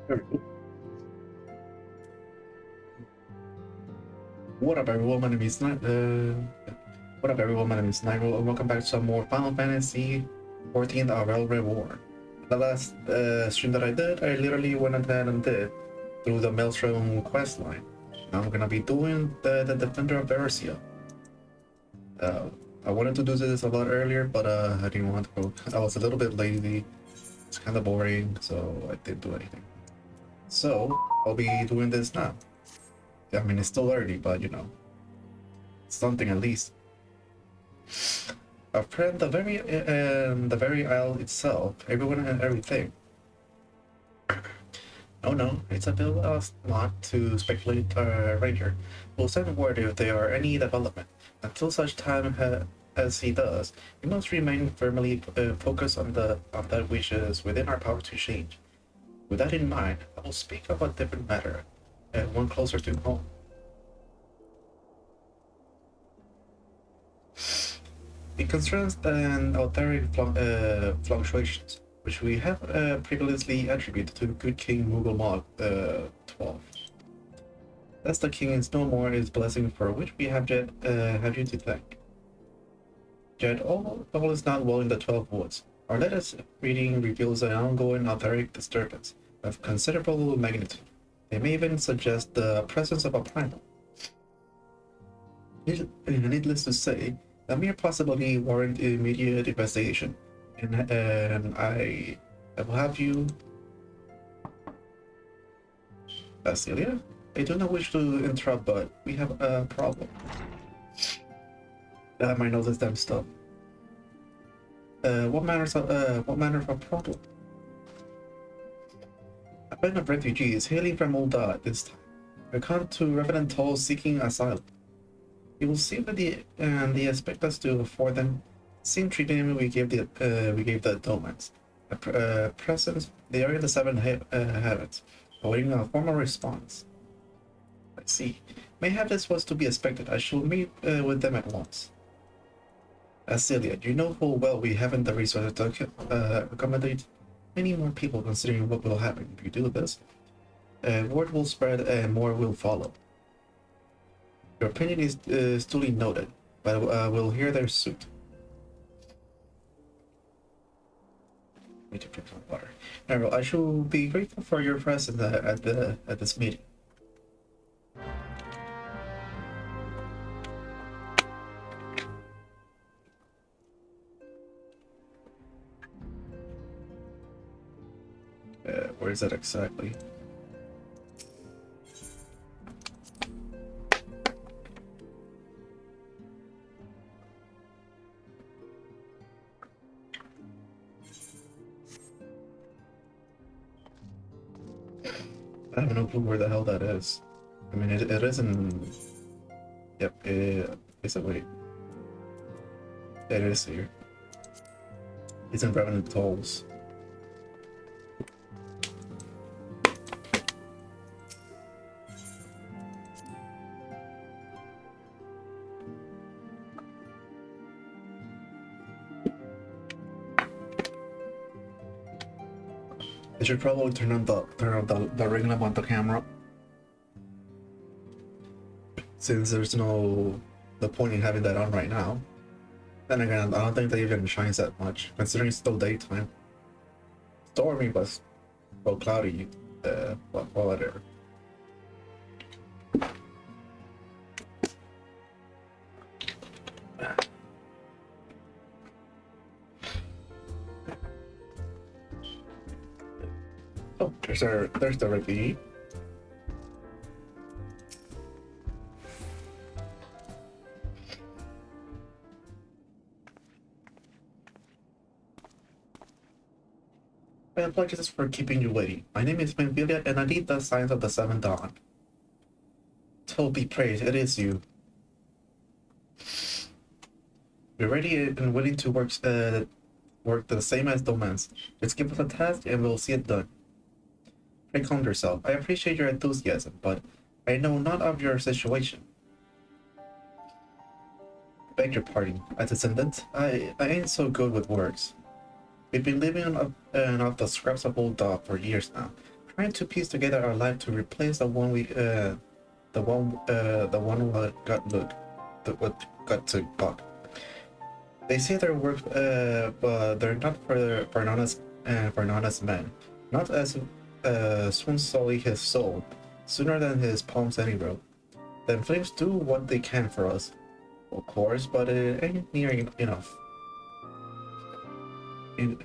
There we go. What up, everyone? My name is What up, everyone? My name is Nightrow, and welcome back to some more Final Fantasy 14 Reborn. The last stream that I did, I literally went ahead and did through the Maelstrom questline. Now I'm gonna be doing the Defender of Eorzea. I wanted to do this a lot earlier, but I didn't want to. I was a little bit lazy. It's kind of boring, so I didn't do anything. So I'll be doing this now. I mean, it's still early, but you know, something at least. I've read the very isle itself, everyone and everything. Oh no, it's a bit not to speculate right here. We'll send word if there are any development. Until such time as he does, we must remain firmly focused on that which is within our power to change. With that in mind, I will speak of a different matter, and one closer to home. It concerns an etheric fluctuations, which we have previously attributed to good King Mughal 12. Thus the king is no more his blessing, for which we have you to thank. Yet all is not well in the 12 woods. Our latest reading reveals an ongoing etheric disturbance of considerable magnitude. They may even suggest the presence of a planet. Needless to say, the mere possibility warrant immediate investigation, and I will have you, Celia. I do not wish to interrupt, but we have a problem. I might know this damn stuff. What manner of a problem? A band of refugees hailing from Ul'dah this time have come to Revenant Toll seeking asylum. You will see that they expect us to afford them the same treatment we gave the Domans. At present, they are in the 7 heavens, awaiting a formal response. I see. Mayhap this was to be expected. I shall meet with them at once. Celia, you know full well we haven't the resources to accommodate many more people, considering what will happen if you do this. Word will spread and more will follow. Your opinion is duly noted, but we'll hear their suit. Need to drink some water. Now, I shall be grateful for your presence at this meeting. Where is that exactly? I have no clue where the hell that is. I mean, it isn't. Yep, is it? Wait. It is here. It's in Revenant Tolls. I should probably turn on the ring lamp on the camera, since there's the point in having that on right now. Then again, I don't think that even shines that much, considering it's still daytime. Stormy, but well, cloudy. Well, whatever. Oh, there's the refugee. My apologies for keeping you waiting. My name is Benvilia, and I lead the Science of the Seventh Dawn. So be praised, it is you. We're ready and willing to work the same as Domans. Just give us a task and we'll see it done. Pray calm yourself. I appreciate your enthusiasm, but I know not of your situation. Beg your pardon, as descendant, I ain't so good with words. We've been living off the scraps of Ul'dah for years now, trying to piece together our life to replace the one who got to God. They say their work, but they're not for non-honest men. Not as soon sully his soul, sooner than his palms any road. Then flames do what they can for us, of course, but it ain't near enough. And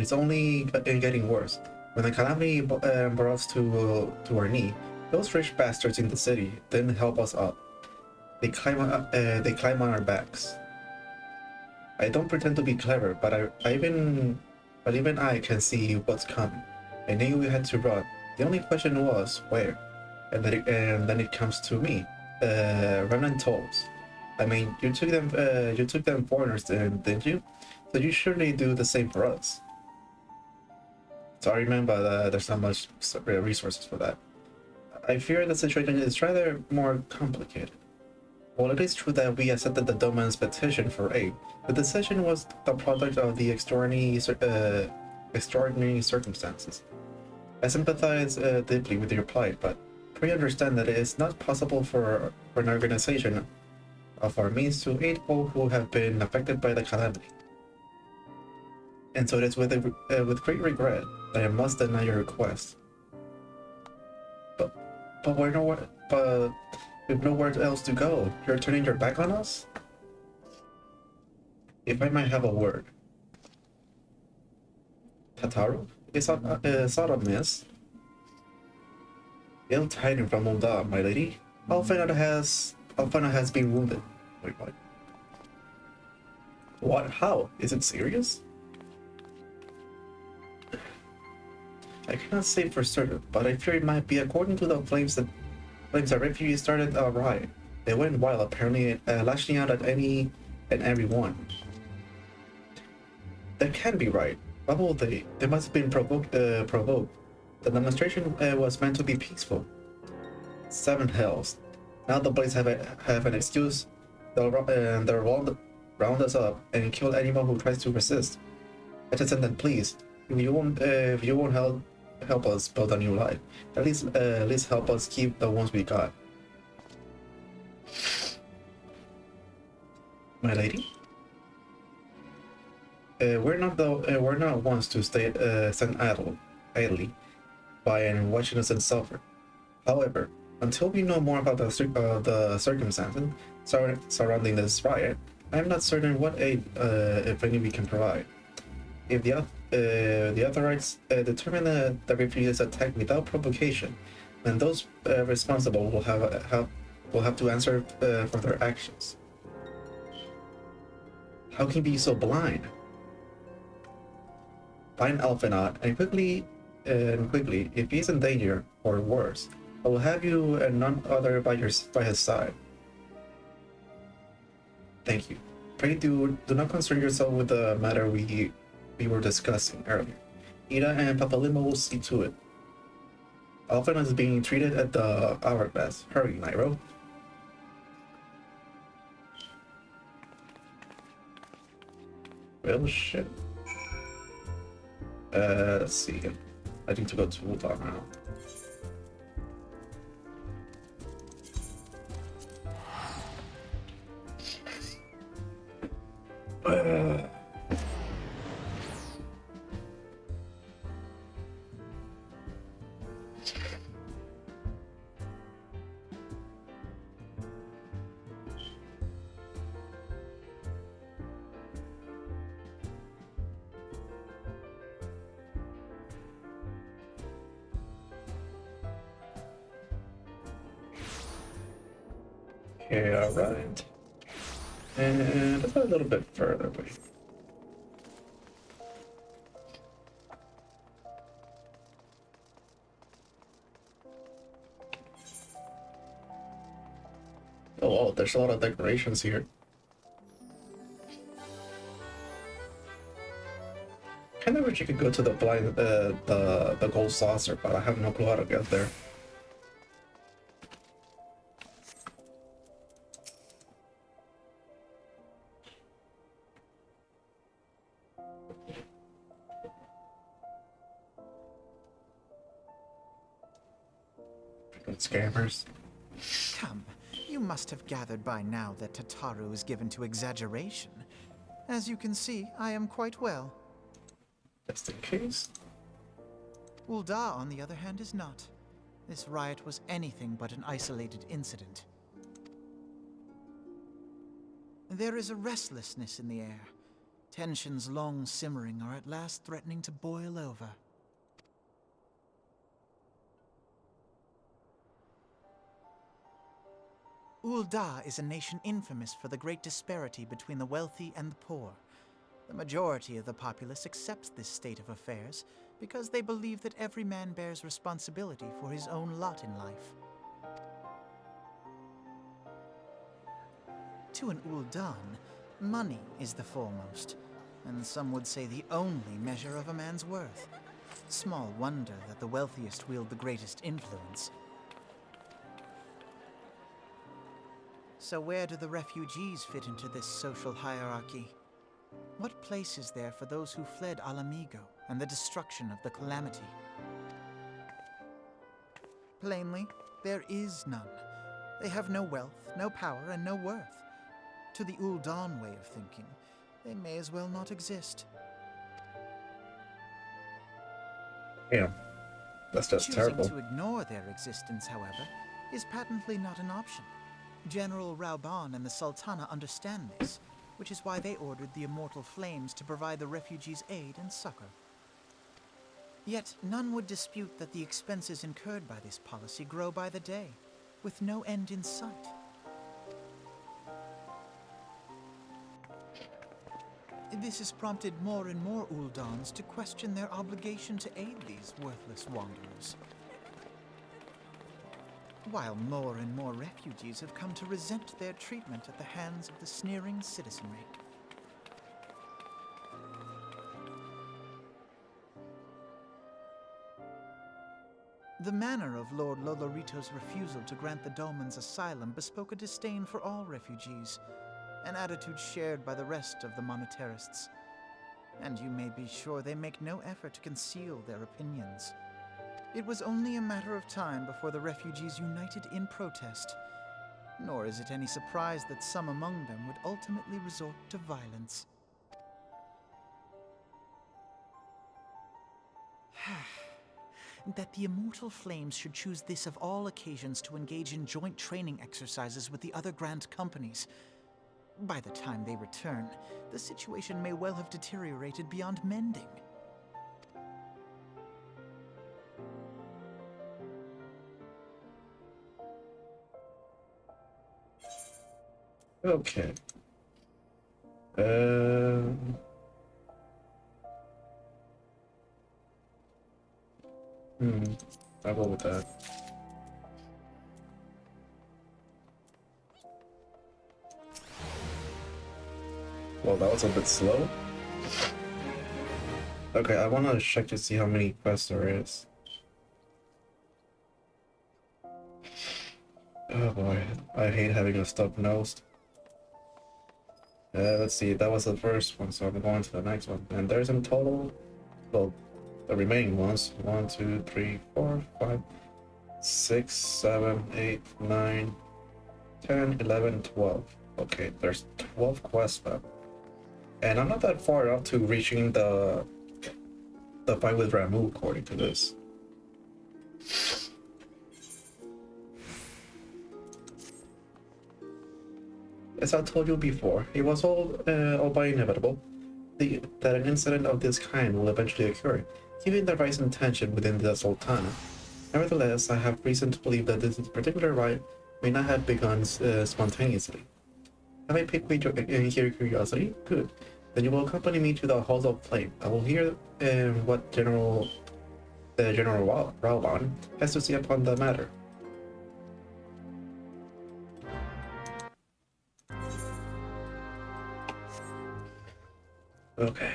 it's only getting worse. When the calamity brought us to our knee, those rich bastards in the city didn't help us up. They climb on our backs. I don't pretend to be clever, but even I can see what's coming. I knew we had to run. The only question was where, and then it comes to me, remnant tolls. I mean, you took them foreigners, didn't you? So you surely do the same for us. Sorry, man, but there's not much resources for that. I fear the situation is rather more complicated. While it is true that we accepted the domain's petition for aid, the decision was the product of the extraordinary circumstances. I sympathize deeply with your plight, but pray understand that it is not possible for an organization of our means to aid all who have been affected by the calamity. And so it is with great regret that I must deny your request. But we've nowhere else to go. You're turning your back on us? If I might have a word. Tataru? Is that a miss? Ill tidings from Ul'dah, my lady. Alphina has been wounded. Wait, what? What? How? Is it serious? I cannot say for certain, but I fear it might be according to the flames that refugees started a riot. They went wild, apparently lashing out at any and everyone. That can't be right. Why would they? They must have been provoked. The demonstration was meant to be peaceful. 7 hells. Now the blades have an excuse. They'll round us up and kill anyone who tries to resist. Attendant, please, if you won't help us build a new life, at least help us keep the ones we got. My lady, we're not ones to stand idly by and watch innocents suffer. However, until we know more about the circumstances surrounding this riot, I am not certain what aid, if any, we can provide. If the authorities determine that the refugees attack without provocation, then those responsible will have to answer for their actions. How can you be so blind? Find Alphinaud and quickly, if he's in danger or worse, I will have you and none other by his side. Thank you. Pray do not concern yourself with the matter we were discussing earlier. Ida and Papalima will see to it. Alphinaud is being treated at the hourglass. Hurry, Nightrow. Well, shit. Let's see. I need to go to Ul'dah now. Okay, alright. And a little bit further away. Oh, wow, there's a lot of decorations here. Kinda wish you could go to the the gold saucer, but I have no clue how to get there. scammers. Come, you must have gathered by now that Tataru is given to exaggeration. As you can see, I am quite well. Just in case. Ul'dah, on the other hand, is not. This riot was anything but an isolated incident. There is a restlessness in the air. Tensions long simmering are at last threatening to boil over. Ul'dah is a nation infamous for the great disparity between the wealthy and the poor. The majority of the populace accepts this state of affairs because they believe that every man bears responsibility for his own lot in life. To an Ul'dan, money is the foremost, and some would say the only measure of a man's worth. Small wonder that the wealthiest wield the greatest influence. So where do the refugees fit into this social hierarchy? What place is there for those who fled Alamigo and the destruction of the Calamity? Plainly, there is none. They have no wealth, no power, and no worth. To the Ul'dan way of thinking, they may as well not exist. Yeah, that's just terrible. Choosing to ignore their existence, however, is patently not an option. General Rauban and the Sultana understand this, which is why they ordered the Immortal Flames to provide the refugees aid and succor. Yet none would dispute that the expenses incurred by this policy grow by the day, with no end in sight. This has prompted more and more Ul'dans to question their obligation to aid these worthless wanderers, while more and more refugees have come to resent their treatment at the hands of the sneering citizenry. The manner of Lord Lolorito's refusal to grant the Dolmens asylum bespoke a disdain for all refugees, an attitude shared by the rest of the monetarists. And you may be sure they make no effort to conceal their opinions. It was only a matter of time before the refugees united in protest, nor is it any surprise that some among them would ultimately resort to violence. That the Immortal Flames should choose this of all occasions to engage in joint training exercises with the other Grand Companies. By the time they return, the situation may well have deteriorated beyond mending. Okay. I'll go with that. Well, that was a bit slow. Okay, I want to check to see how many quests there is. Oh boy, I hate having a stub nosed. Let's see, that was the first one, so I'm going to the next one. And there's in total, well, the remaining ones 1, 2, 3, 4, 5, 6, 7, 8, 9, 10, 11, 12. Okay, there's 12 quests left. And I'm not that far up to reaching the fight with Ramu, according to this. As I told you before, it was all but inevitable that an incident of this kind will eventually occur, given the rising tension within the Sultana. Nevertheless, I have reason to believe that this particular riot may not have begun spontaneously. Have I piqued your curiosity? Good. Then you will accompany me to the Halls of Flame. I will hear what General Rauban has to say upon the matter. Okay.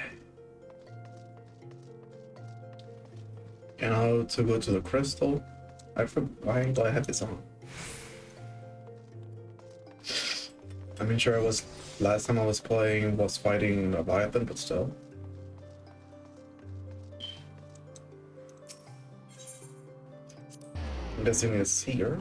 And now to go to the crystal. Why do I have this on? I mean, sure, it was last time I was playing was fighting Leviathan, but still. I'm guessing it's here.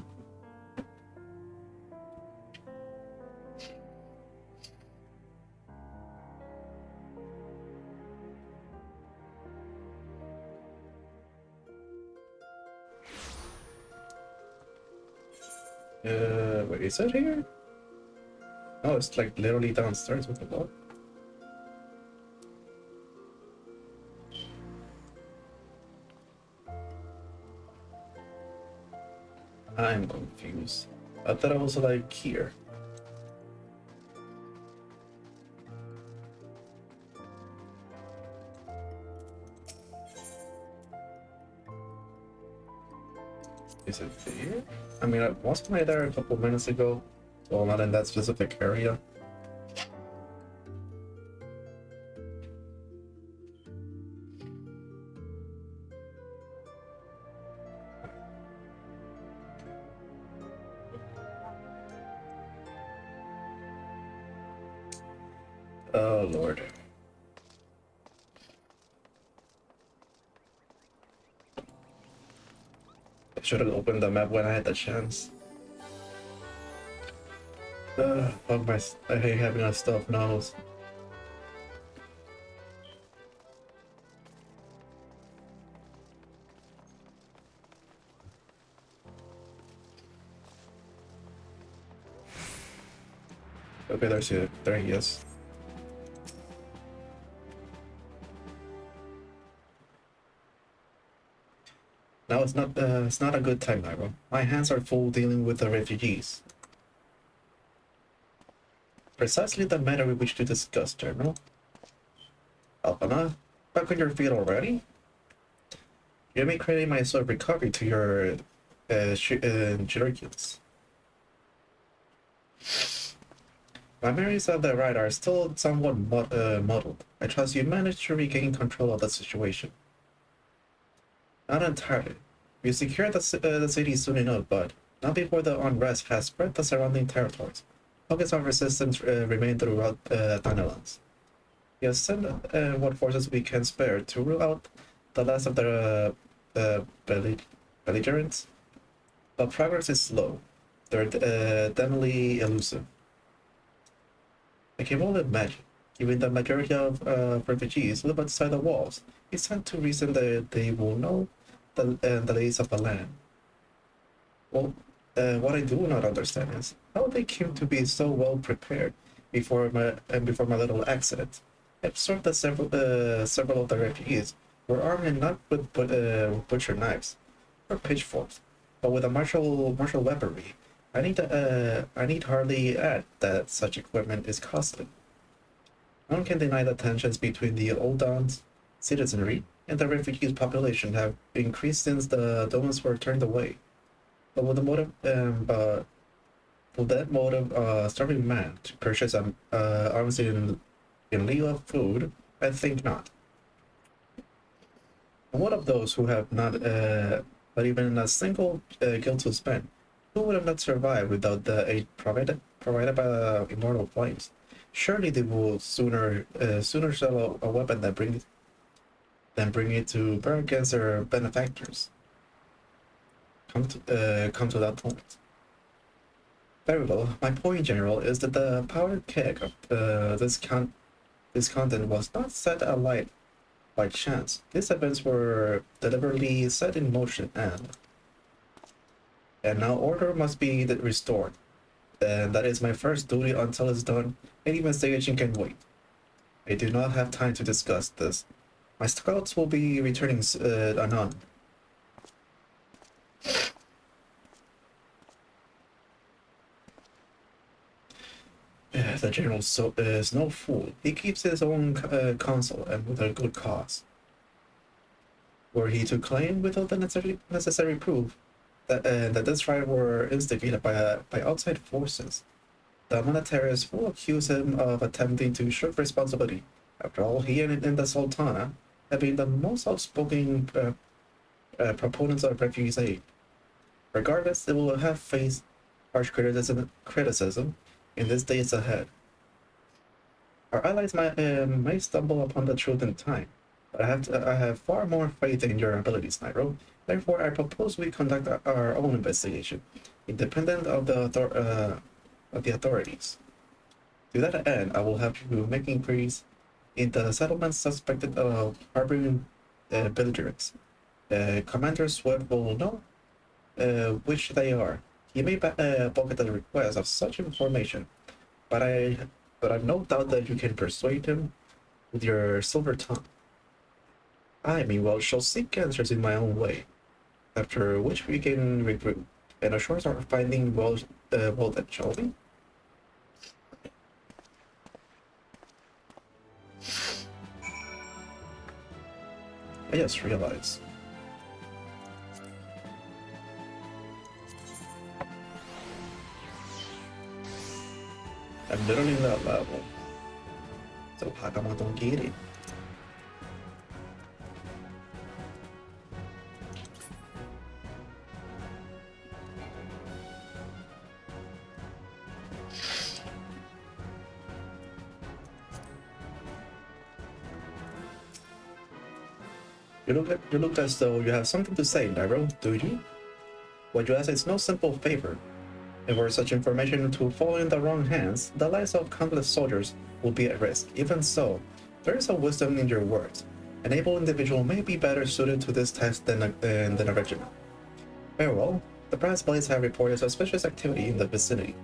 Wait, is it here? Oh, it's like literally downstairs with the block. I'm confused. I thought it was like here. Is it there? I mean, wasn't I there a couple minutes ago? Well, not in that specific area. Oh, Lord. I should have opened the map when I had the chance. Fuck I hate having a stuffed nose. Okay, there he is. Now it's not a good time, Nightrow. My hands are full dealing with the refugees. Precisely the matter we wish to discuss, General. Alpana, back on your feet already? You may credit my sort of recovery to your Cherokins. My memories of the ride are still somewhat muddled. I trust you managed to regain control of the situation. Not entirely. We secured the city soon enough, but not before the unrest has spread the surrounding territories. Pockets of resistance remain throughout Thailand. We have sent what forces we can spare to rule out the last of the belligerents, but progress is slow. They're definitely elusive. I can only imagine, given the majority of refugees live outside the walls, it's time to reason that they will know the lays of the land. Well, what I do not understand is how they came to be so well prepared before my little accident. I observed that several of the refugees were armed not with butcher knives or pitchforks, but with a martial weaponry. I need hardly add that such equipment is costly. No one can deny the tensions between the old Don's citizenry and the refugees' population have increased since the Domans were turned away. But with the motive, will that motive starving man to purchase arms in lieu of food? I think not. And what of those who have not even a single guild to spend? Who would have not survived without the aid provided by the immortal flames? Surely they will sooner sell a weapon than bring it to burn against their benefactors. Come to that point. Very well. My point, General, is that the powder keg of this content was not set alight by chance. These events were deliberately set in motion, and now order must be restored. And that is my first duty until it's done. Any investigation can wait. I do not have time to discuss this. My scouts will be returning anon. The general is no fool. He keeps his own counsel, and with a good cause. Were he to claim without the necessary proof that this riot were instigated by outside forces, the monetarists will accuse him of attempting to shirk responsibility. After all, he and the Sultana have been the most outspoken proponents of refugee aid. Regardless, they will have faced harsh criticism in these days ahead. Our allies may stumble upon the truth in time, but I have far more faith in your abilities, Nightrow. Therefore, I propose we conduct our own investigation, independent of the authorities. To that end, I will have you make inquiries in the settlements suspected of harboring belligerents. Commander Swift will know which they are. He may pocket the request of such information, but I've no doubt that you can persuade him with your silver tongue. I, meanwhile, shall seek answers in my own way, after which we can regroup and assure our finding well then, shall we? I just realized. I'm literally in that level. So how come I don't get it? You look as though you have something to say, Nightrow, do you? What you ask is no simple favor. If were such information to fall in the wrong hands, the lives of countless soldiers will be at risk. Even so, there is a wisdom in your words. An able individual may be better suited to this task than a regiment. Very well. The brass blades have reported suspicious activity in the vicinity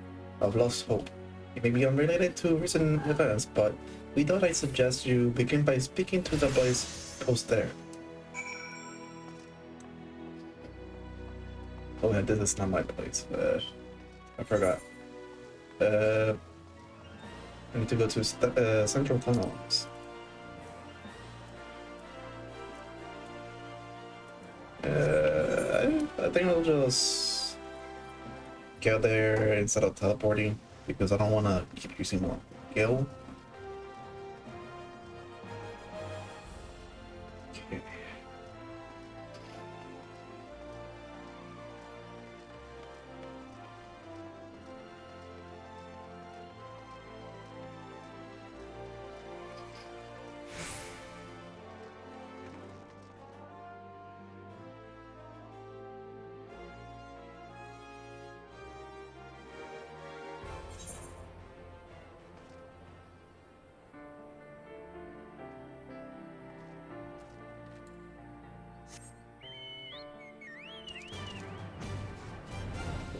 of Lost Hope. It may be unrelated to recent events, but we thought I'd suggest you begin by speaking to the blaze post there. Oh yeah, this is not my place. I forgot. I need to go to Central Tunnels. I think I'll just get there instead of teleporting because I don't want to keep using more skill. Okay.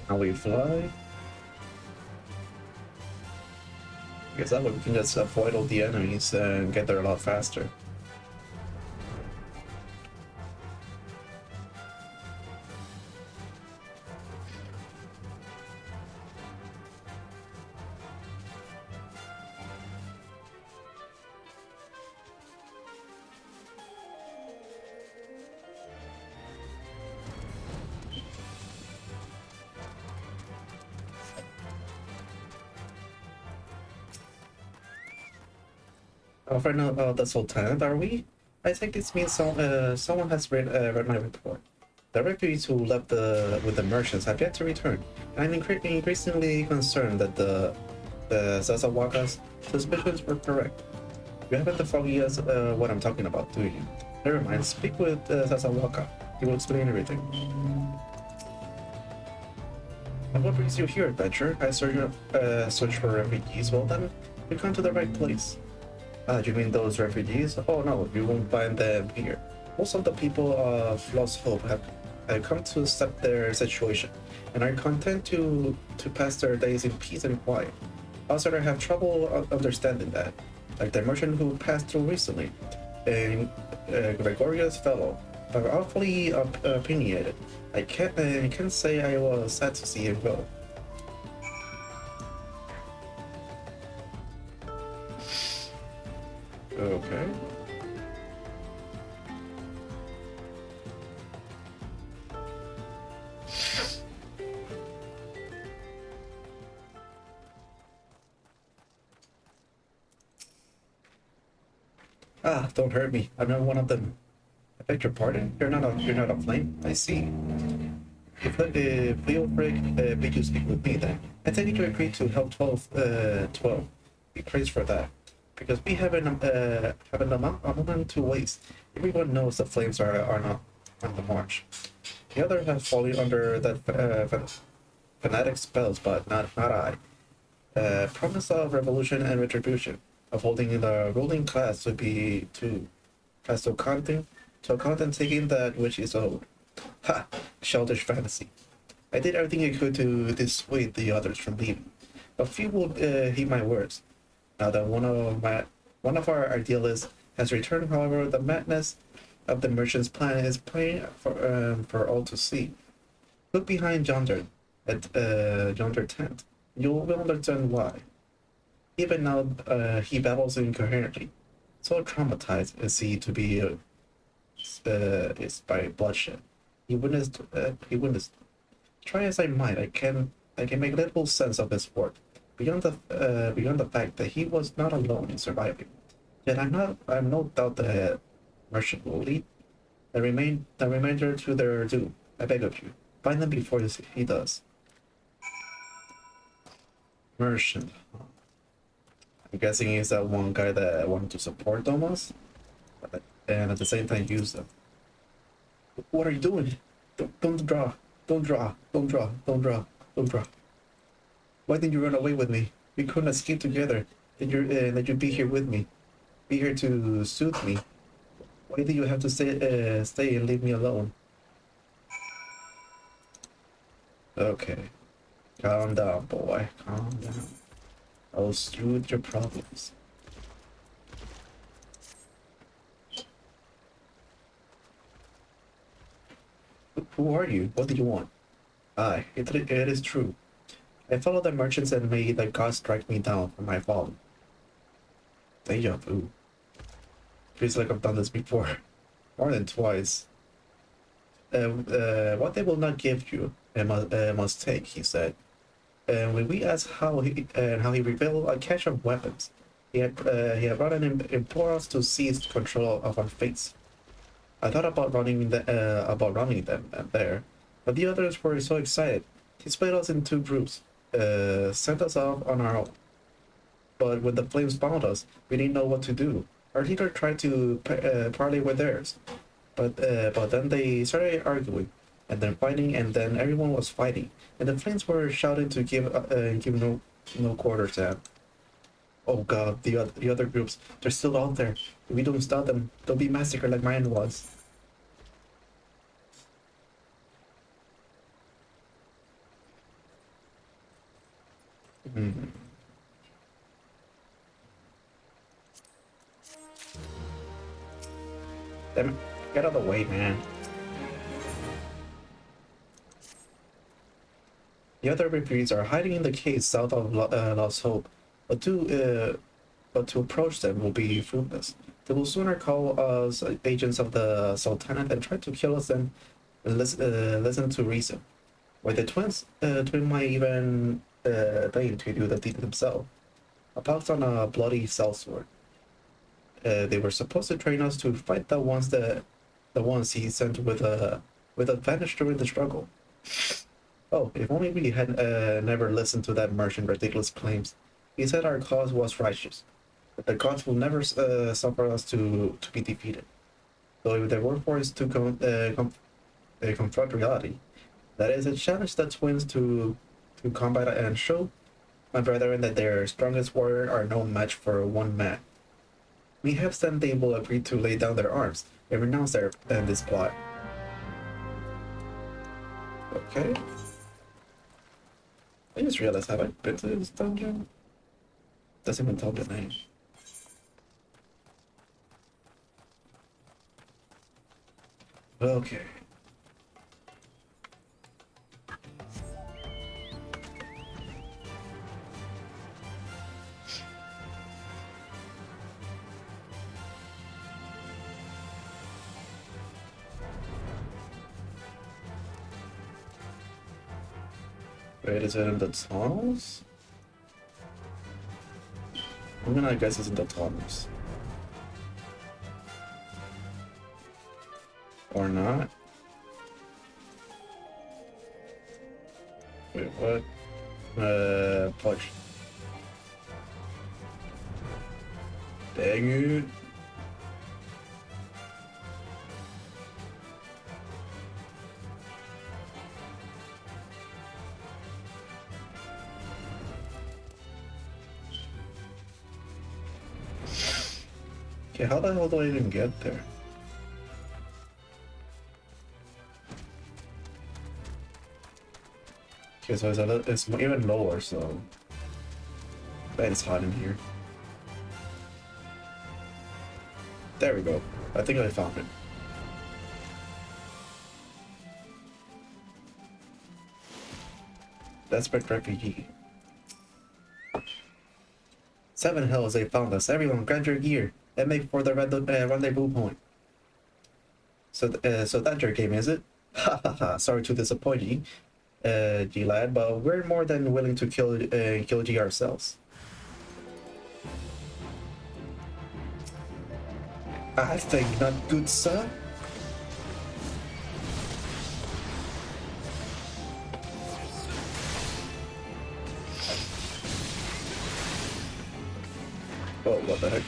Now we fly. I guess that way we can just avoid all the enemies and get there a lot faster. Right now, the Sultan, are we? I think this means someone has read my report. The refugees who left with the merchants have yet to return, and I'm increasingly concerned that the Sasawaka's suspicions were correct. You haven't the foggiest what I'm talking about, do you? Never mind, speak with Sasawaka. He will explain everything. And what brings you here, adventurer? I search for refugees. Well then, you come to the right place. You mean those refugees? Oh no, you won't find them here. Most of the people of Lost Hope have come to accept their situation and are content to pass their days in peace and quiet. Also, I have trouble understanding that, like the merchant who passed through recently, a Gregorius fellow, but awfully opinionated. I can't say I was sad to see him go. Okay. Ah, don't hurt me. I'm not one of them. I beg your pardon? You're not a flame? I see. If Leofric bid you speak with me then, I think you agree to help 12. Be praised for that. Because we haven't a moment to waste. Everyone knows the flames are not on the march. The others have fallen under that fanatic spells, but not I. Promise of revolution and retribution, of holding the ruling class to account and taking that which is owed. Ha! Childish fantasy. I did everything I could to dissuade the others from leaving, but few will heed my words. Now that one of our idealists has returned, however, the madness of the merchant's plan is plain for all to see. Look behind yonder tent. You will understand why. Even now, he babbles incoherently. So traumatized is he to be is by bloodshed. He witnessed. Try as I might, I can make little sense of his work. Beyond the fact that he was not alone in surviving. Yet I'm no doubt the merchant will lead the remainder to their doom. I beg of you, find them before he does. Merchant. I'm guessing he's that one guy that wanted to support Domas, and at the same time use them. What are you doing? Don't draw. Don't draw. Don't draw. Don't draw. Don't draw. Why didn't you run away with me? We couldn't escape together. That you'd be here with me. Be here to soothe me. Why do you have to stay and leave me alone? Okay. Calm down, boy. Calm down. I'll soothe your problems. Who are you? What do you want? Aye, it is true. I followed the merchants and made the gods strike me down for my folly. Deja vu. Feels like I've done this before. More than twice. What they will not give you, must take, he said. When we asked how he revealed a cache of weapons, he had brought an implore us to seize control of our fates. I thought about running them there, but the others were so excited. He split us in two groups, sent us off on our own. But when the flames found us, we didn't know what to do. Our leader tried to parley with theirs, but then they started arguing, and then fighting, and then everyone was fighting, and the flames were shouting to give no quarter to them. Oh God, the other groups, they're still out there. If we don't stop them, they'll be massacred like mine was. Damn it. Get out of the way, man. The other refugees are hiding in the caves south of Lost Hope, but to approach them will be fruitless. They will sooner call us agents of the Sultanate and try to kill us than listen to reason. Why the twin might even deign to do the deed themselves. A pox on a bloody sellsword. They were supposed to train us to fight the ones he sent with advantage during the struggle. Oh, if only we had never listened to that merchant's ridiculous claims. He said our cause was righteous, that the gods will never suffer us to be defeated. So if their word for us to confront reality, that is, it challenged the twins to combat and show my brethren that their strongest warrior are no match for one man. Perhaps then they will agree to lay down their arms and renounce this plot. Okay. I just realized, have I been to this dungeon? Doesn't even tell the name. Okay. Wait, is it in the tunnels? I'm gonna guess it's in the tunnels. Or not? Wait, what? Punch. Dang it. Okay, how the hell do I even get there? Okay, so it's even lower, so... Man, it's hot in here. There we go. I think I found it. Desperate refugee. 7 hills, they found us. Everyone, grab your gear and make for the rendezvous point. So that's your game, is it? Ha ha ha. Sorry to disappoint you, G lad, but we're more than willing to kill G ourselves. I think not, good sir. Oh, what the heck?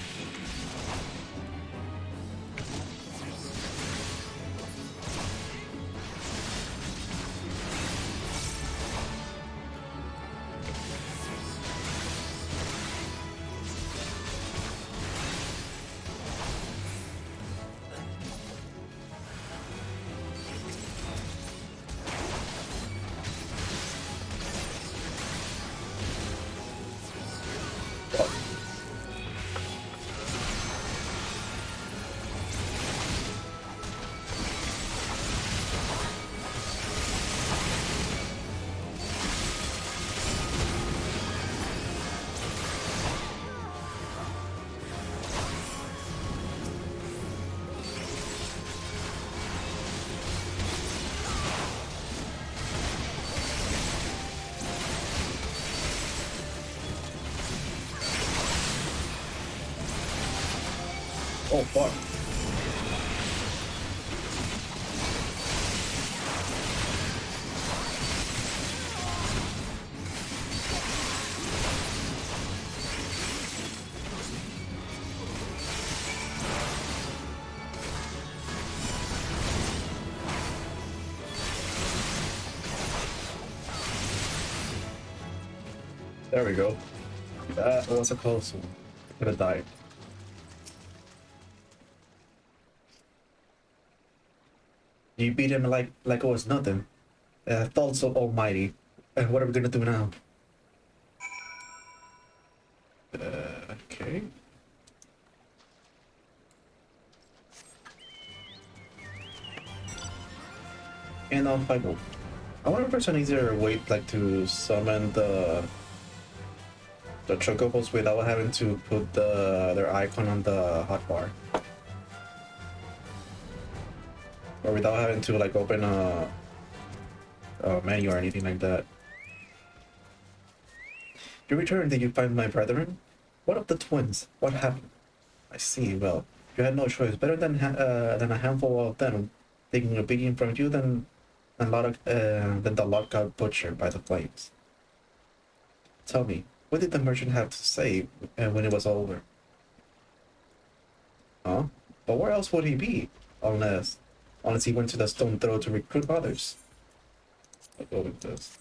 Oh, fuck. There we go. That was a close one. Could have died. You beat him like it was nothing. Thought so almighty. What are we gonna do now? Okay. And off I go. I wonder if there's an easier way like to summon the chocobos without having to put their icon on the hotbar. Or without having to like open a menu or anything like that. You returned, did you find my brethren? What of the twins? What happened? I see, well, you had no choice. Better than a handful of them taking a beating from you than the lot got butchered by the flames. Tell me, what did the merchant have to say when it was over? Huh? But where else would he be? Unless he went to the stone throw to recruit others. I'll go with this.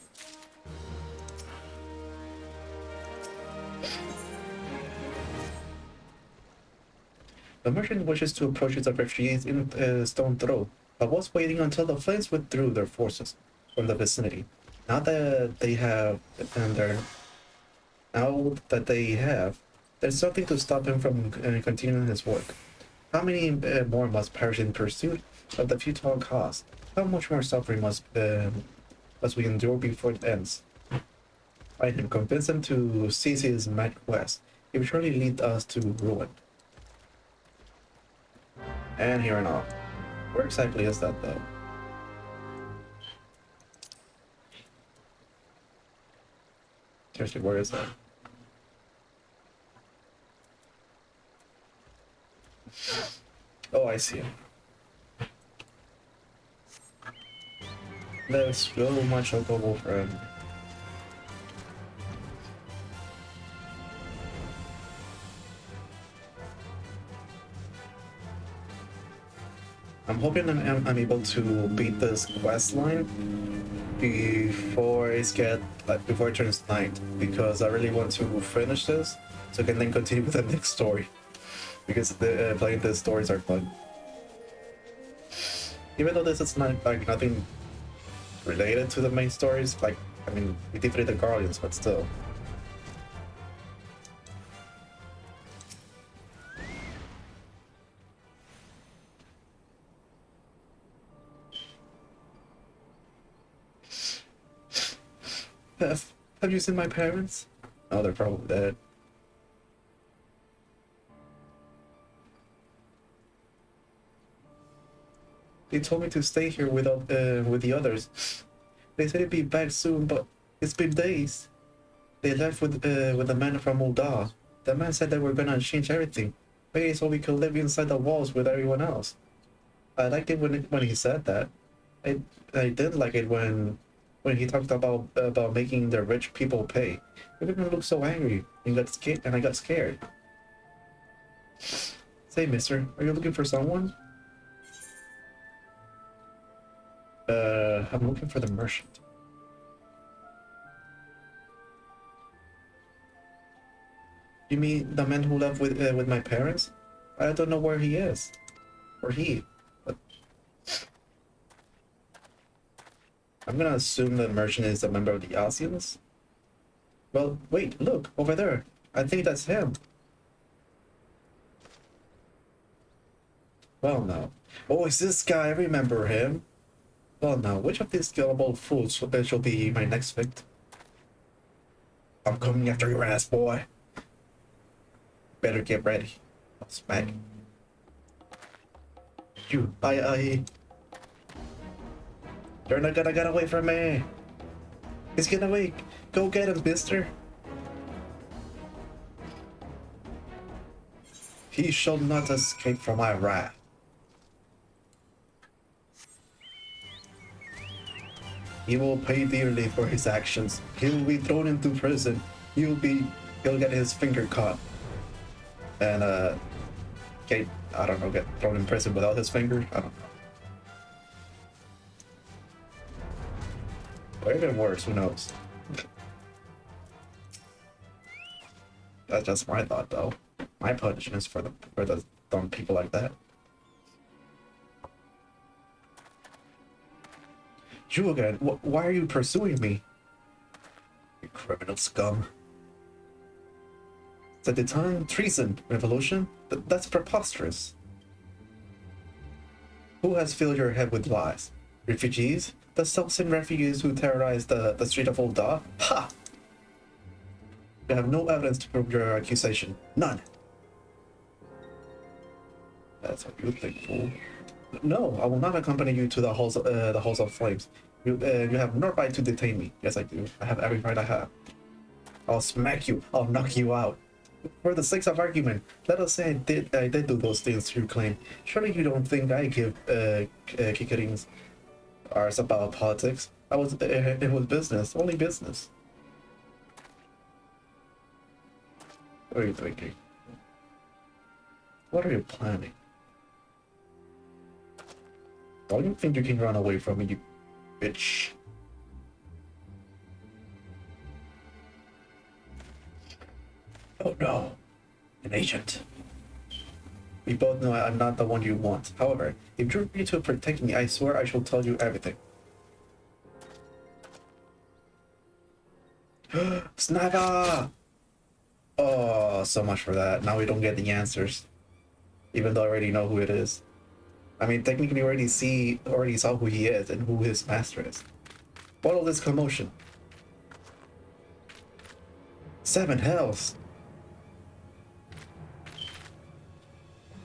The merchant wishes to approach the refugees in stone throw, but was waiting until the flames withdrew their forces from the vicinity. Now that they have, there's nothing to stop him from continuing his work. How many more must perish in pursuit of the futile cause? How much more suffering must we endure before it ends? Find him, convince him to cease his mad quest. He will surely lead us to ruin. And here and off. Where exactly is that though? Seriously, where is that? Oh, I see him. Let's go, my chocobo friend. I'm hoping I'm able to beat this quest line before it turns night, because I really want to finish this so I can then continue with the next story. because the playing the stories are fun. Even though this is not like nothing related to the main stories, like I mean, we defeated the Guardians, but still. Have you seen my parents? Oh, they're probably dead. They told me to stay here with the others. They said it'd be back soon, but it's been days. They left with the man from Ul'dah. The man said they were gonna change everything, maybe so we could live inside the walls with everyone else. I liked it when he said that. I did like it when he talked about making the rich people pay. It made me look so angry and got scared. And I got scared. Say, mister, are you looking for someone? I'm looking for the merchant. You mean the man who left with my parents? I don't know where he is. Or he. But I'm gonna assume the merchant is a member of the Asians. Well, wait, look, over there. I think that's him. Well, no. Oh, it's this guy. I remember him. Well, now, which of these gullible fools shall be my next victim? I'm coming after your ass, boy. Better get ready. I'll smack you. You're not gonna get away from me. He's getting away. Go get him, mister. He shall not escape from my wrath. He will pay dearly for his actions. He will be thrown into prison. He'll get his finger caught. And get, I don't know, get thrown in prison without his finger. I don't know. Or even worse, who knows? That's just my thought, though. My punishment is for the dumb people like that. You again? Why are you pursuing me? You criminal scum. At the time, treason, revolution? That's preposterous. Who has filled your head with lies? Refugees? The self-same refugees who terrorized the street of Ul'dah? Ha! You have no evidence to prove your accusation. None. That's what you think, fool. No, I will not accompany you to the halls of flames. You have no right to detain me. Yes, I do. I have every right I have. I'll smack you. I'll knock you out. For the sake of argument, let us say I did do those things you claim. Surely you don't think I give kickerings ours about politics? It was business, only business. What are you thinking? What are you planning? Don't you think you can run away from me, you bitch? Oh no, an agent. We both know I'm not the one you want. However, if you agree to protect me, I swear I shall tell you everything. Sniper! Oh, so much for that. Now we don't get the answers. Even though I already know who it is. I mean, technically already saw who he is and who his master is. What all this commotion? 7 hells!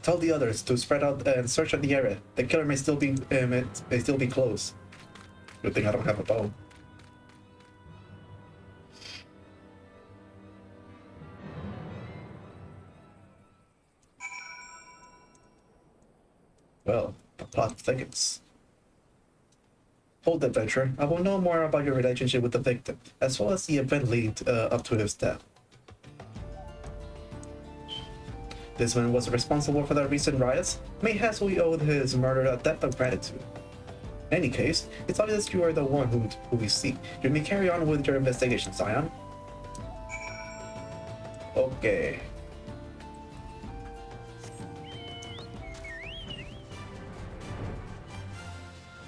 Tell the others to spread out and search the area. The killer may still be close. Good thing I don't have a bow. Well, the plot thickens. Hold, adventurer. I will know more about your relationship with the victim, as well as the event leading up to his death. This man was responsible for the recent riots. Mayhaps we owed his murder a debt of gratitude. In any case, it's obvious you are the one who we seek. You may carry on with your investigation, Scion.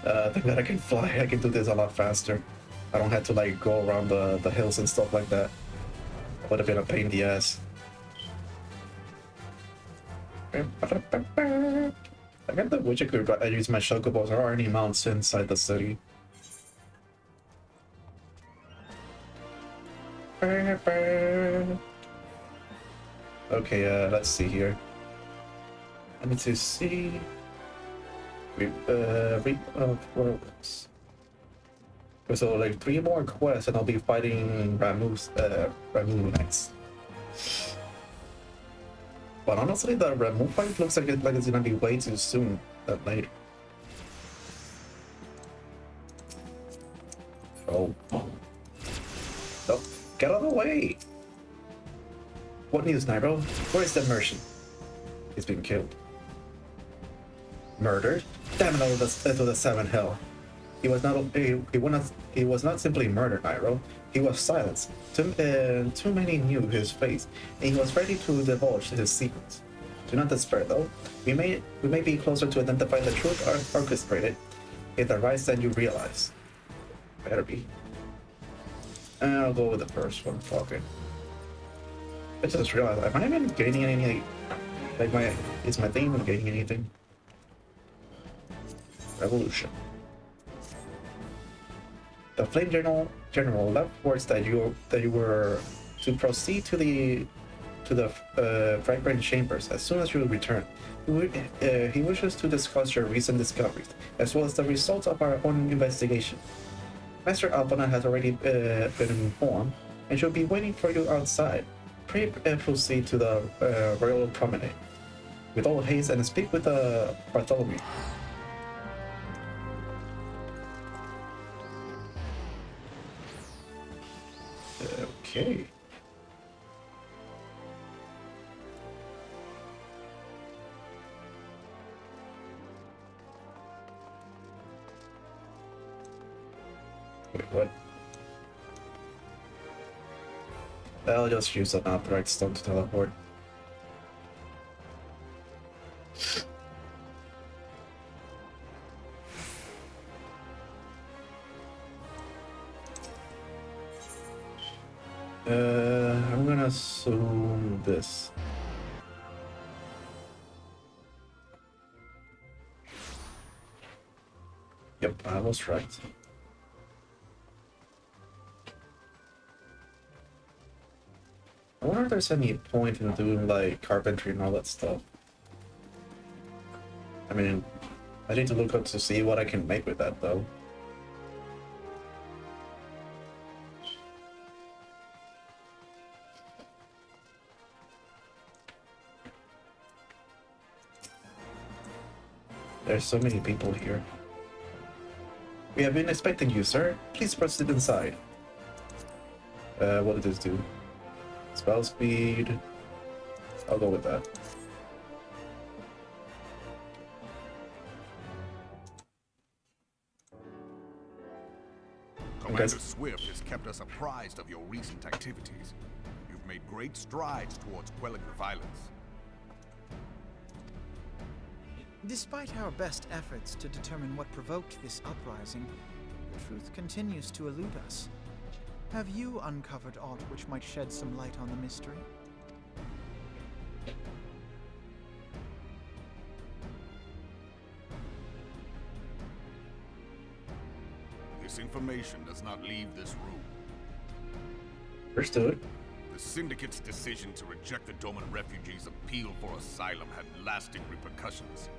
Thank God I can fly. I can do this a lot faster. I don't have to like go around the hills and stuff like that. That would have been a pain in the ass. I get the wish I use my chocobos or any mounts inside the city. Okay, let's see here. I need to see. Reap of Worlds. So like 3 more quests and I'll be fighting Ramu next. But honestly, the Ramu fight looks like it's gonna be way too soon than later. Oh. No, get out of the way! What news, Nightrow? Where is the merchant? He's been killed. Murdered? Damn it, to the 7 hell. He was not simply murdered, Nightrow. He was silenced. Too many knew his face, and he was ready to divulge his secrets. Do not despair, though. We may be closer to identify the truth orchestrated if the rise than you realize. Better be. I'll go with the first one. Fuck it. I just realized, am I even gaining any? Is my thing even gaining anything? Revolution. The Flame General left words that you were to proceed to the fragrant chambers as soon as you return. He wishes to discuss your recent discoveries as well as the results of our own investigation. Master Albana has already been informed and should be waiting for you outside. Pray proceed to the Royal Promenade with all haste and speak with Bartholomew. Okay. Wait, what? I'll just use an upright stone to teleport. I'm gonna assume this. Yep, I was right. I wonder if there's any point in doing like carpentry and all that stuff. I mean, I need to look up to see what I can make with that though. There's so many people here. We have been expecting you, sir. Please proceed inside. What did this do? Spell speed. I'll go with that. Commander Swift has kept us apprised of your recent activities. You've made great strides towards quelling the violence. Despite our best efforts to determine what provoked this uprising, the truth continues to elude us. Have you uncovered aught which might shed some light on the mystery? This information does not leave this room. Understood. The Syndicate's decision to reject the Doman refugees' appeal for asylum had lasting repercussions.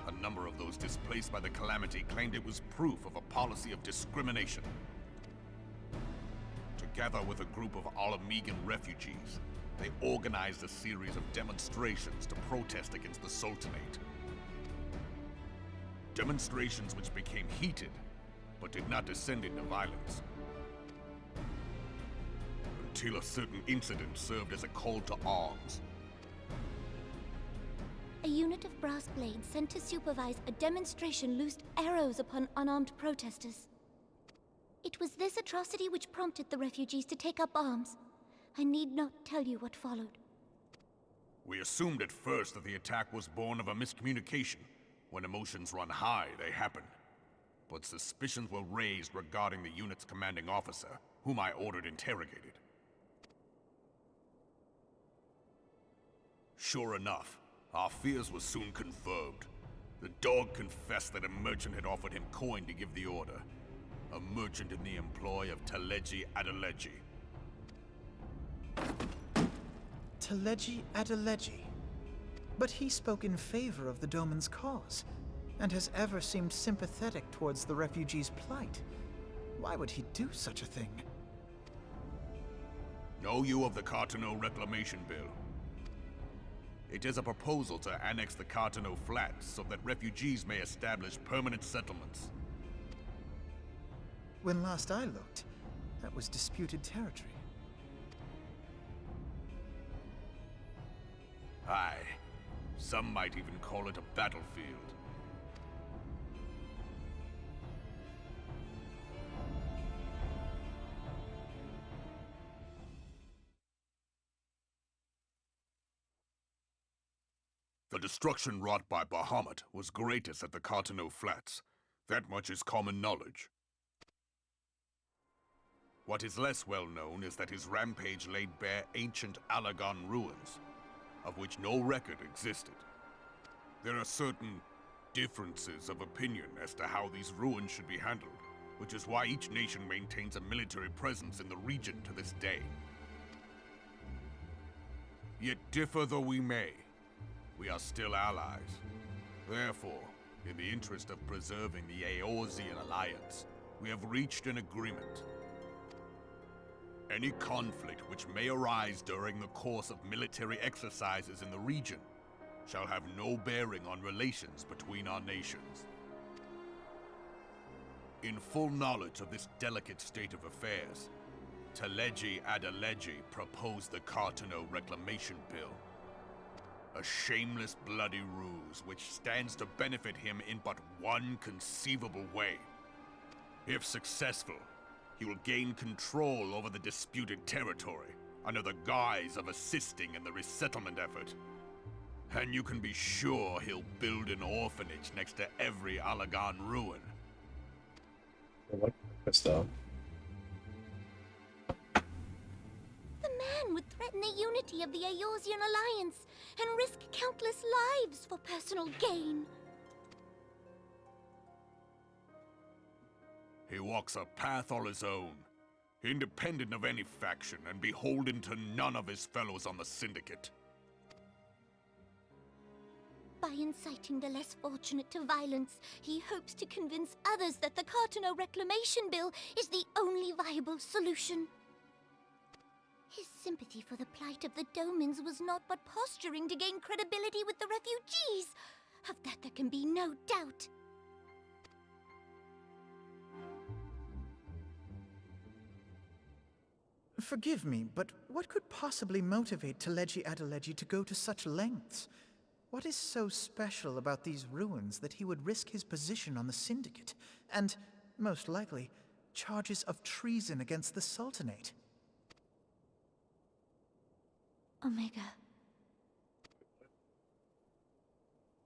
A number of those displaced by the calamity claimed it was proof of a policy of discrimination. Together with a group of Alamegan refugees, they organized a series of demonstrations to protest against the Sultanate. Demonstrations which became heated, but did not descend into violence. Until a certain incident served as a call to arms. A unit of brass blades sent to supervise a demonstration loosed arrows upon unarmed protesters. It was this atrocity which prompted the refugees to take up arms. I need not tell you what followed. We assumed at first that the attack was born of a miscommunication. When emotions run high, they happen. but suspicions were raised regarding the unit's commanding officer, whom I ordered interrogated. Sure enough, our fears were soon confirmed. The dog confessed that a merchant had offered him coin to give the order. A merchant in the employ of Teleji Adeleji. Teleji Adeleji. But he spoke in favor of the Doman's cause, and has ever seemed sympathetic towards the refugees' plight. Why would he do such a thing? Know you of the Cartano Reclamation Bill? It is a proposal to annex the Cartano Flats so that refugees may establish permanent settlements. When last I looked, that was disputed territory. Aye. Some might even call it a battlefield. The destruction wrought by Bahamut was greatest at the Cartano Flats. That much is common knowledge. What is less well known is that his rampage laid bare ancient Allagan ruins, of which no record existed. There are certain differences of opinion as to how these ruins should be handled, which is why each nation maintains a military presence in the region to this day. Yet differ though we may, we are still allies. Therefore, in the interest of preserving the Eorzean alliance, we have reached an agreement. Any conflict which may arise during the course of military exercises in the region shall have no bearing on relations between our nations. In full knowledge of this delicate state of affairs, Teleji Adeleji proposed the Cartano Reclamation Bill. A shameless bloody ruse which stands to benefit him in but one conceivable way. If successful, he will gain control over the disputed territory under the guise of assisting in the resettlement effort. And you can be sure he'll build an orphanage next to every Allagan ruin. What stuff? The man would threaten the unity of the Eorzean alliance and risk countless lives for personal gain. He walks a path all his own, independent of any faction and beholden to none of his fellows on the Syndicate. By inciting the less fortunate to violence, he hopes to convince others that the Cartano Reclamation Bill is the only viable solution. His sympathy for the plight of the Domans was not but posturing to gain credibility with the refugees. Of that there can be no doubt. Forgive me, but what could possibly motivate Teleji Adeleji to go to such lengths? What is so special about these ruins that he would risk his position on the Syndicate, and, most likely, charges of treason against the Sultanate? Omega.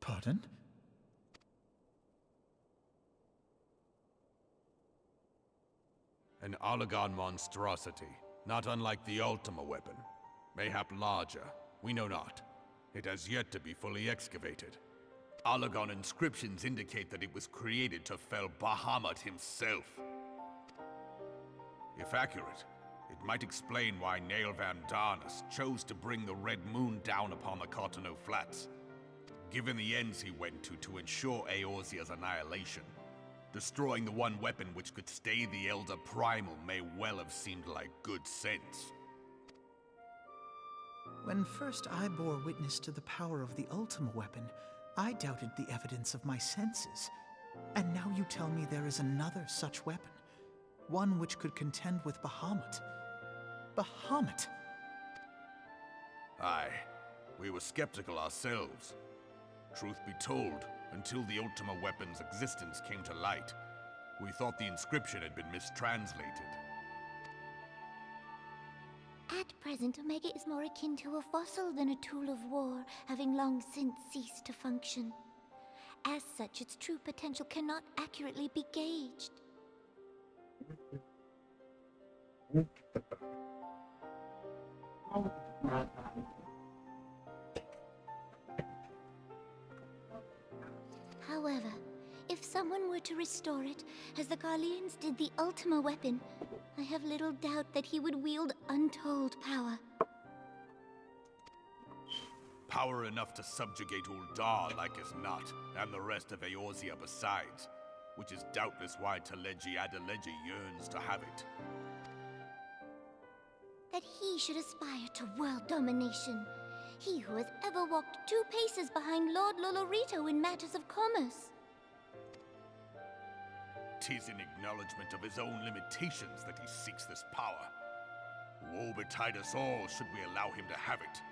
Pardon? An Allagan monstrosity, not unlike the Ultima weapon. Mayhap larger, we know not. It has yet to be fully excavated. Allagan inscriptions indicate that it was created to fell Bahamut himself. If accurate, it might explain why Nail Van Darnus chose to bring the Red Moon down upon the Cartano Flats. Given the ends he went to ensure Eorzea's annihilation, destroying the one weapon which could stay the Elder Primal may well have seemed like good sense. When first I bore witness to the power of the Ultima weapon, I doubted the evidence of my senses. And now you tell me there is another such weapon. One which could contend with Bahamut. Bahamut! Aye, we were skeptical ourselves. Truth be told, until the Ultima weapon's existence came to light, we thought the inscription had been mistranslated. At present, Omega is more akin to a fossil than a tool of war, having long since ceased to function. as such, its true potential cannot accurately be gauged. However, if someone were to restore it, as the Garleans did the Ultima weapon, I have little doubt that he would wield untold power. Power enough to subjugate Uldar like as not, and the rest of Eorzea besides, which is doubtless why Teleji Adeleji yearns to have it. That he should aspire to world domination. He who has ever walked 2 paces behind Lord Lolorito in matters of commerce. 'Tis in acknowledgement of his own limitations that he seeks this power. Woe betide us all should we allow him to have it.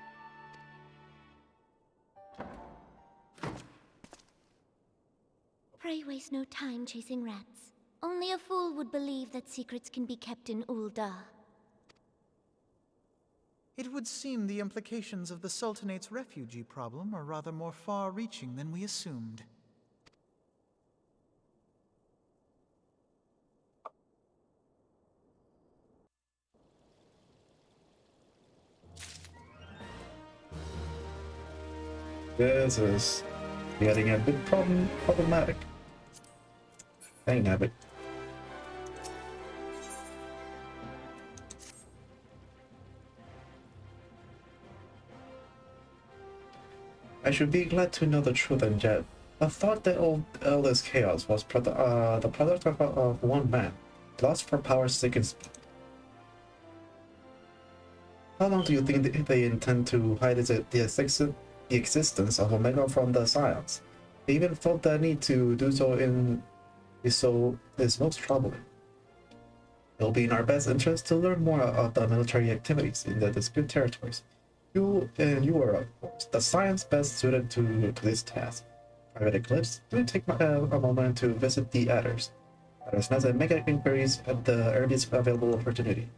Pray waste no time chasing rats. Only a fool would believe that secrets can be kept in Uldar. It would seem the implications of the Sultanate's refugee problem are rather more far-reaching than we assumed. This is getting a bit problematic. Dang nabbit. I should be glad to know the truth and yet I thought that all this chaos was the product of one man, lost for power's sake and speed. How long do you think they intend to hide the existence of Omega from the Scions? They even felt the need to do so is most troubling. It will be in our best interest to learn more of the military activities in the dispute territories. You are, of course, the Scions best suited to this task. Private Eclipse, do take a moment to visit the Adders. Adders Nest and make inquiries at the earliest available opportunity.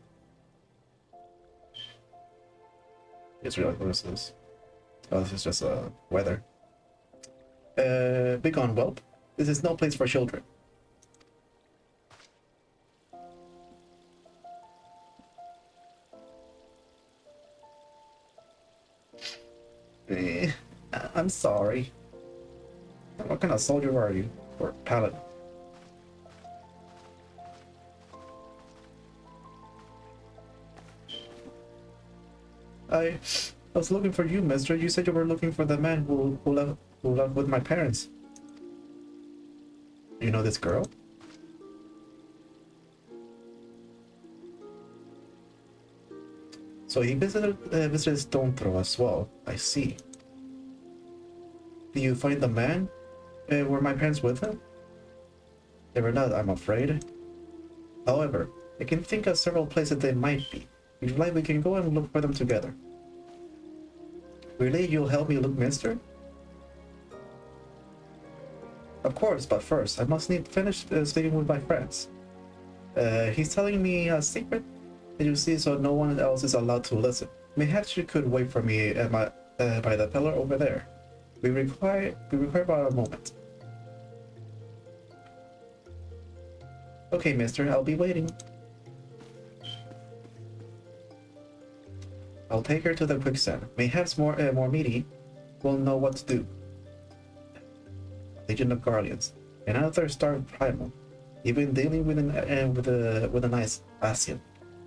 It's really what is this? Oh, this is just weather. Begone, whelp. This is no place for children. I'm sorry. What kind of soldier are you? Or paladin? I was looking for you, mister. You said you were looking for the man who left with my parents. You know this girl? So he visited Stonethrow as well. I see. Did you find the man? Were my parents with him? They were not, I'm afraid. However, I can think of several places they might be. If you like, we can go and look for them together. Really? You'll help me look, mister? Of course, but first, I must finish speaking with my friends. He's telling me a secret, and you see, so no one else is allowed to listen. Perhaps you could wait for me at by the pillar over there. We require about a moment. Okay, mister, I'll be waiting. I'll take her to the quicksand. Mayhaps more meaty will know what to do. Legion of Guardians, another star primal. Even dealing with a nice Asian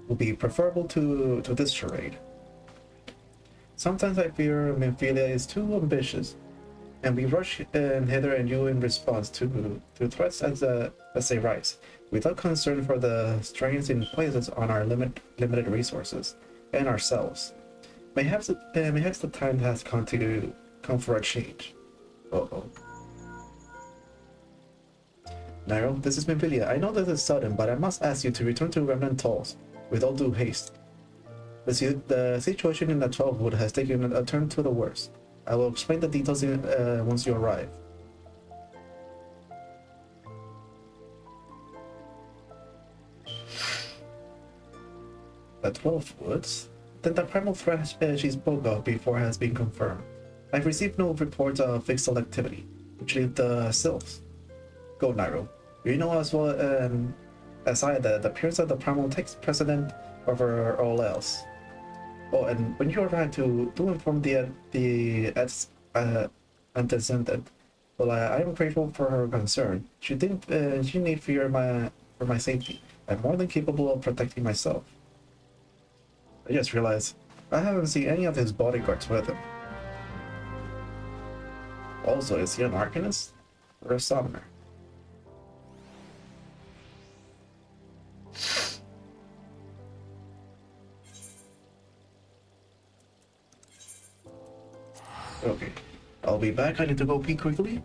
will be preferable to this charade. Sometimes I fear Memphilia is too ambitious, and we rush hither and you in response to threats as they rise, without concern for the strains in places on our limited resources and ourselves. Perhaps the time has come for a change. Uh-oh. Nightrow, this is Memphilia. I know this is sudden, but I must ask you to return to Remnant Tolls with all due haste. The situation in the 12 Wood has taken a turn to the worse. I will explain the details once you arrive. The 12 Woods? Then the primal threat she spoke of before has been confirmed. I've received no reports of fixed activity. which lead the sylphs. Go, Nightrow. You know as well as I that the appearance of the primal takes precedent over all else. Oh, and when you arrive do inform the antecedent. Well, I am grateful for her concern. She need fear for my safety. I'm more than capable of protecting myself. I just realized I haven't seen any of his bodyguards with him. Also, is he an Arcanist or a Summoner? Okay, I'll be back. I need to go pee quickly.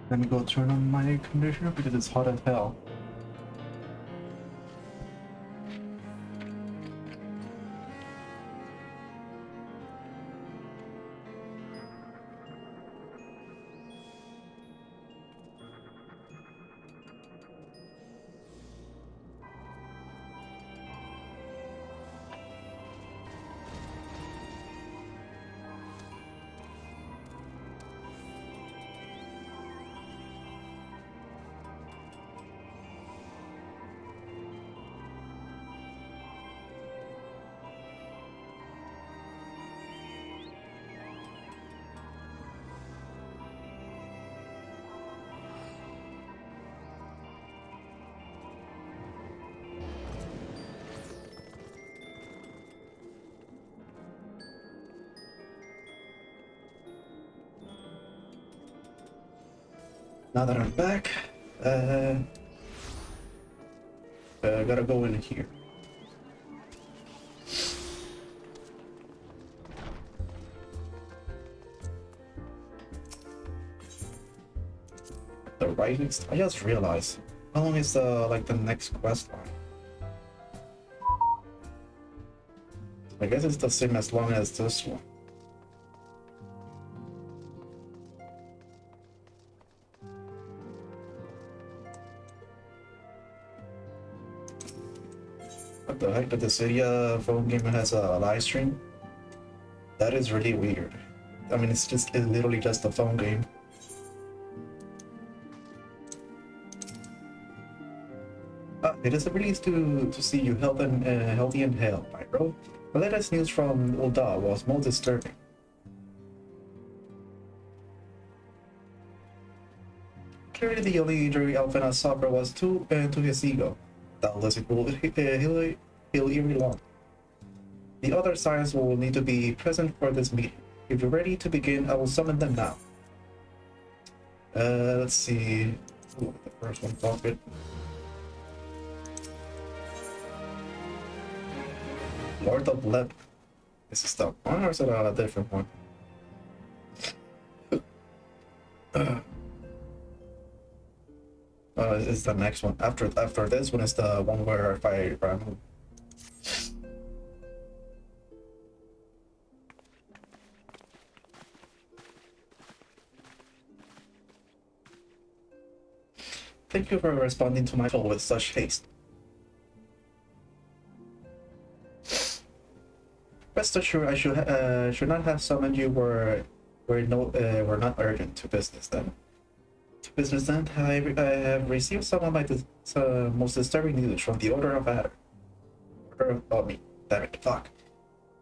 Let me go turn on my air conditioner because it's hot as hell. Now that I'm back, gotta go in here. The writing. I just realized. How long is like the next quest line? I guess it's the same as long as this one. What the heck? That the Cydia phone game has a live stream? That is really weird. I mean, it's literally just a phone game. It is a release to see you healthy and hale, Nightrow. The latest news from Ul'dah was most disturbing. Clearly, the only injury Alphina suffered was to his ego. Doubtless, it will heal eerie long. The other signs will need to be present for this meeting. If you're ready to begin, I will summon them now. Let's see. Ooh, the first one pocket. Lord of Leb. Is this the one or is it a different one? It's the next one. After this one is the one where if I move. Thank you for responding to my call with such haste. Rest assured, I should not have summoned you were not urgent to business then. I have received some of my most disturbing news from the Order of Adder.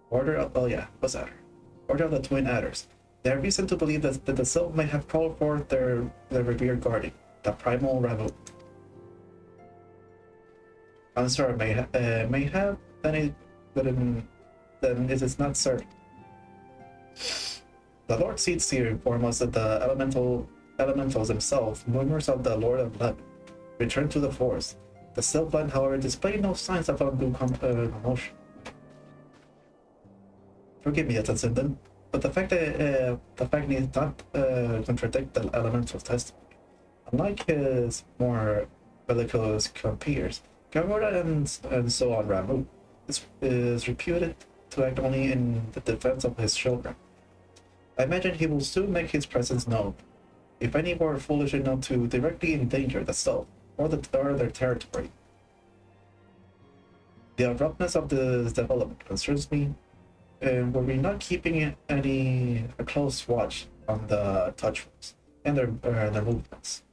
Order of the Twin Adders. They have reason to believe that the Sylph may have called forth their revered guardian, the primal Ravu. Answer may have, then it is not certain. The Lord Seedseer informed us that the elementals themselves, murmurs of the Lord of Leb, returned to the forest. The Sylph-land, however, displayed no signs of undue commotion. Forgive me, Attendant, but the fact needs not contradict the elemental testimony. Unlike his more bellicose compeers, Garuda and so on Ramu is reputed to act only in the defense of his children. I imagine he will soon make his presence known. If any were foolish enough to directly endanger the Sylph or their territory. The abruptness of this development concerns me, and were we not keeping a close watch on the touchrooms and their movements.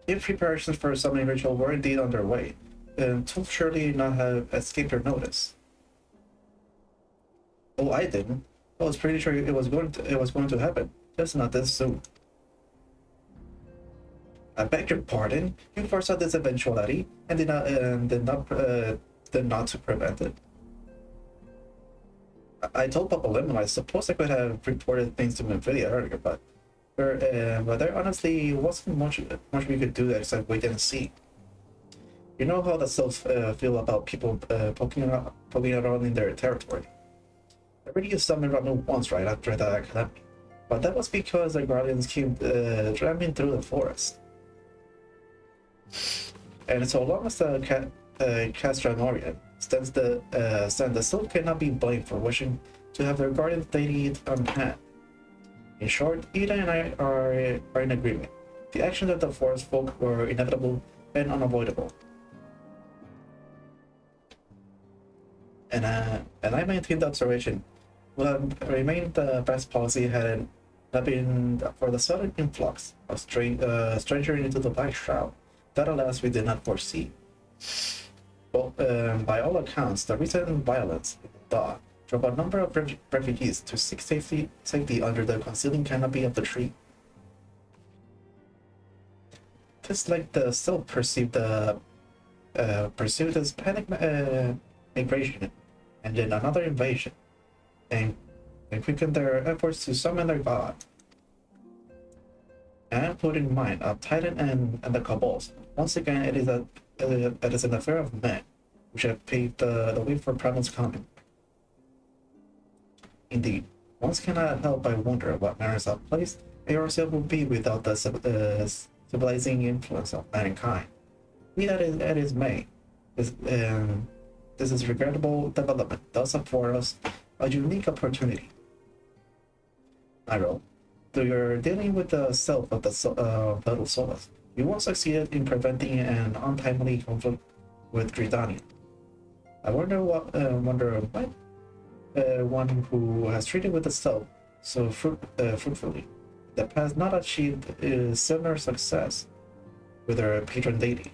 If preparations for a summoning ritual were indeed underway, then it will surely not have escaped your notice. Oh, I didn't. I was pretty sure it was going to happen, just not this soon. I beg your pardon. You foresaw this eventuality and did not to prevent it. I told Papa Lemon I suppose I could have reported things to Amphilia earlier, but there honestly wasn't much we could do except wait and see. You know how the Sylphs feel about people poking around in their territory. I already summoned Ramu once right after the academy. But that was because the Guardians came tramping through the forest. And so long as the Castramorian stands, the Sylph cannot be blamed for wishing to have their Guardian deity on hand. In short, Ida and I are in agreement. The actions of the forest folk were inevitable and unavoidable. And I maintain the observation would have remained the best policy had it not been for the sudden influx of stranger into the Black Shroud that alas we did not foresee. Well, by all accounts, the recent violence in Da drove a number of refugees to seek safety under the concealing canopy of the tree. Just like the Sylph perceived this panic migration and then another invasion, and quickened their efforts to summon their god. And put in mind of Titan and the Kobolds, once again it is an affair of men, which have paved the way for Primal's coming. Indeed, one cannot help but wonder what manners of place Eorzea would be without the civilizing influence of mankind. Be that as it may, this is regrettable development does afford us a unique opportunity. Nightrow, through your dealing with the self of the Little Solace, you won't succeed in preventing an untimely conflict with Dridania. I wonder what one who has treated with the self so fruitfully that has not achieved similar success with her patron deity.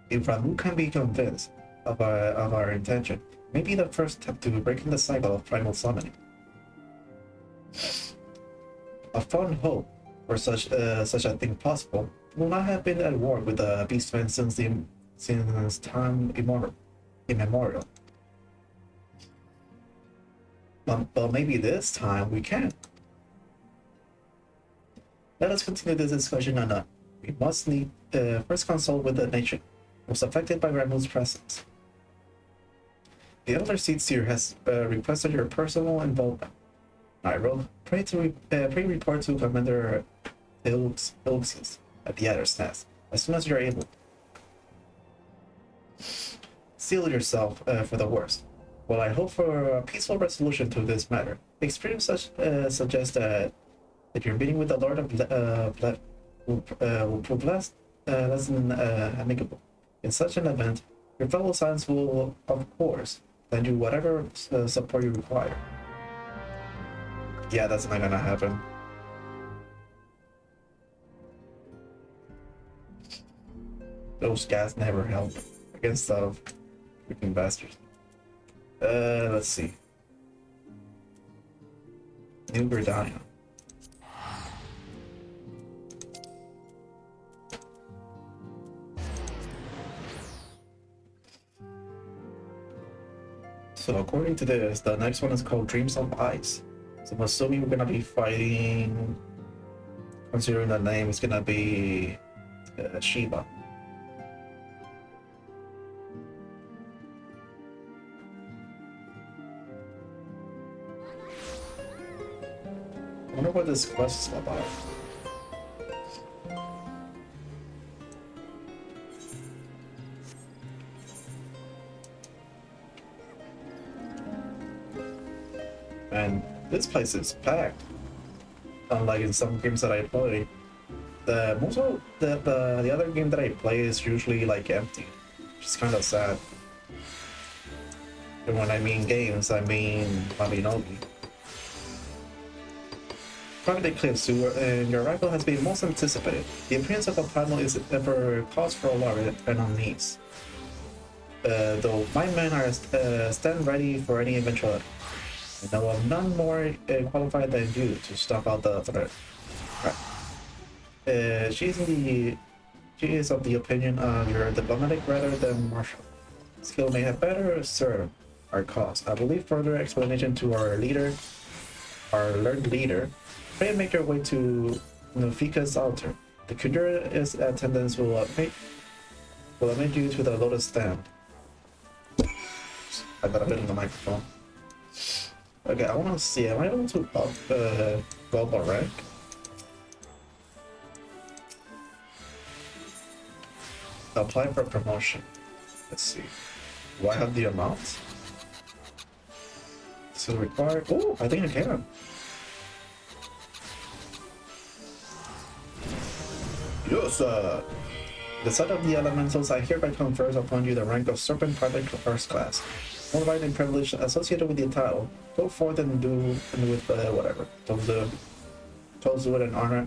If Ramu can be convinced of our intention, may be the first step to breaking the cycle of primal summoning. A fond hope for such a thing possible will not have been at war with the Beastmen since time immemorial. But maybe this time we can. Let us continue this discussion anon. We must first consult with the nation most affected by Ramu's presence. The elder Seedseer has requested your personal involvement. Nightrow, pray report to Commander Eorzea at the Adder's Nest as soon as you're able. Seal yourself for the worst. While I hope for a peaceful resolution to this matter, experience suggests that your meeting with the Lord of Bled will prove less than amicable. In such an event, your fellow Scions will, of course, lend you whatever support you require. Yeah, that's not gonna happen. Those guys never help against the freaking bastards. Let's see. New Gridania. So according to this, the next one is called Dreams of Ice. So I'm assuming we're gonna be fighting, considering the name is gonna be Shiva. I wonder what this quest is about. And this place is packed. Unlike in some games that I play, the other game that I play is usually like empty, which is kind of sad. And when I mean games, I mean Mabinogi. Private Eclipse, and your arrival has been most anticipated. The appearance of a primal is ever cause for alarm and unease. Though my men are stand ready for any eventuality. I know of none more qualified than you to stop out the threat. Right. She is of the opinion you're diplomatic rather than martial. Skill may have better served our cause. I believe further explanation to our learned leader. Pray make your way to Nufika's altar. The Kudura's attendants will admit you to the Lotus stand. I got a bit in the microphone. Okay, I want to see. Am I able to up global rank? Apply for promotion. Let's see. Do I have the amount? So required. Oh, I think I can. Yes, the set of the elementals I hereby confers upon you the rank of Serpent Private First Class. More right and privilege associated with the title. Go forth and do with whatever. Toes do it an honor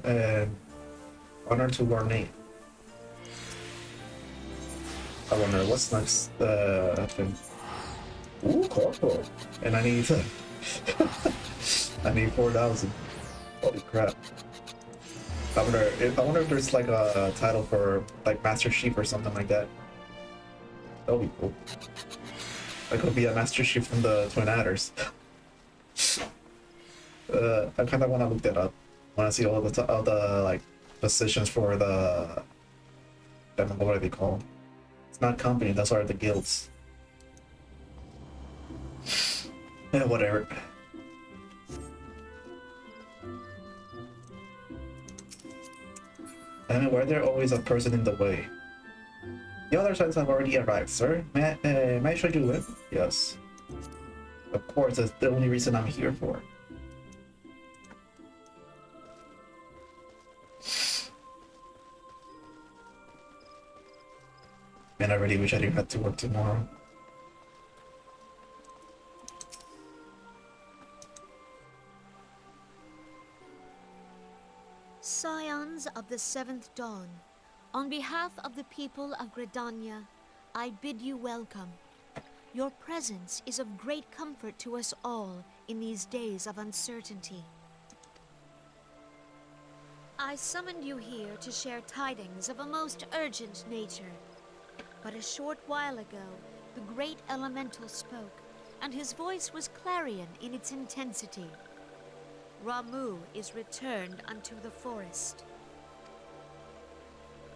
to our name. I wonder what's next. Thing. Ooh, corporal, and I need I need 4,000. Holy crap! I wonder if there's like a title for like Master Chief or something like that. That would be cool. That could be a Master Chief from the Twin Adders. I kind of want to look that up. Want to see all the like positions for the I don't know what they call them. It's not company. Those are the guilds. Yeah, whatever. I mean, why there always a person in the way? The other sides have already arrived, sir. May I show you in? Yes. Of course, that's the only reason I'm here for. Man, I really wish I didn't have to work tomorrow. Scions of the Seventh Dawn, on behalf of the people of Gridania, I bid you welcome. Your presence is of great comfort to us all in these days of uncertainty. I summoned you here to share tidings of a most urgent nature. But a short while ago, the great elemental spoke, and his voice was clarion in its intensity. Ramuh is returned unto the forest.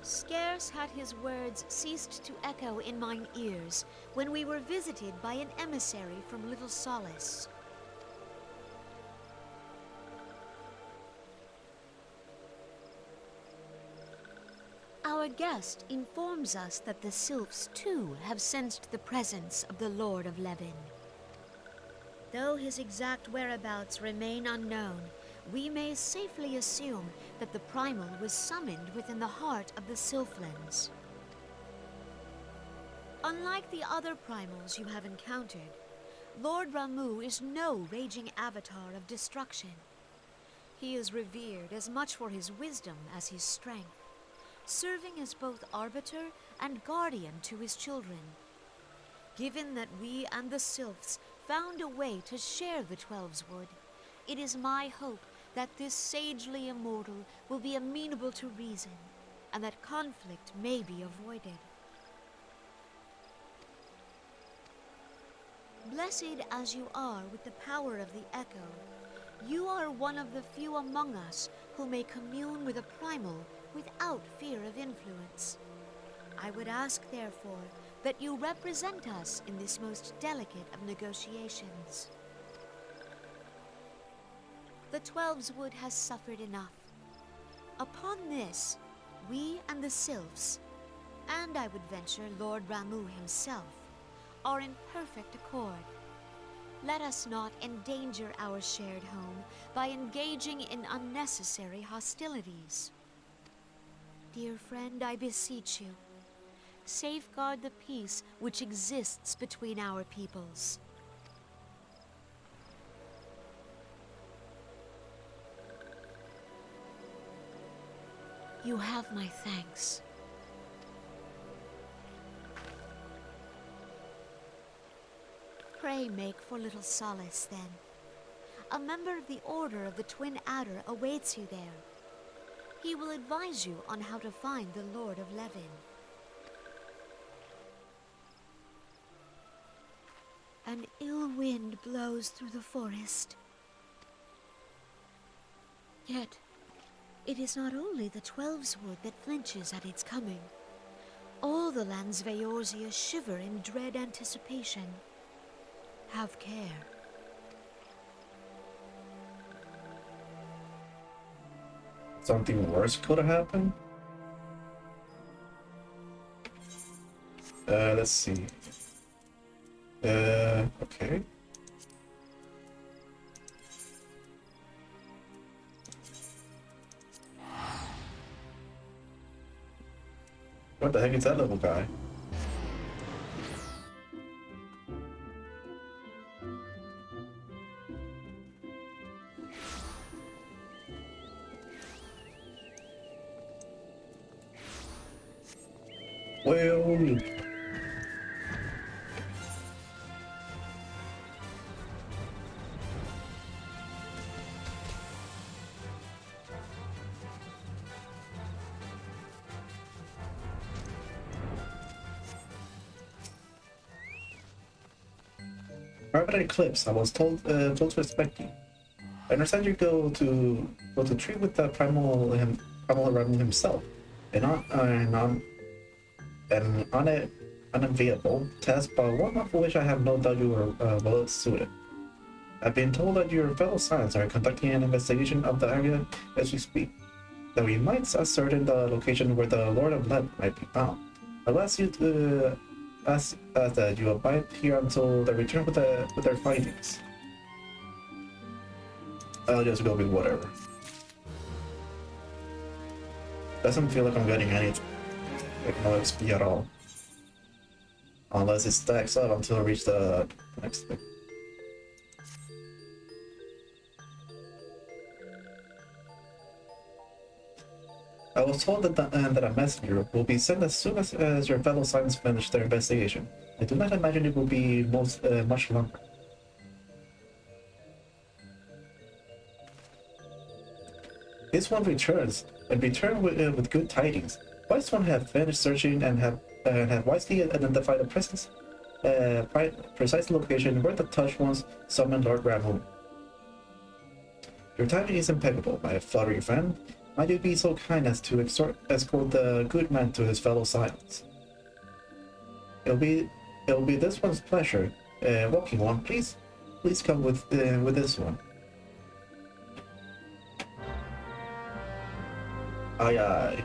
Scarce had his words ceased to echo in mine ears when we were visited by an emissary from Little Solace. Our guest informs us that the Sylphs too have sensed the presence of the Lord of Levin. Though his exact whereabouts remain unknown, we may safely assume that the Primal was summoned within the heart of the Sylphlands. Unlike the other Primals you have encountered, Lord Ramuh is no raging avatar of destruction. He is revered as much for his wisdom as his strength, serving as both arbiter and guardian to his children. Given that we and the Sylphs found a way to share the Twelveswood, it is my hope that this sagely immortal will be amenable to reason, and that conflict may be avoided. Blessed as you are with the power of the Echo, you are one of the few among us who may commune with a primal without fear of influence. I would ask, therefore, that you represent us in this most delicate of negotiations. The Twelveswood has suffered enough. Upon this, we and the Sylphs, and I would venture Lord Ramuh himself, are in perfect accord. Let us not endanger our shared home by engaging in unnecessary hostilities. Dear friend, I beseech you, safeguard the peace which exists between our peoples. You have my thanks. Pray make for Little Solace, then. A member of the Order of the Twin Adder awaits you there. He will advise you on how to find the Lord of Levin. An ill wind blows through the forest. Yet, it is not only the Twelveswood that flinches at its coming. All the lands of Eorzea shiver in dread anticipation. Have care. something worse could have happened. Let's see. Okay. What the heck is that little guy? Well, private eclipse. I was told to expect you. I understand you go to treat with the primal Ramu himself, and an unavailable task, but one of which I have no doubt you were well suited. I've been told that your fellow scientists are conducting an investigation of the area as we speak. That we might ascertain the location where the Lord of Lead might be found. I'll ask you to that you abide here until they return with their findings. I'll just go with whatever. Doesn't feel like I'm getting anything. Like no XP at all. Unless it stacks up until I reach the next thing. I was told that a messenger will be sent as soon as your fellow scientists finish their investigation. I do not imagine it will be much longer. This one returns, and return with good tidings. Wise one have finished searching and have wisely identified the precise location where the touched ones summoned Lord Ramu. Your timing is impeccable, my fluttering friend. Might you be so kind as to escort the good man to his fellow silence? It'll be this one's pleasure. Walking one, please come with this one. Aye aye.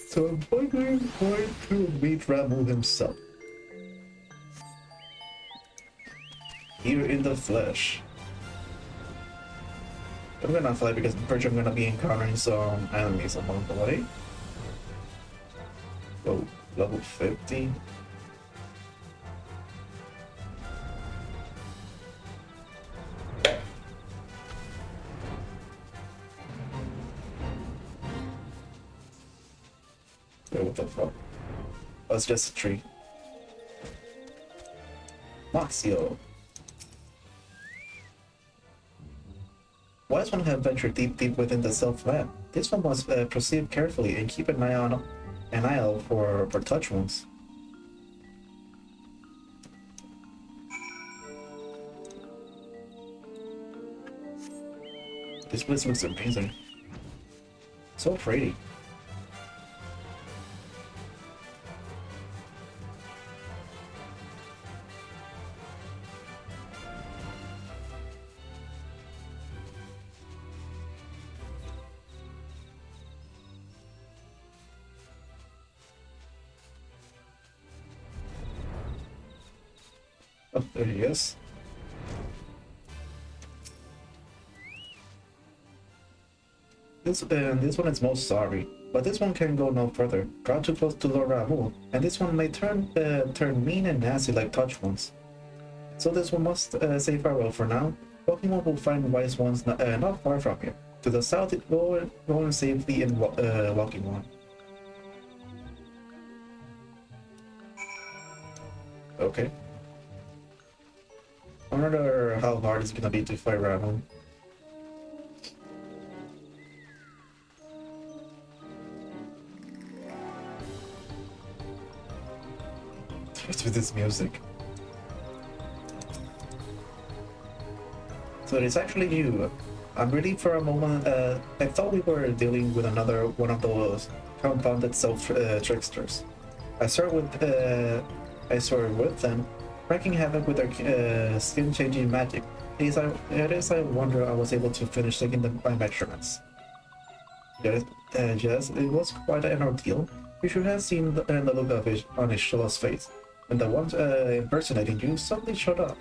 So I'm going to meet Ramu himself. Here in the flesh. I'm gonna fly because I'm pretty sure I'm gonna be encountering some enemies along the way. Oh, level 50. Wait, what the fuck? Oh, it's just a tree. Maxio. Wise one have ventured deep within the self-land. This one must proceed carefully and keep an eye out for touch wounds. This place looks amazing. So pretty. Oh, there he is. This one is most sorry, but this one can go no further. Got too close to Lord Ramu, and this one may turn mean and nasty like touch ones. So this one must say farewell for now. Walking one will find wise ones not far from here. To the south, go safely in walking one. Okay. I wonder how hard it's gonna be to fight Ramu. What's with this music? So it's actually you. I'm relieved for a moment. I thought we were dealing with another one of those confounded self tricksters. I swear with them, wreaking havoc with their skin-changing magic. It is I wonder I was able to finish taking my measurements. Yes, it was quite an ordeal. You should have seen the look of it on Ishola's face when the one impersonating you suddenly showed up.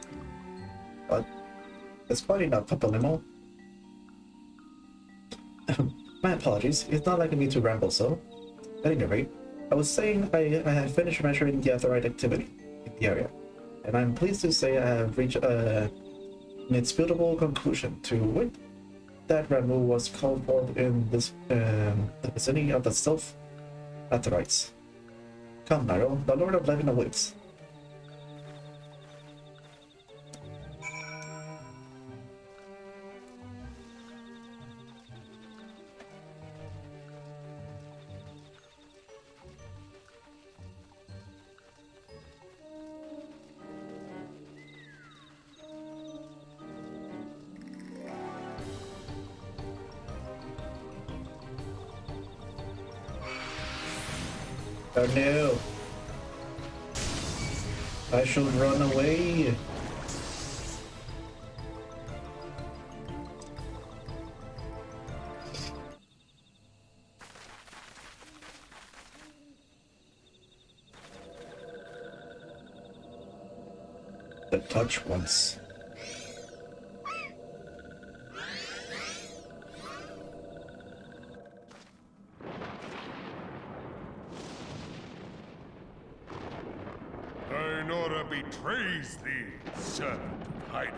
But that's quite enough, Papalimo. My apologies, it's not like me to ramble so. At any rate, I was saying I have finished measuring the aetheryte activity in the area, and I'm pleased to say I have reached an indisputable conclusion to wit that Ramu was called for in this the vicinity of the Sylph aetherytes. Come, Nightrow, the Lord of Legend awaits. Oh no! I should run away! The touch once. Betrays thee, servant of hiding.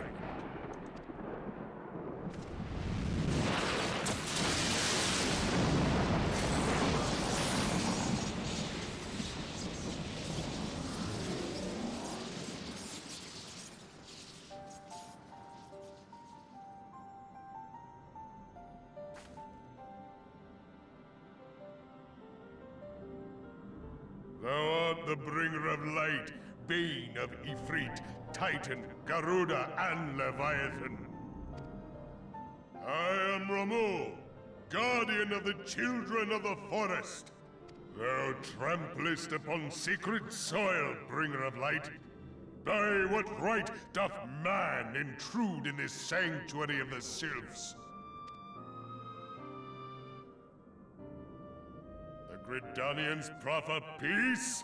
Thou art the bringer of light, bane of Ifrit, Titan, Garuda, and Leviathan. I am Ramu, guardian of the children of the forest. Thou tramplest upon sacred soil, bringer of light. By what right doth man intrude in this sanctuary of the sylphs? The Gridanians proffer peace?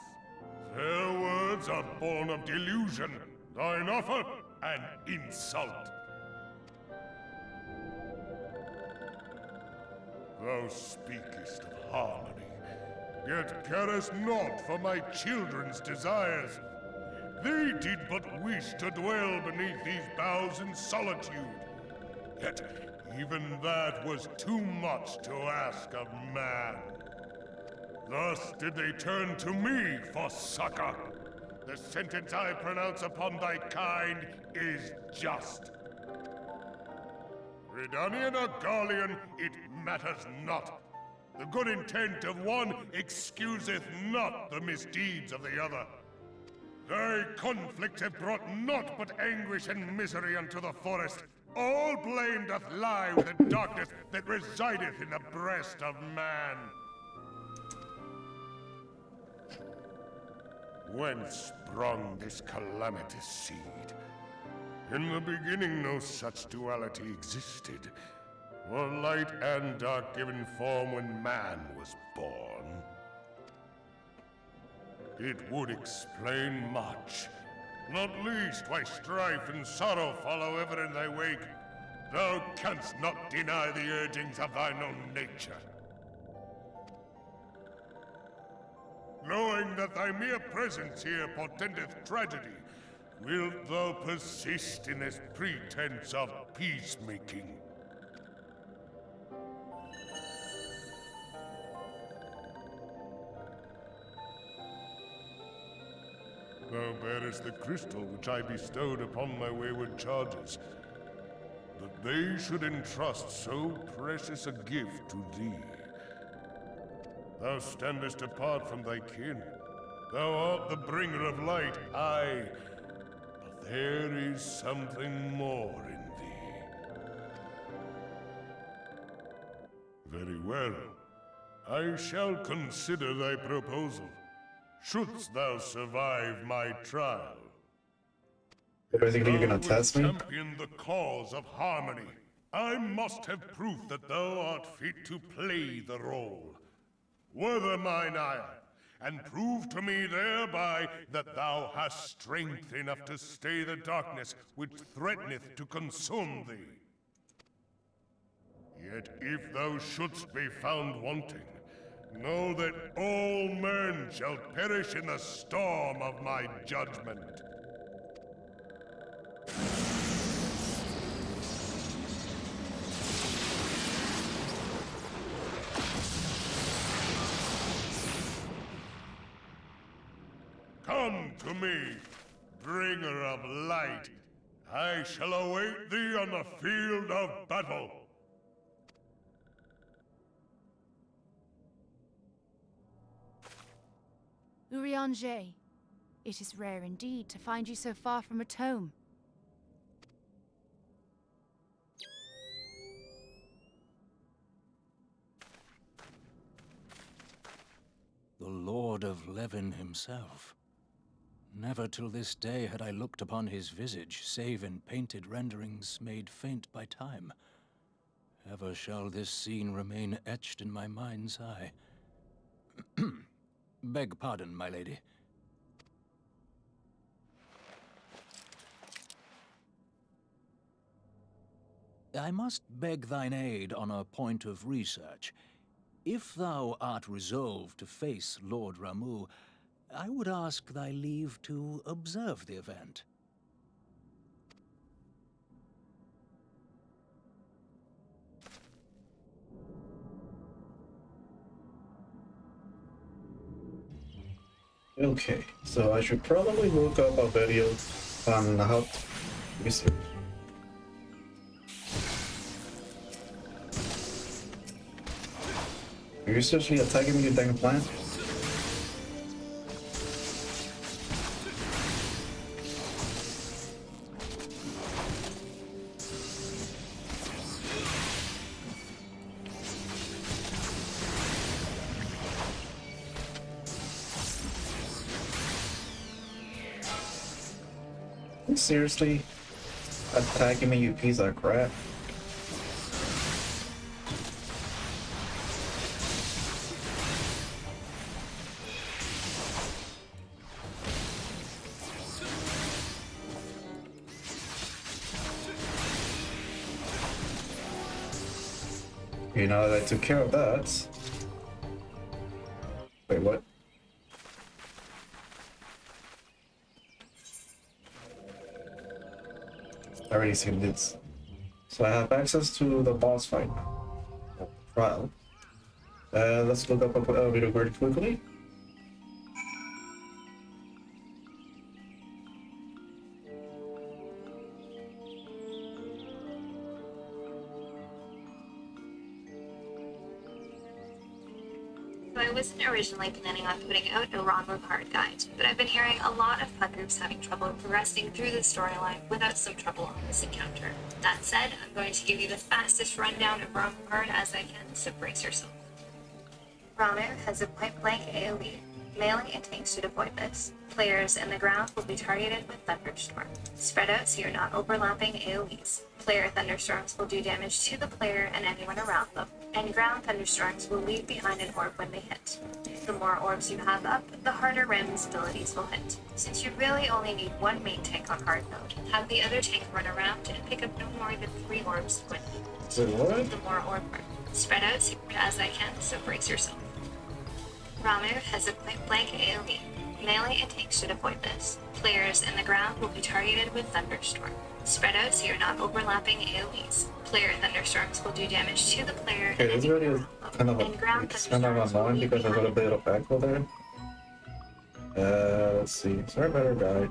Their words are born of delusion, thine offer an insult. Thou speakest of harmony, yet carest not for my children's desires. They did but wish to dwell beneath these boughs in solitude. Yet even that was too much to ask of man. Thus did they turn to me for succor. The sentence I pronounce upon thy kind is just. Redanian or Garlean, it matters not. The good intent of one excuseth not the misdeeds of the other. Thy conflict have brought naught but anguish and misery unto the forest. All blame doth lie with the darkness that resideth in the breast of man. Whence sprung this calamitous seed? In the beginning no such duality existed. Were light and dark given form when man was born? It would explain much. Not least why strife and sorrow follow ever in thy wake. Thou canst not deny the urgings of thine own nature. Knowing that thy mere presence here portendeth tragedy, wilt thou persist in this pretense of peacemaking? Thou bearest the crystal which I bestowed upon my wayward charges. That they should entrust so precious a gift to thee. Thou standest apart from thy kin. Thou art the bringer of light, aye. But there is something more in thee. Very well. I shall consider thy proposal. Shouldst thou survive my trial. So basically, you're Thou gonna wouldst test me? champion the cause of harmony. I must have proof that thou art fit to play the role. Wither mine ire, and prove to me thereby that thou hast strength enough to stay the darkness which threateneth to consume thee. Yet if thou shouldst be found wanting, know that all men shall perish in the storm of my judgment. Come to me, bringer of light. I shall await thee on the field of battle. Eorzea, it is rare indeed to find you so far from a tome. The Lord of Levin himself. Never till this day had I looked upon his visage, save in painted renderings made faint by time. Ever shall this scene remain etched in my mind's eye. Beg pardon, my lady. I must beg thine aid on a point of research. If thou art resolved to face Lord Ramuh, I would ask thy leave to observe the event. Okay, so I should probably look up a video on how to research. Are you seriously attacking me, you dang plant? Seriously? Attacking me, you piece of crap. You know, I took care of that. Wait, what? I already seen this. So I have access to the boss fight now. Trial. Let's look up a video very quickly. So I wasn't originally planning on putting out a Ronmu card guide, but I've been hearing a lot of pug groups having trouble progressing through the storyline without some trouble on this encounter. That said, I'm going to give you the fastest rundown of Ronmu card as I can, so brace yourself. Ronmu has a point-blank AoE. Melee and tanks should avoid this. Players in the ground will be targeted with Thunderstorm. Spread out so you're not overlapping AoEs. Player Thunderstorms will do damage to the player and anyone around them, and ground Thunderstorms will leave behind an orb when they hit. The more orbs you have up, the harder Ram's abilities will hit. Since you really only need one main tank on hard mode, have the other tank run around and pick up no more than 3 orbs when hit. Wait, what? The more orb spread out as I can, so brace yourself. Ramuh has a point-blank AoE. Melee and tanks should avoid this. Players in the ground will be targeted with Thunderstorm. Spread out so you're not overlapping AoEs. Player Thunderstorms will do damage to the player. Okay, this video is kind of annoying because there's a little bit of echo there. Let's see. Sorry about our guide.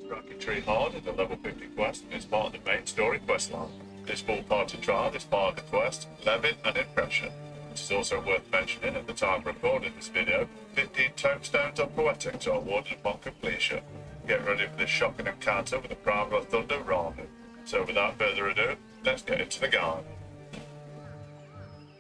Rocketry Hard is a level 50 quest and is part of the main story quest line. This full party trial is part of the quest Levin and Impression, which is also worth mentioning at the time of recording this video. 50 tombstones or poetics are awarded upon completion. Get ready for this shocking encounter with the primal of Thunder, Ramu. So without further ado, let's get into the guard.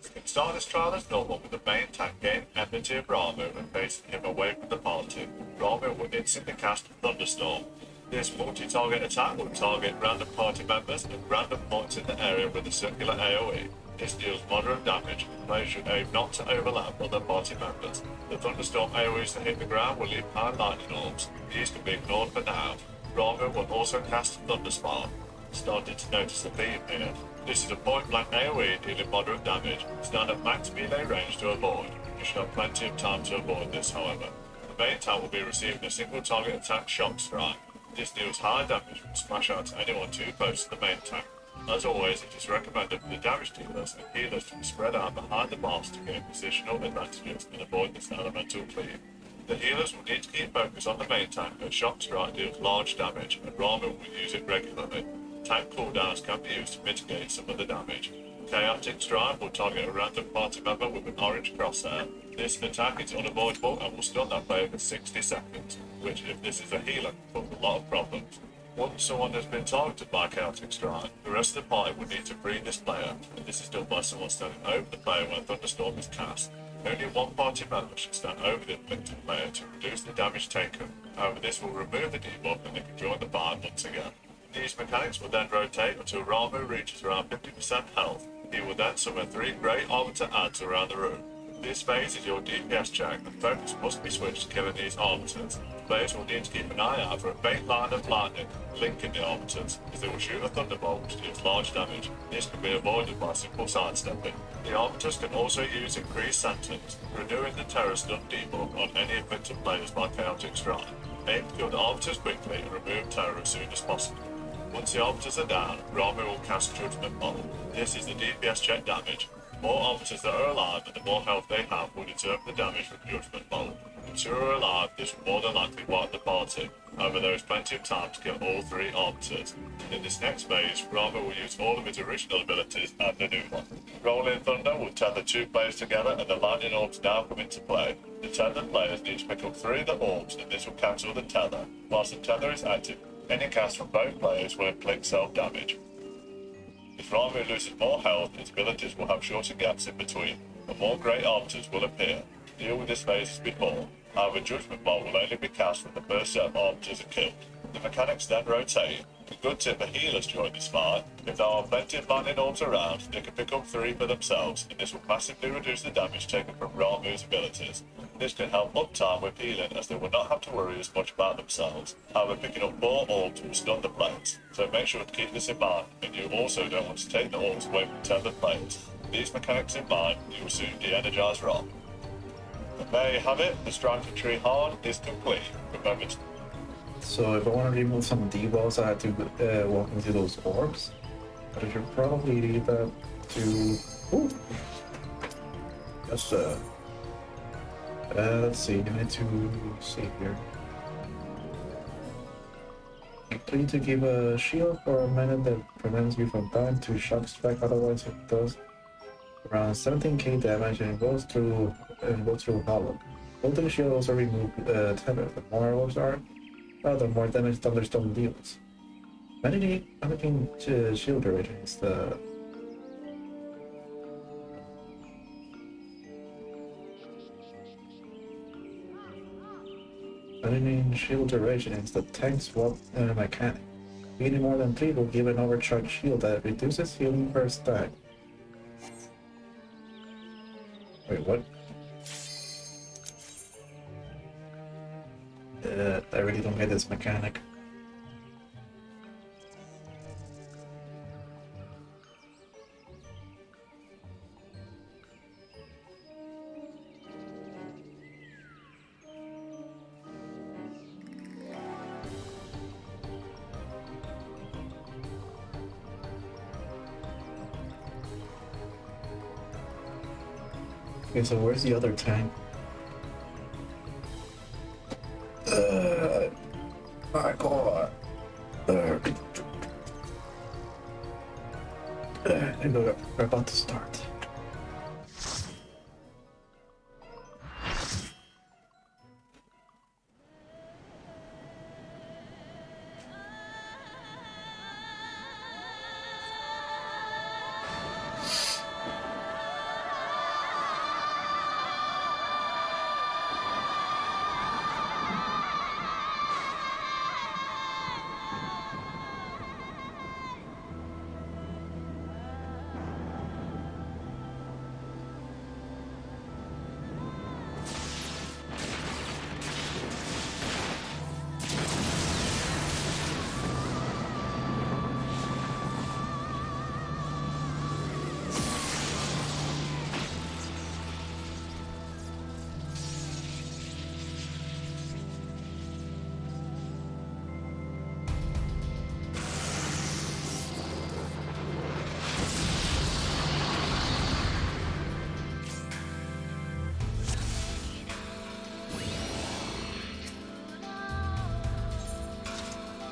We can start this trial as normal with the main tank gaining enmity of Ramu and facing him away from the party. Ramu will instantly cast Thunderstorm. This multi-target attack will target random party members and random points in the area with a circular AoE. This deals moderate damage. Players should aim not to overlap other party members. The Thunderstorm AoEs that hit the ground will leave high lightning orbs. These can be ignored for now. Ramu will also cast Thunderspark. Starting to notice the theme here. This is a point-blank AoE dealing moderate damage. Stand at max melee range to avoid. You should have plenty of time to avoid this, however. The main tank will be receiving a single target attack Shock Strike. This deals high damage and smash out to anyone too close to the main tank. As always, it is recommended for the damage dealers and healers to be spread out behind the boss to gain positional advantages and avoid this elemental cleave. The healers will need to keep focus on the main tank as Shock Strike deals large damage and Ramu will use it regularly. Tank cooldowns can be used to mitigate some of the damage. Chaotic Strike will target a random party member with an orange crosshair. This attack is unavoidable and will stun that player for 60 seconds, which, if this is a healer, can cause a lot of problems. Once someone has been targeted by Chaotic Strike, the rest of the party will need to free this player, and this is done by someone standing over the player when a Thunderstorm is cast. Only one party member should stand over the afflicted player to reduce the damage taken. However, this will remove the debuff and they can join the fight once again. These mechanics will then rotate until Ramu reaches around 50% health. He will then summon 3 Great Arbiter Adds around the room. This phase is your DPS check, and focus must be switched to killing these Arbiters. Players will need to keep an eye out for a faint line of lightning linking the Arbiters, as they will shoot a Thunderbolt which deals large damage. This can be avoided by simple sidestepping. The Arbiters can also use Increased Sentence, renewing the Terror Stun debuff on any afflicted players by Chaotic Strike. Aim to kill the Arbiters quickly and remove Terror as soon as possible. Once the Arbiters are down, Ramu will cast Judgment Bolt. This is the DPS check damage. The more Arbiters that are alive and the more health they have will determine the damage from Judgment Bolt. If 2 are alive, this will more than likely wipe the party. However, there is plenty of time to kill all 3 Arbiters. In this next phase, Ramu will use all of his original abilities and a new one. Rolling Thunder will tether 2 players together and the lightning orbs now come into play. The tethered players need to pick up 3 of the orbs and this will cancel the tether. Whilst the tether is active, any cast from both players will inflict self-damage. If Ramu loses more health, his abilities will have shorter gaps in between, and more Great Arbiters will appear. Deal with this phase as before. However, Judgment Bolt will only be cast when the first set of Arbiters are killed. The mechanics then rotate. A good tip for healers during this fight: if there are plenty of lightning orbs around, they can pick up 3 for themselves, and this will massively reduce the damage taken from Ramu's abilities. This can help uptime with healing, as they will not have to worry as much about themselves. However, picking up 4 orbs will stun the players, so make sure to keep this in mind, and you also don't want to take the orbs away from tethered players. With these mechanics in mind, you will soon de-energize Ramu. And there you have it, the Striking Tree Hard is complete. Remember to... So if I want to remove some debuffs, I have to walk into those orbs. But I should probably leave that to... Ooh! Just, let's see, I need to see here. You need to give a shield for a minute that prevents you from dying to Shock Strike, otherwise it does around 17k damage and goes through hollow. Holding shield also remove tether. The more orbs are, the more damage Thunderstorm deals. Managing shield duration is the tank swap mechanic. Beating more than 3 will give an overcharged shield that reduces healing per stack. Wait, what? I really don't get this mechanic. Okay, so where's the other tank? My god. And we're about to start.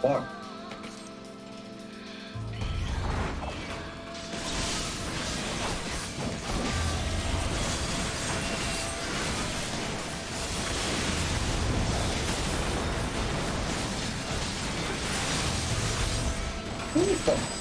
Fuck. Ooh, fuck.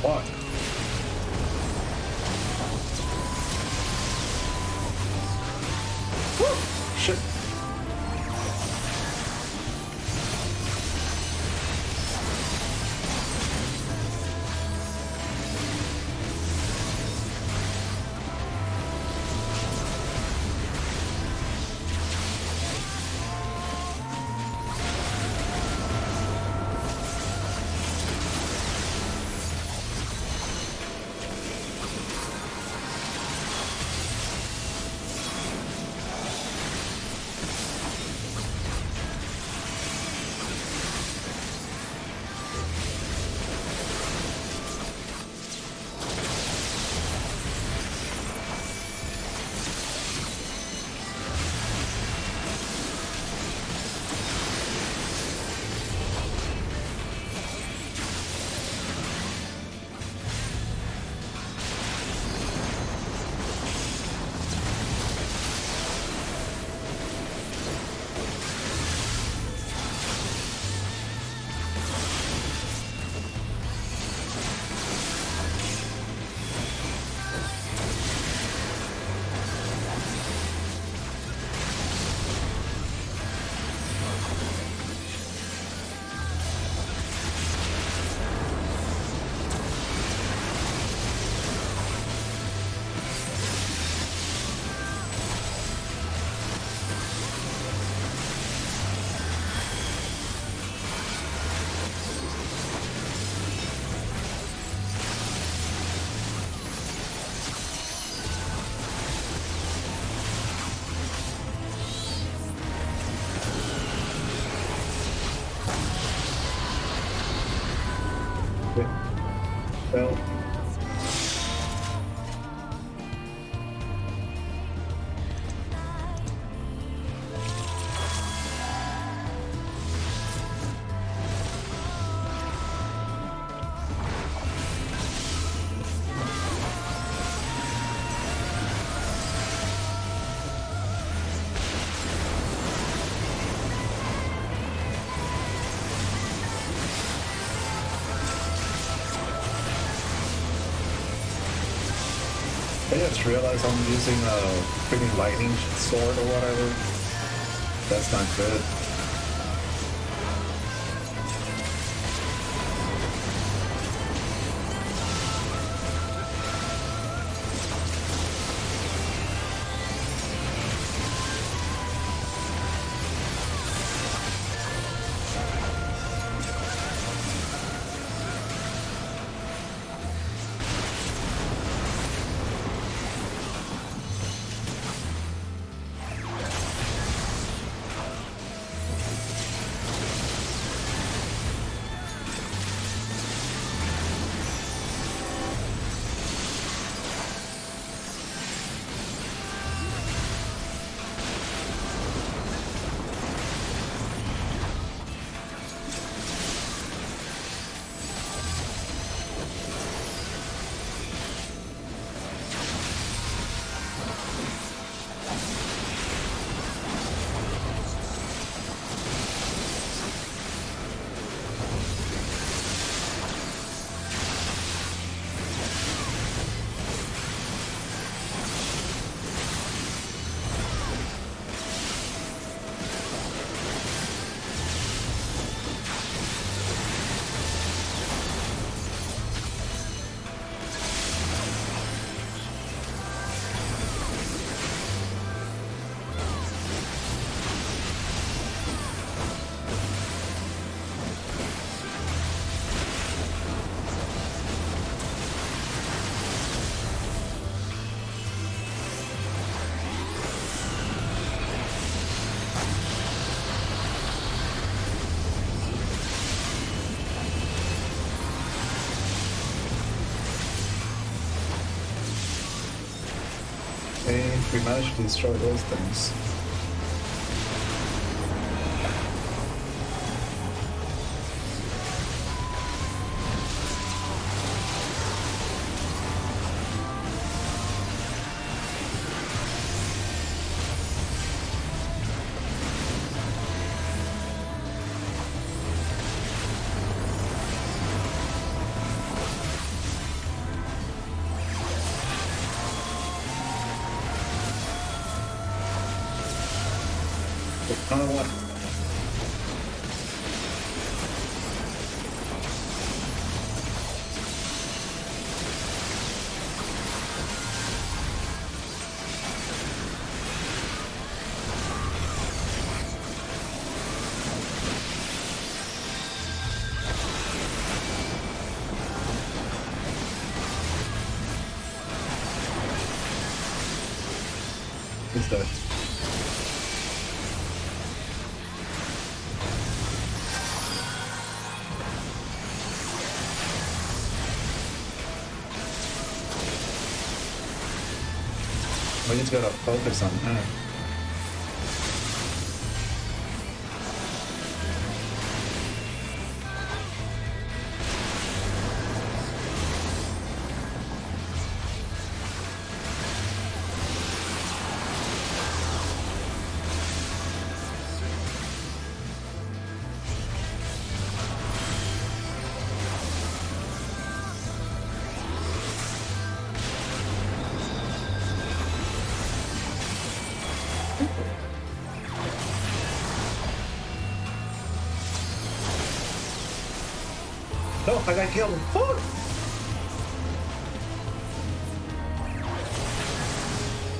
Fuck. Woo! Shit. Well. I just realized I'm using a freaking lightning sword or whatever. That's not good. manage to destroy those things. Another one. He's dead. We just gotta focus on that. No, I got killed. Fuck!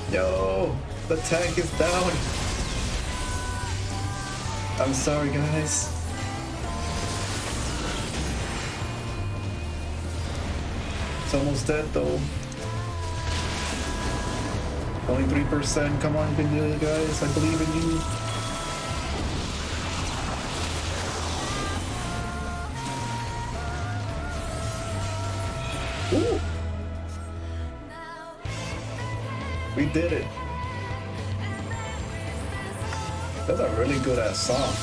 Yo, the tank is down. I'm sorry, guys. It's almost dead, though. Only 3%. Come on, you can do it, guys. I believe in you. Ooh. We did it. That's a really good ass song.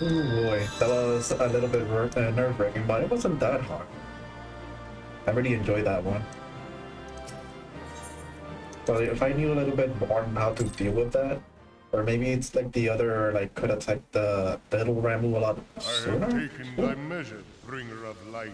Oh boy, that was a little bit nerve-wracking, but it wasn't that hard. I really enjoyed that one. But if I knew a little bit more on how to deal with that, or maybe it's like the other, like, could attack the little Ramu a lot sooner? I have taken thy measure, bringer of light.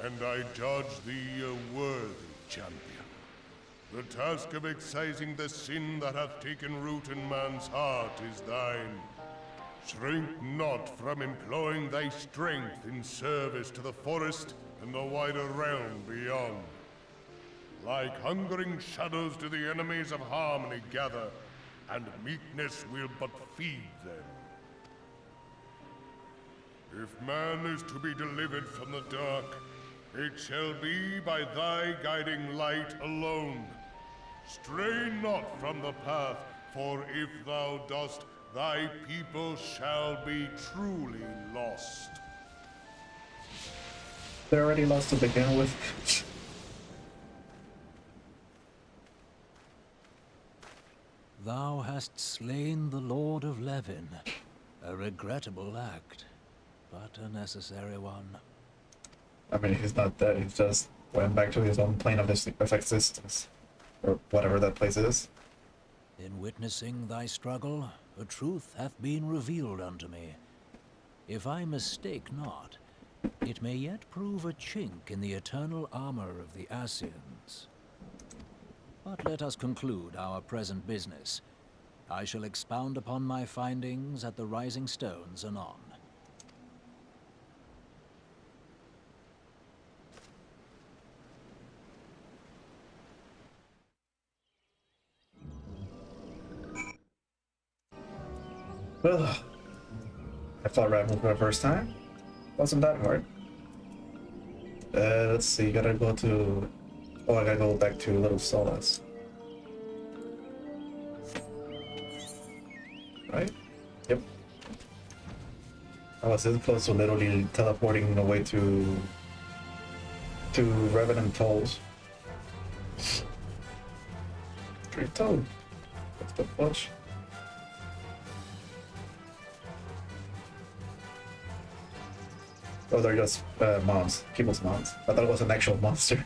And I judge thee a worthy champion. The task of excising the sin that hath taken root in man's heart is thine. Shrink not from employing thy strength in service to the forest and the wider realm beyond. Like hungering shadows do the enemies of harmony gather, and meekness will but feed them. If man is to be delivered from the dark, it shall be by thy guiding light alone. Stray not from the path, for if thou dost, thy people shall be truly lost. They're already lost to begin with. Thou hast slain the Lord of Levin. A regrettable act, but a necessary one. I mean, he's not dead, he just went back to his own plane of existence. Or whatever that place is. In witnessing thy struggle, a truth hath been revealed unto me. If I mistake not, it may yet prove a chink in the eternal armor of the Ascians. But let us conclude our present business. I shall expound upon my findings at the Rising Stones anon. Well, I fought Ravens for the first time. Wasn't that hard. Let's see, gotta go to... Oh, I gotta go back to Little Solace. Right? Yep. I was this close to literally teleporting away to Revenant Tolls. Great Toad. What's the fudge? Oh, they're just mons. People's mons. I thought it was an actual monster.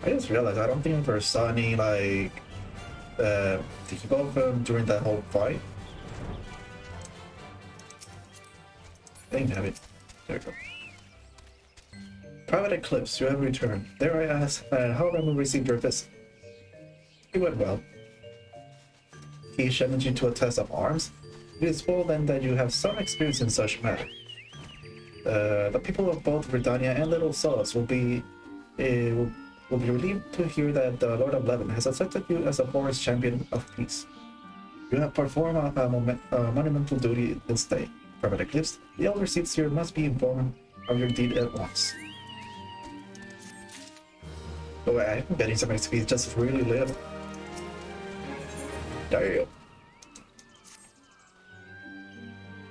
I just realized I don't think I ever saw any, like, debuff during that whole fight. Dang it. There we go. Private Eclipse, you have returned. Dare I ask, how Remu received your visit? It went well. He challenged you to a test of arms. It is well then that you have some experience in such matter. The people of both Redania and Little Solace will be relieved to hear that the Lord of Levin has accepted you as a forest champion of peace. You have performed a monumental duty this day. Private Eclipse, the elder seats here must be informed of your deed at once. Oh, I'm getting some XP just really little. Damn.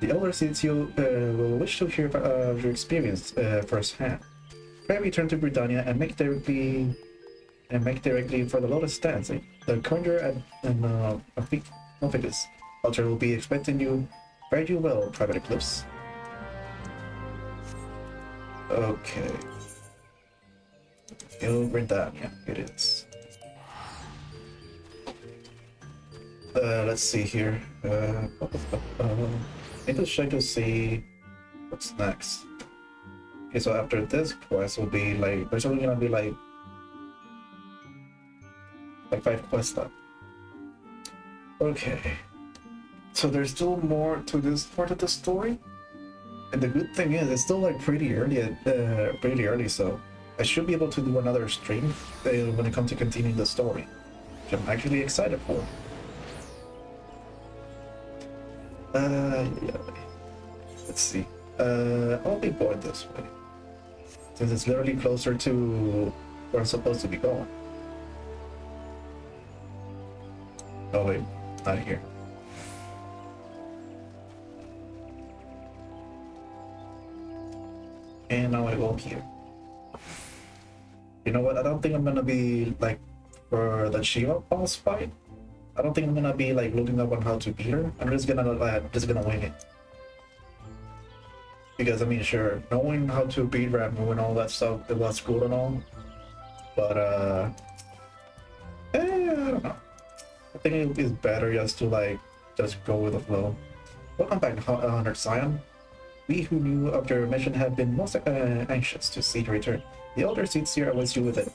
The elder seats you will wish to hear your experience firsthand. Pray return to Britannia and make directly for the Lotus Stance. The conjurer and Noficus altar will be expecting you. Fare you well, Private Eclipse. Okay. Britannia, it is. Let's see here. I just check to see what's next. Okay, so after this quest will be like, there's only gonna be like 5 quests left. Okay. So there's still more to this part of the story. And the good thing is, it's still like pretty early, so I should be able to do another stream when it comes to continuing the story, which I'm actually excited for. Yeah. Let's see. I'll be going this way, since it's literally closer to where I'm supposed to be going. Oh wait, not here. And now I go up here. You know what? I don't think I'm gonna be like for the Shiva boss fight. I don't think I'm gonna be like looking up on how to beat her. I'm just gonna wing it. Because I mean, sure, knowing how to beat Ramu and all that stuff, it was cool and all. But I don't know. I think it is better just to like just go with the flow. Welcome back, Honored Scion. We who knew of your mission have been most anxious to see you return. The elder seats here awaits you with it.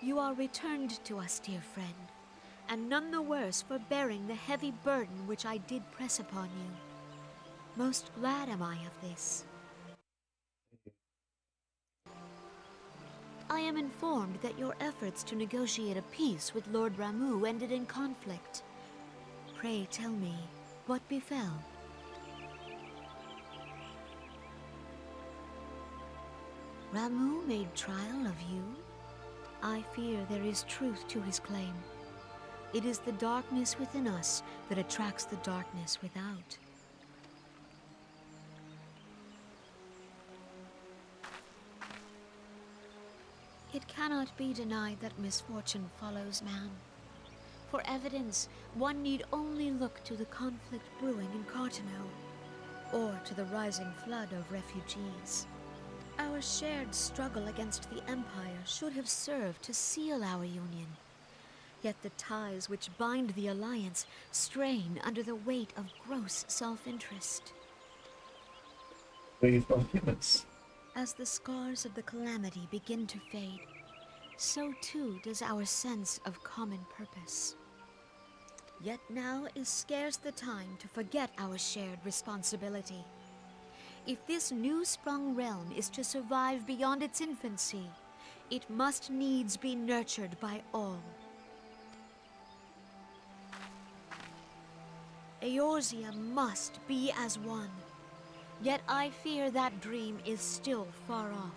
You are returned to us, dear friend, and none the worse for bearing the heavy burden which I did press upon you. Most glad am I of this. I am informed that your efforts to negotiate a peace with Lord Ramu ended in conflict. Pray tell me, what befell? Ramu made trial of you? I fear there is truth to his claim. It is the darkness within us that attracts the darkness without. It cannot be denied that misfortune follows man. For evidence, one need only look to the conflict brewing in Cartano, or to the rising flood of refugees. Our shared struggle against the Empire should have served to seal our union. Yet the ties which bind the Alliance strain under the weight of gross self-interest. Wave of humans. As the scars of the calamity begin to fade, so too does our sense of common purpose. Yet now is scarce the time to forget our shared responsibility. If this new-sprung realm is to survive beyond its infancy, it must needs be nurtured by all. Eorzea must be as one. Yet I fear that dream is still far off.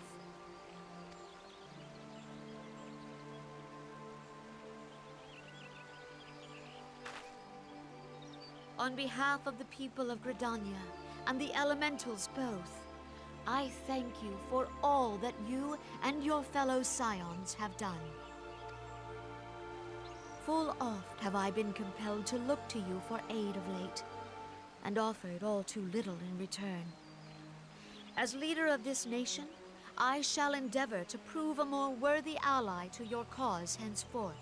On behalf of the people of Gridania and the elementals both, I thank you for all that you and your fellow scions have done. Full oft have I been compelled to look to you for aid of late, and offered all too little in return. As leader of this nation, I shall endeavor to prove a more worthy ally to your cause henceforth.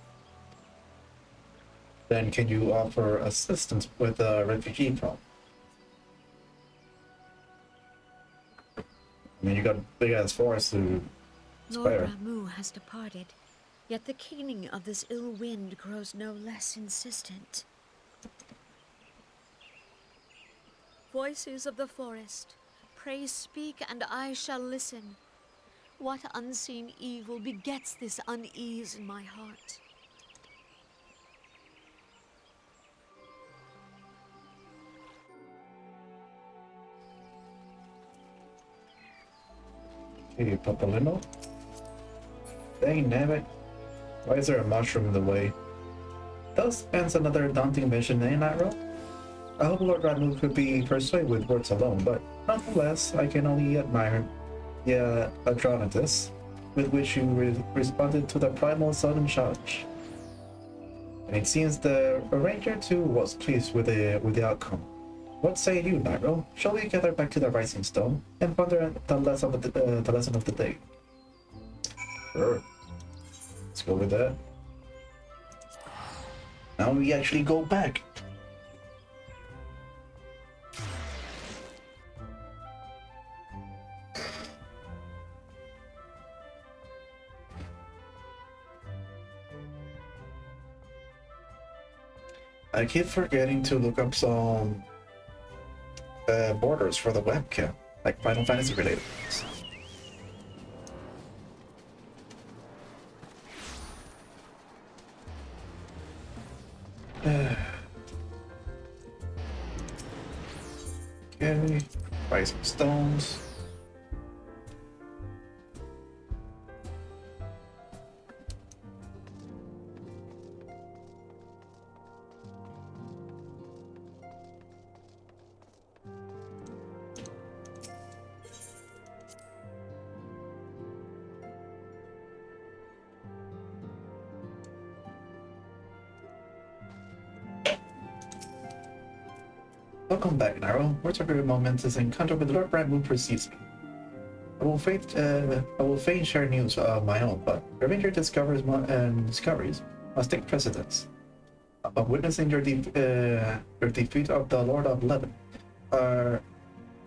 Then can you offer assistance with the refugee problem? I mean, you got a big-ass forest to Lord spare. Ramu has departed, yet the keening of this ill wind grows no less insistent. Voices of the forest, pray speak and I shall listen. What unseen evil begets this unease in my heart? Okay, Papalino. Dang nabbit. Why is there a mushroom in the way? Thus spans another daunting mission, eh, Nightrow? I hope Lord Ramu could be persuaded with words alone, but nonetheless, I can only admire the adroitness with which you responded to the primal sudden challenge. And it seems the Ranger too was pleased with the outcome. What say you, Nightrow? Shall we gather back to the Rising Stone and ponder the lesson of the day? Sure. Let's go with that. Now we actually go back. I keep forgetting to look up some borders for the webcam, like Final Fantasy related ones. Okay, buy some stones. Welcome back, Nightrow. What's a very momentous encounter with Lord Ramu precedes me. I will fain share news of my own, but Ranger discoveries must take precedence. Upon witnessing your defeat of the Lord of Leven, our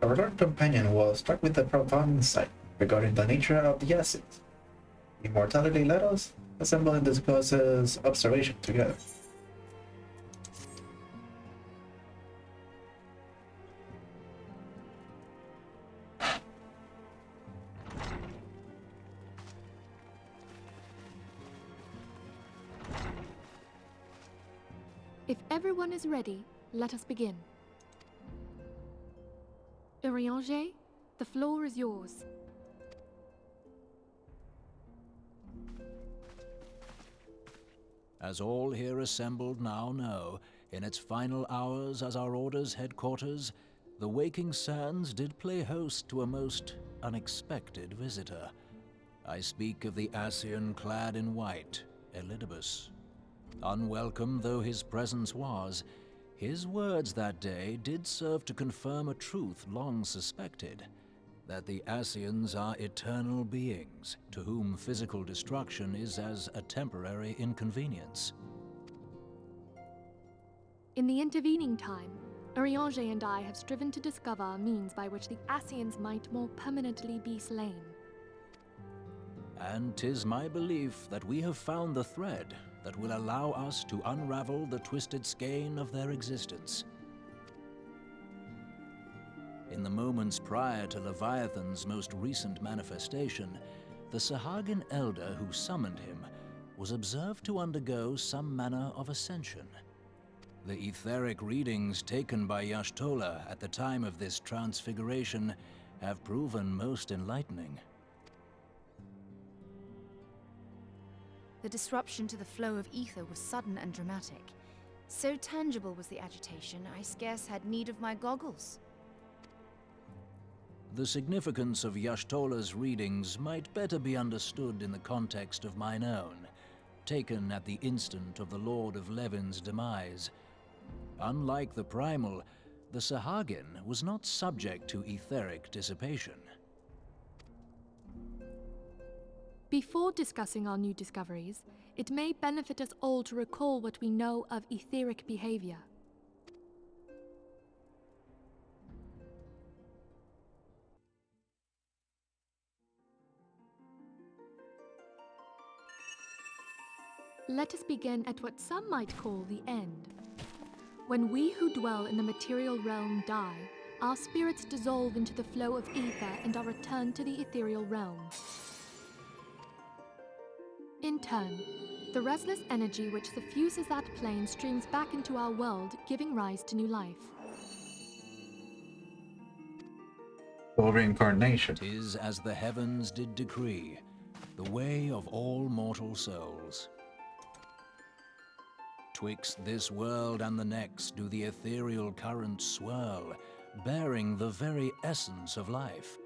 Lord Companion was struck with a profound insight regarding the nature of the essence. Immortality let us assemble and discuss his observation together. If everyone is ready, let us begin. Eorzea, the floor is yours. As all here assembled now know, in its final hours as our Order's headquarters, the Waking Sands did play host to a most unexpected visitor. I speak of the Ascian clad in white, Elidibus. Unwelcome though his presence was, his words that day did serve to confirm a truth long suspected, that the Ascians are eternal beings, to whom physical destruction is as a temporary inconvenience. In the intervening time, Eorzea and I have striven to discover a means by which the Ascians might more permanently be slain. And 'tis my belief that we have found the thread that will allow us to unravel the twisted skein of their existence. In the moments prior to Leviathan's most recent manifestation, the Sahagin elder who summoned him was observed to undergo some manner of ascension. The etheric readings taken by Y'shtola at the time of this transfiguration have proven most enlightening. The disruption to the flow of ether was sudden and dramatic. So tangible was the agitation, I scarce had need of my goggles. The significance of Y'shtola's readings might better be understood in the context of mine own, taken at the instant of the Lord of Levin's demise. Unlike the Primal, the Sahagin was not subject to etheric dissipation. Before discussing our new discoveries, it may benefit us all to recall what we know of etheric behavior. Let us begin at what some might call the end. When we who dwell in the material realm die, our spirits dissolve into the flow of ether and are returned to the ethereal realm. In turn, the restless energy which suffuses that plane streams back into our world, giving rise to new life. For reincarnation. 'Tis as the heavens did decree, the way of all mortal souls. Twixt this world and the next do the ethereal currents swirl, bearing the very essence of life.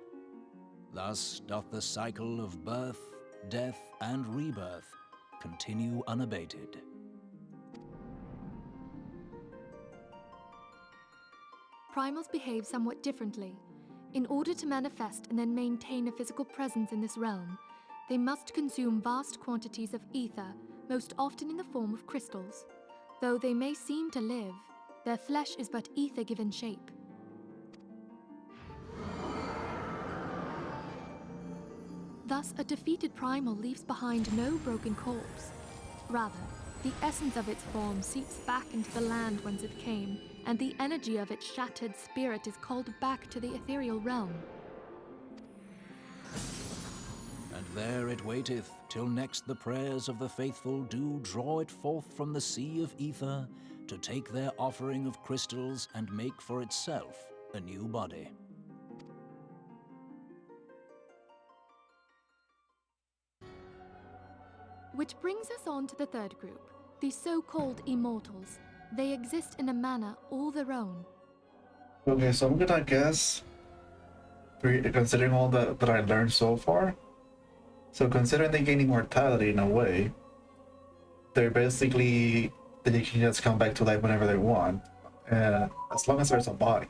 Thus doth the cycle of birth, death, and rebirth continue unabated. Primals behave somewhat differently. In order to manifest and then maintain a physical presence in this realm, they must consume vast quantities of ether, most often in the form of crystals. Though they may seem to live, their flesh is but ether given shape. Thus, a defeated primal leaves behind no broken corpse. Rather, the essence of its form seeps back into the land whence it came, and the energy of its shattered spirit is called back to the ethereal realm. And there it waiteth, till next the prayers of the faithful do draw it forth from the sea of ether, to take their offering of crystals and make for itself a new body. Which brings us on to the third group, the so-called immortals. They exist in a manner all their own. Okay, so I'm gonna guess, considering all that I learned so far, so considering they gain immortality in a way, they're basically, they can just come back to life whenever they want, as long as there's a body.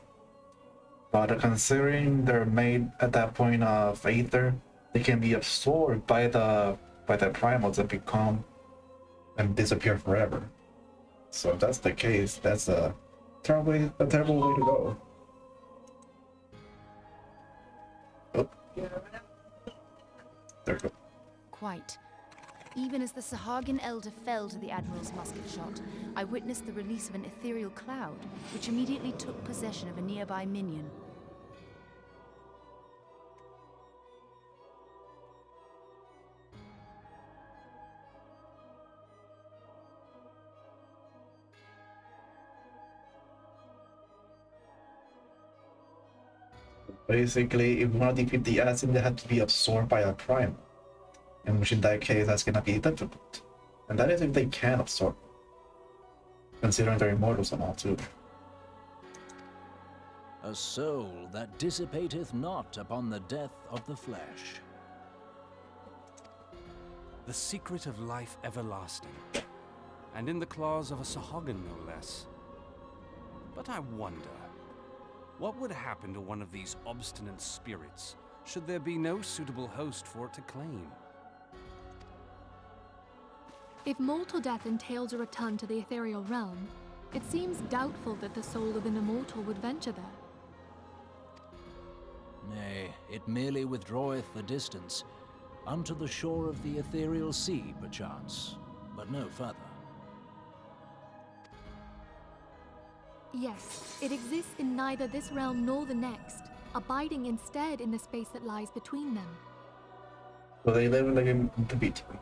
But considering they're made at that point of ether, they can be absorbed by the primals and become and disappear forever. So if that's the case, that's a terrible way to go. Oh. There we go. Quite. Even as the Sahagin elder fell to the Admiral's musket shot, I witnessed the release of an ethereal cloud, which immediately took possession of a nearby minion. Basically, if we want to defeat the acid, they have to be absorbed by a primal. And which in that case, that's gonna be difficult. And that is if they can absorb. Considering they're immortals and all too. A soul that dissipateth not upon the death of the flesh. The secret of life everlasting. And in the claws of a Sahagin, no less. But I wonder, what would happen to one of these obstinate spirits should there be no suitable host for it to claim? If mortal death entails a return to the ethereal realm, it seems doubtful that the soul of an immortal would venture there. Nay, it merely withdraweth the distance, unto the shore of the ethereal sea, perchance, but no further. Yes, it exists in neither this realm nor the next, abiding instead in the space that lies between them. So they live like in the between.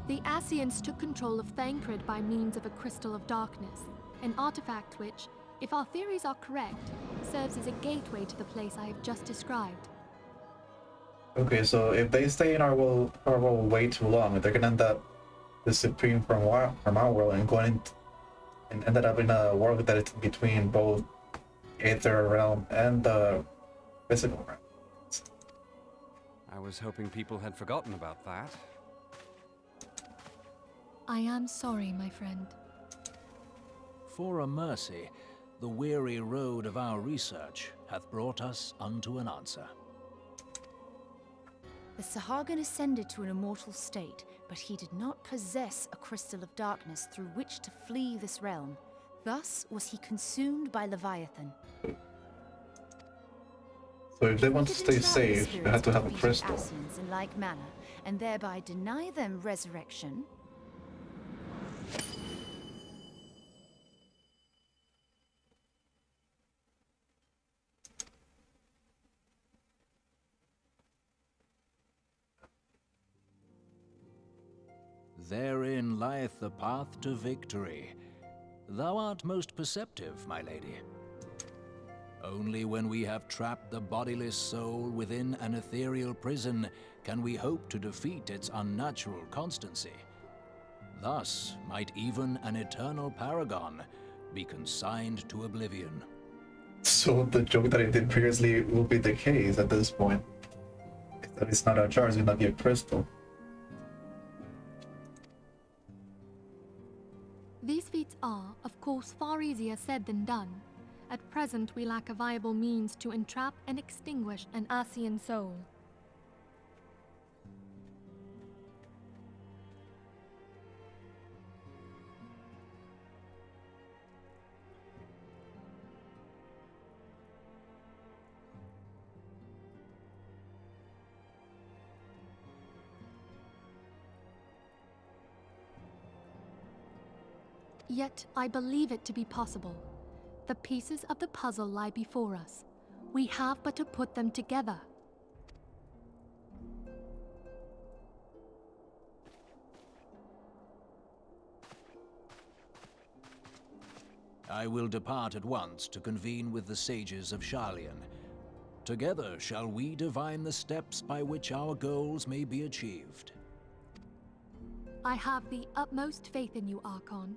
The Ascians took control of Thancred by means of a crystal of darkness, an artifact which, if our theories are correct, serves as a gateway to the place I have just described. Okay, so if they stay in our world way too long, they're gonna end up disappearing from our world and and ended up in a world that is between both Aether realm and the physical realm. I was hoping people had forgotten about that. I am sorry, my friend. For a mercy, the weary road of our research hath brought us unto an answer. The Sahagin ascended to an immortal state, but he did not possess a crystal of darkness through which to flee this realm. Thus was he consumed by Leviathan. So if they want to stay safe, they have to have a crystal. Ascians in like manner, and thereby deny them resurrection. Therein lieth the path to victory. Thou art most perceptive, my lady. Only when we have trapped the bodiless soul within an ethereal prison can we hope to defeat its unnatural constancy. Thus might even an eternal paragon be consigned to oblivion. So the joke that I did previously will be the case at this point. That it's not a charge, it's not be a crystal. These feats are, of course, far easier said than done. At present, we lack a viable means to entrap and extinguish an Ascian soul. Yet, I believe it to be possible. The pieces of the puzzle lie before us. We have but to put them together. I will depart at once to convene with the sages of Sharlayan. Together shall we divine the steps by which our goals may be achieved. I have the utmost faith in you, Archon.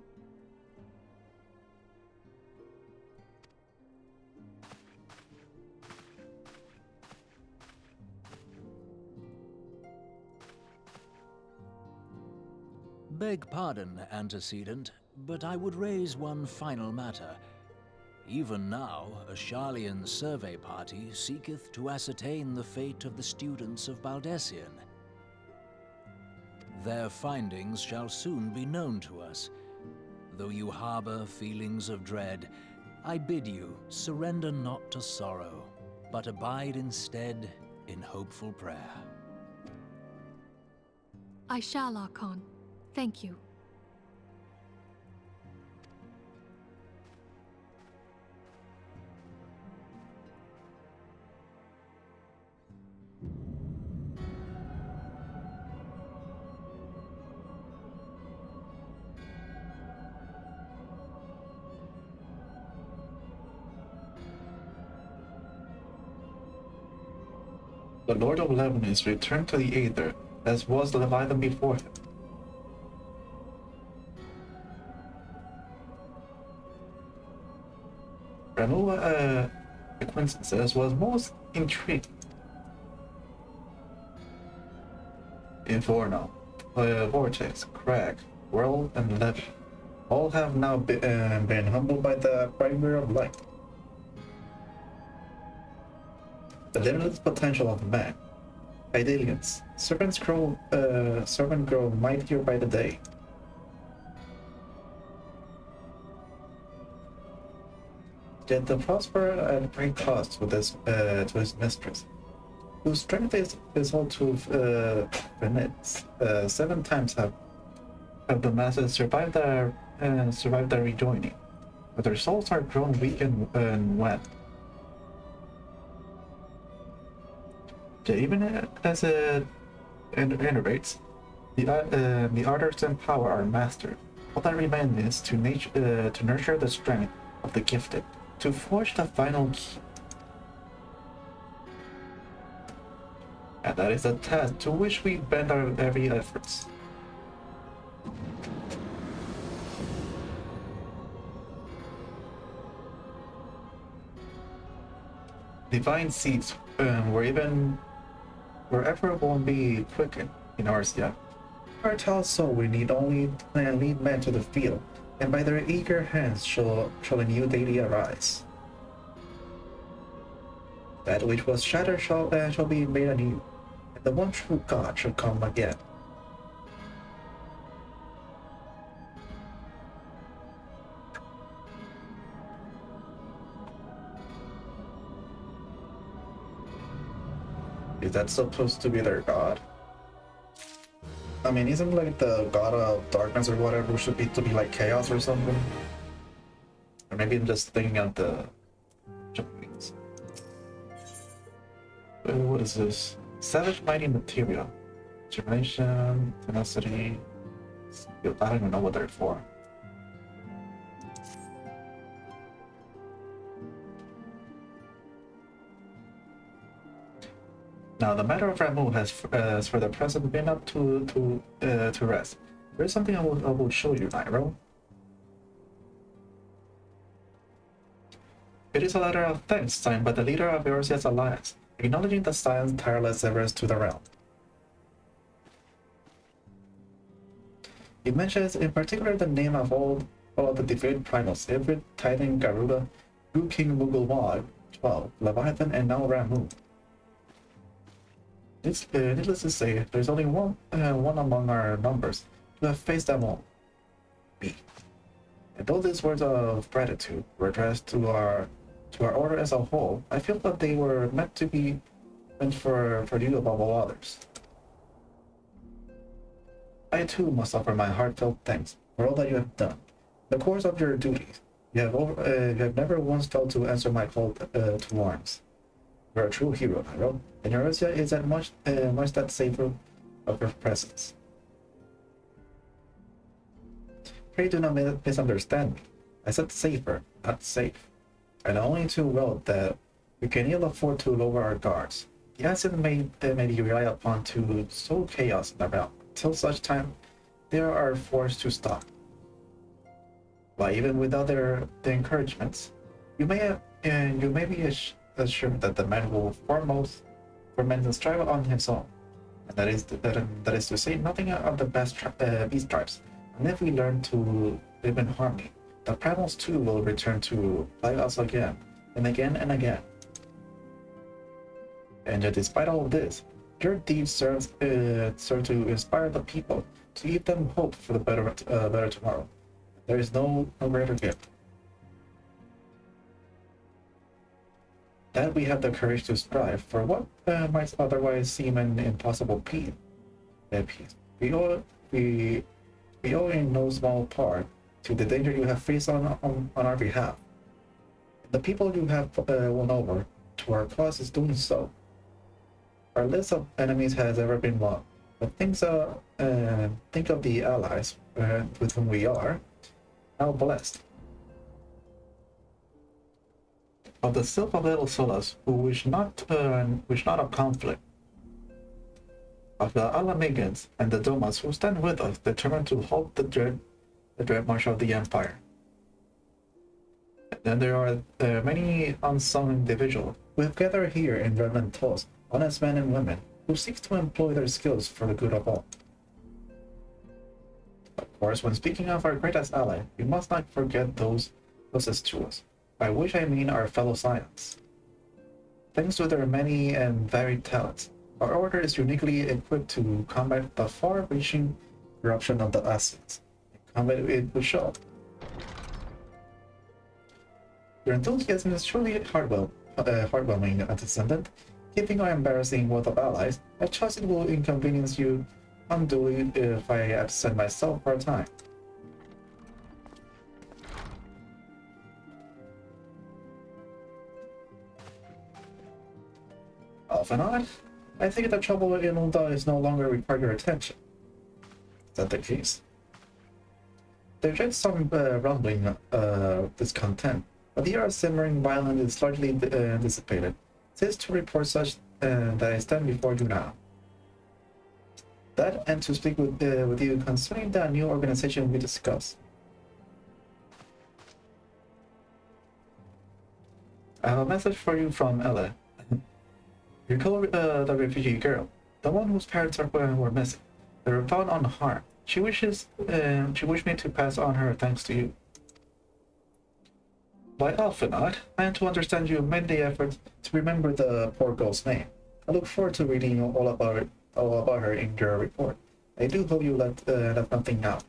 Beg pardon, antecedent, but I would raise one final matter. Even now, a Sharlayan survey party seeketh to ascertain the fate of the students of Baldessian. Their findings shall soon be known to us. Though you harbor feelings of dread, I bid you surrender not to sorrow, but abide instead in hopeful prayer. I shall, Archon. Thank you. The Lord of Lebanon is returned to the Aether, as was Leviathan before him. Remove acquaintances was most intriguing. Inferno, Vortex, Crag, Whirl, and Levy all have now been humbled by the Bringer of Light. The limitless potential of man. Idalians, serpent grow mightier by the day. Yet the prosper at great cost to his mistress, whose strength is all too finite. 7 times have the masses survived their rejoining, but their souls are grown weak and wet. Yet even as it innovates, the ardors and power are mastered. All that remains is to nurture the strength of the gifted, to forge the final key. And that is a task to which we bend our every efforts. Divine seeds wherever won't be quickened in Eorzea. Our tell so we need only lead men to the field, and by their eager hands shall a new deity arise. That which was shattered shall be made anew, and the one true God shall come again. Is that supposed to be their god? I mean, isn't like the god of darkness or whatever should be to be like chaos or something? Or maybe I'm just thinking of the Japanese. What is this? Savage mighty material. Determination, tenacity. I don't even know what they're for. Now, the matter of Ramu has, for the present, been up to rest. There is something I will show you, Nightrow. It is a letter of thanks signed by the leader of Eorzea's alliance, acknowledging the Scion's tireless efforts to the realm. It mentions in particular the name of all of the defeated primals: Ivrid, Titan, Garuda, Blue King, Mughal, 12, Leviathan, and now Ramu. Needless to say, there's only one among our numbers to have faced them all. Me. And though these words of gratitude were addressed to our order as a whole, I feel that they were meant for you above all others. I too must offer my heartfelt thanks for all that you have done. In the course of your duties, you have never once failed to answer my call to arms. You're a true hero, Nightrow, and Eorzea is at much that savor of your presence. Pray do not misunderstand me. I said safer, not safe. I know only too well that we can ill afford to lower our guards. The acid may be relied upon to sow chaos in the realm. Till such time, they are forced to stop. But even without the encouragements, you may be assured that the man will foremost strive on his own, and that is to say nothing of the beast tribes. And if we learn to live in harmony, the primals too will return to plague us again and again and again. And yet, despite all of this, your deeds serve to inspire the people, to give them hope for the better tomorrow. There is no greater gift. That we have the courage to strive for what might otherwise seem an impossible peace. We owe in no small part to the danger you have faced on our behalf. The people you have won over to our cause is doing so. Our list of enemies has ever been long, but think of the allies with whom we are now blessed. Of the silver little Solas who wish not a conflict, of the Alamegans and the Domas who stand with us, determined to halt the dread march of the Empire. And then there are many unsung individuals who have gathered here in Reborn Livestream, honest men and women, who seek to employ their skills for the good of all. Of course, when speaking of our greatest ally, we must not forget those closest to us, by which I mean our fellow Scions. Thanks to their many and varied talents, our order is uniquely equipped to combat the far-reaching corruption of the Assassins, and combat it with show. Your enthusiasm is truly heartwarming, Descendant. Keeping our embarrassing wealth of allies, I trust it will inconvenience you unduly if I absent myself for a time. Off and on, I think the trouble in Ulda is no longer require your attention. Is that the case? There's just some rumbling discontent, but the simmering violence is largely dissipated. It is to report such that I stand before you now. That and to speak with you concerning the new organization we discussed. I have a message for you from Ella. You call the refugee girl, the one whose parents were missing. They were found unharmed. She wished me to pass on her thanks to you. By Alphanot, I am to understand you made the effort to remember the poor girl's name. I look forward to reading all about her in your report. I do hope you left nothing out.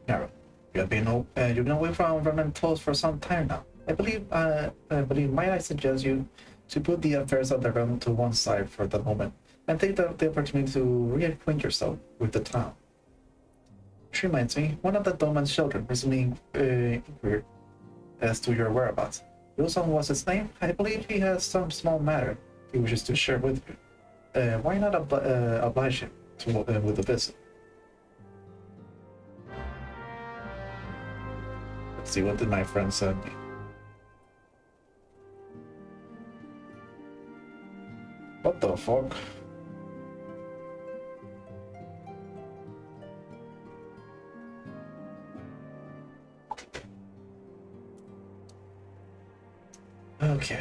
Narrow, you've been away from Vermentos for some time now. I believe might I suggest you to put the affairs of the realm to one side for the moment and take the opportunity to reacquaint yourself with the town. Which reminds me, one of the Doman's children recently inquired as to your whereabouts. Wilson was his name. I believe he has some small matter he wishes to share with you. Why not oblige him with a visit? Let's see, what did my friend send me? What the fuck? Okay.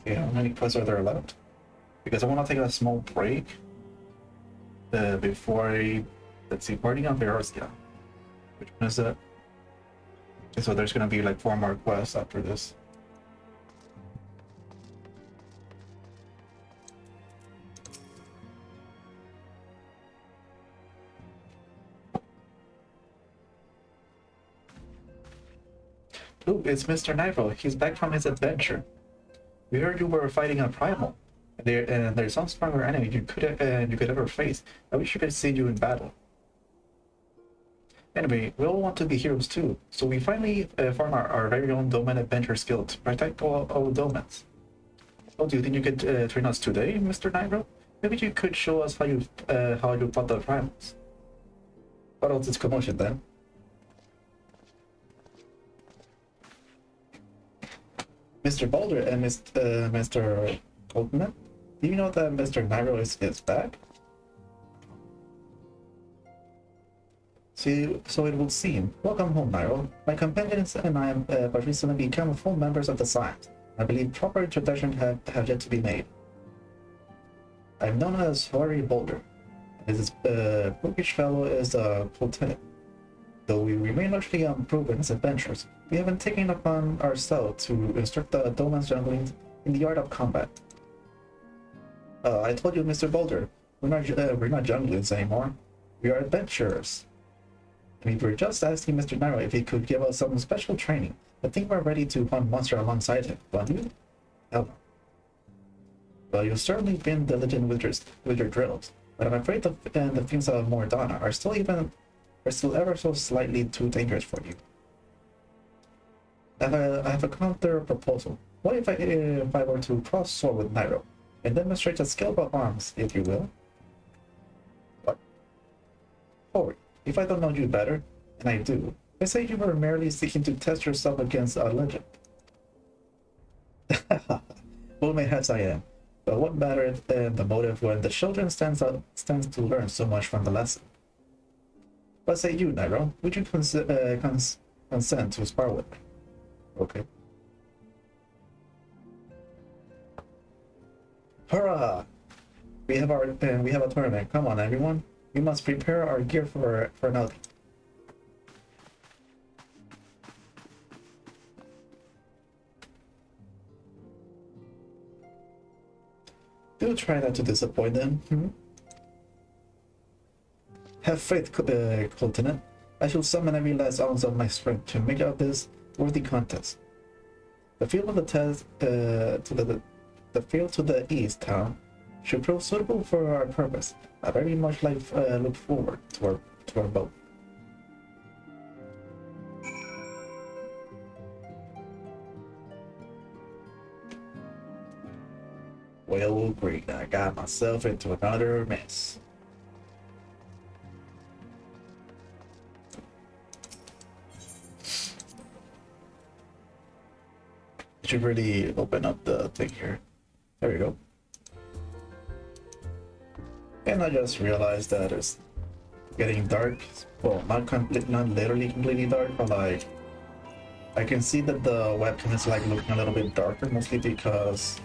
Okay, how many quests are there left? Because I want to take a small break before I, let's see, parting of Eorzea. Which one is it? Okay, so there's gonna be like 4 more quests after this. Ooh, it's Mr. Nightrow. He's back from his adventure. We heard you were fighting a primal. There's some stronger enemy you could ever face. I wish you could see you in battle. Anyway, we all want to be heroes too, so we finally formed our very own Domain Adventures Guild to protect all Domans. Oh, do you think you could train us today, Mr. Nightrow? Maybe you could show us how you fought the primals. What else is commotion then? Mr. Boulder and Mr. Goldman, do you know that Mr. Nightrow is back? So it would seem. Welcome home, Nightrow. My companions and I have recently become full members of the Scions. I believe proper introductions have yet to be made. I'm known as Hoary Boulder. This bookish fellow is a lieutenant. Though we remain largely unproven as adventurers, we haven't taken upon ourselves to instruct the Doman's junglings in the art of combat. I told you, Mr. Boulder, we're not junglings anymore. We are adventurers. We were just asking Mr. Nightrow if he could give us some special training. I think we're ready to hunt monster alongside him, don't you? Hell no. Well, you've certainly been diligent with your drills, but I'm afraid the fiends of Mordana are still ever so slightly too dangerous for you. I have a counter proposal. What if I were to cross sword with Nightrow and demonstrate a skill of arms, if you will? What? Forward. If I don't know you better, and I do, I say you were merely seeking to test yourself against a legend. Well, perhaps I am. But what matters than the motive when the children stands to learn so much from the lesson? What say you, Nightrow? Would you consent to spar with me? Okay. Hurrah! We have a tournament. Come on, everyone. We must prepare our gear for an outing. Do try not to disappoint them. Have faith, Lieutenant. I shall summon every last ounce of my strength to make out this worthy contest. The field of the test the field to the east town should prove suitable for our purpose. I very much look forward to our boat. Well, great. I got myself into another mess. Should really open up the thing here. There we go. And I just realized that it's getting dark. Well, not literally completely dark, but like I can see that the webcam is like looking a little bit darker, mostly because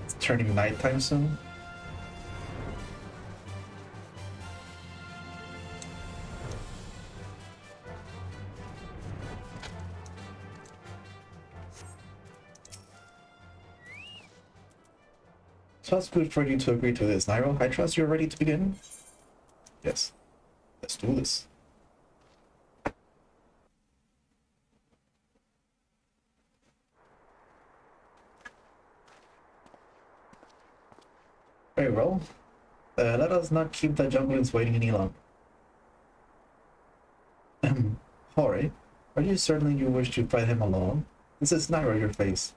it's turning nighttime soon. So it's good for you to agree to this, Nightrow. I trust you're ready to begin? Yes. Let's do this. Very well. Let us not keep the junglings waiting any longer. Hori, are you certain you wish to fight him alone? This is Nightrow your face.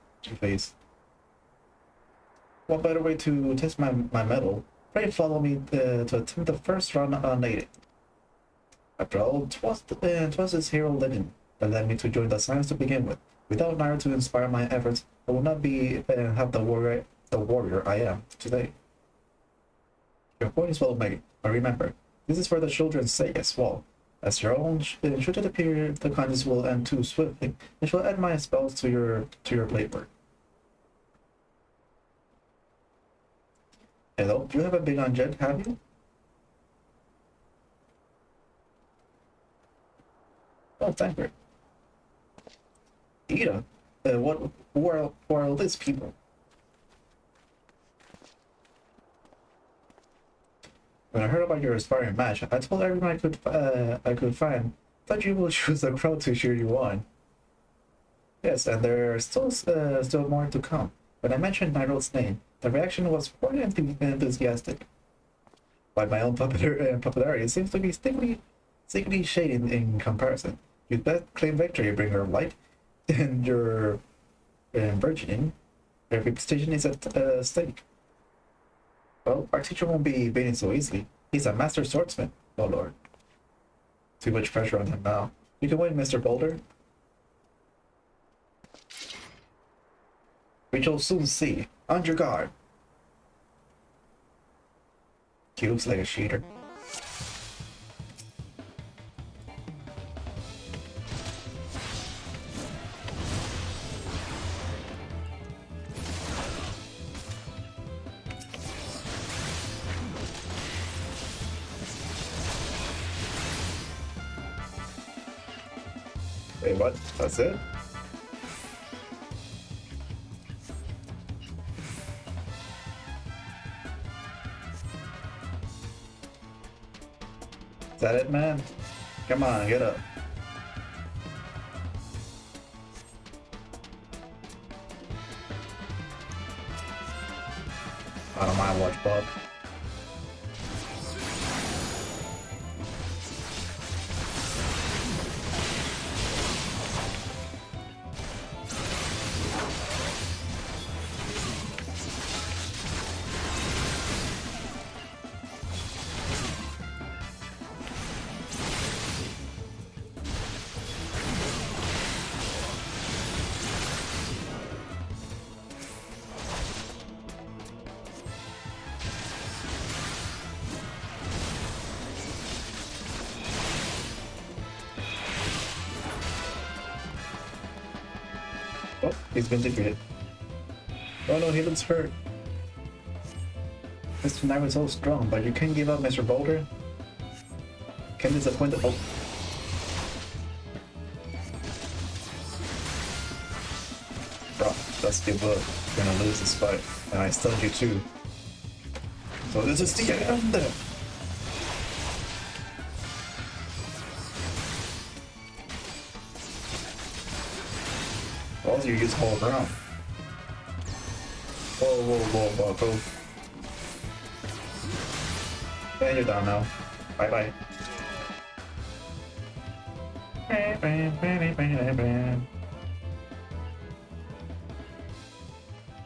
What better way to test my mettle? Pray follow me to attempt the first round unaided. After all, 'twas this hero legend that led me to join the Alliance to begin with. Without Nightrow to inspire my efforts, I would not be have the warrior I am today. Your point is well made, but remember, this is for the children's sake as well. As your own, should it appear the contest will end too swiftly, I shall add my spells to your blade work. Hello, you haven't been on Jet, have you? Oh, thank you. Ida, who are all these people? When I heard about your aspiring match, I told everyone I could find. Thought you will choose a crowd to cheer you on. Yes, and there are still more to come. When I mentioned Nightraw's name, the reaction was quite enthusiastic. By my own popularity, it seems to be sickly shaded in comparison. You'd best claim victory, bringer of light, and your burgeoning reputation is at stake. Well, our teacher won't be beaten so easily. He's a master swordsman, oh lord. Too much pressure on him now. You can win, Mr. Boulder. We shall soon see. On your guard. He looks like a cheater. Wait, what? That's it? Is that it, man? Come on, get up. I don't mind watch Bob. Oh, he's been defeated. Oh no, he looks hurt. Mr. Nightrow is so strong, but you can't give up, Mr. Boulder. Can't disappoint the— oh. Bro, let's give up. You're gonna lose this fight. And I stunned you too. So this is the end! Also, you use whole ground. Whoa, whoa, whoa, whoa, go. And you're down now. Bye bye.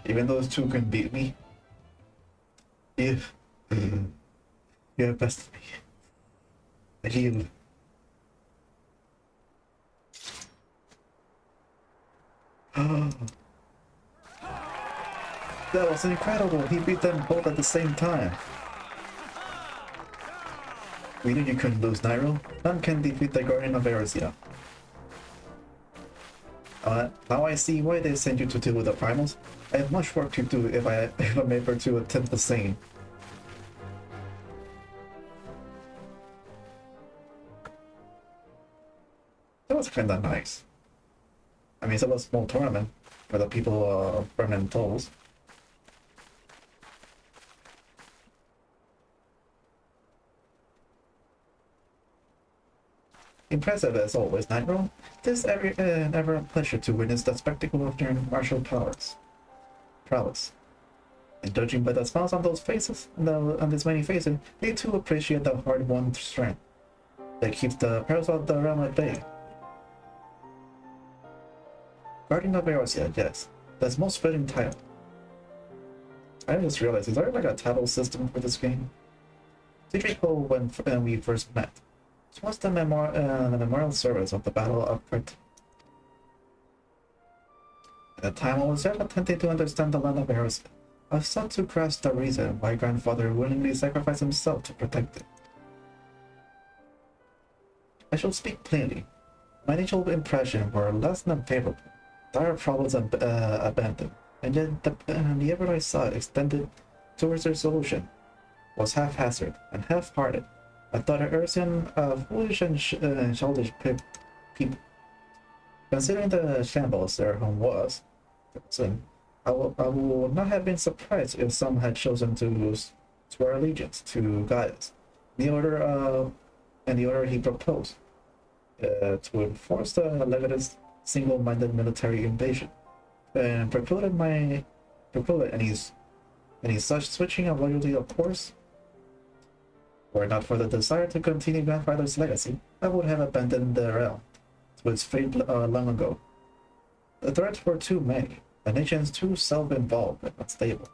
Even those two can beat me. If you're best of me. I yield. That was incredible. He beat them both at the same time. We knew you couldn't lose, Nightrow. None can defeat the Guardian of Eorzea. Now I see why they sent you to deal with the primals. I have much work to do if I'm able to attempt the same. That was kinda nice. I mean, it's a small tournament for the people of permanent tolls. Impressive as always, Nightrow. It is ever a pleasure to witness the spectacle of your martial prowess. And judging by the smiles on those faces, on these many faces, they too appreciate the hard-won strength that keeps the perils of the realm at bay. Guardian of Eorzea, yes. That's most fitting title. I just realized, is there like a title system for this game? Did you recall when we first met? It was the memorial service of the Battle of Crit. At the time I was yet attempting to understand the land of Eorzea. I sought to grasp the reason why grandfather willingly sacrificed himself to protect it. I shall speak plainly. My initial impressions were less than favorable. Dire problems abandoned, and yet the effort I saw extended towards their solution was haphazard and half-hearted. I thought Eorzean foolish and childish people. Considering the shambles their home was, I would not have been surprised if some had chosen to swear allegiance to Gaius, the order he proposed, to enforce the Legate's single-minded military invasion, and precluded any such switching of loyalty of course. Were it not for the desire to continue grandfather's legacy, I would have abandoned the realm to its fate long ago. The threats were too many, the nations too self-involved and unstable.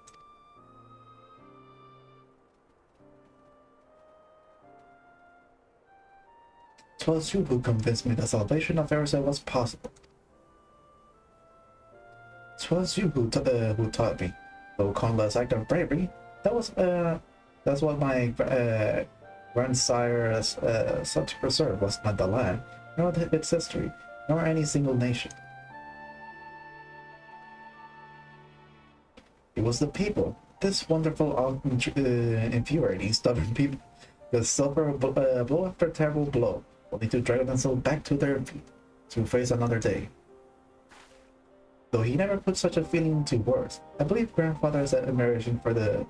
"'Twas you who convinced me the salvation of Eorzea was possible. 'Twas you who taught me, though countless act of bravery. That's what my grandsire sought to preserve was not the land, nor its history, nor any single nation. It was the people, this wonderful, infuriating, stubborn people, that suffer blow after terrible blow, only to drag themselves back to their feet, to face another day. Though he never put such a feeling into words, I believe grandfather's admiration for this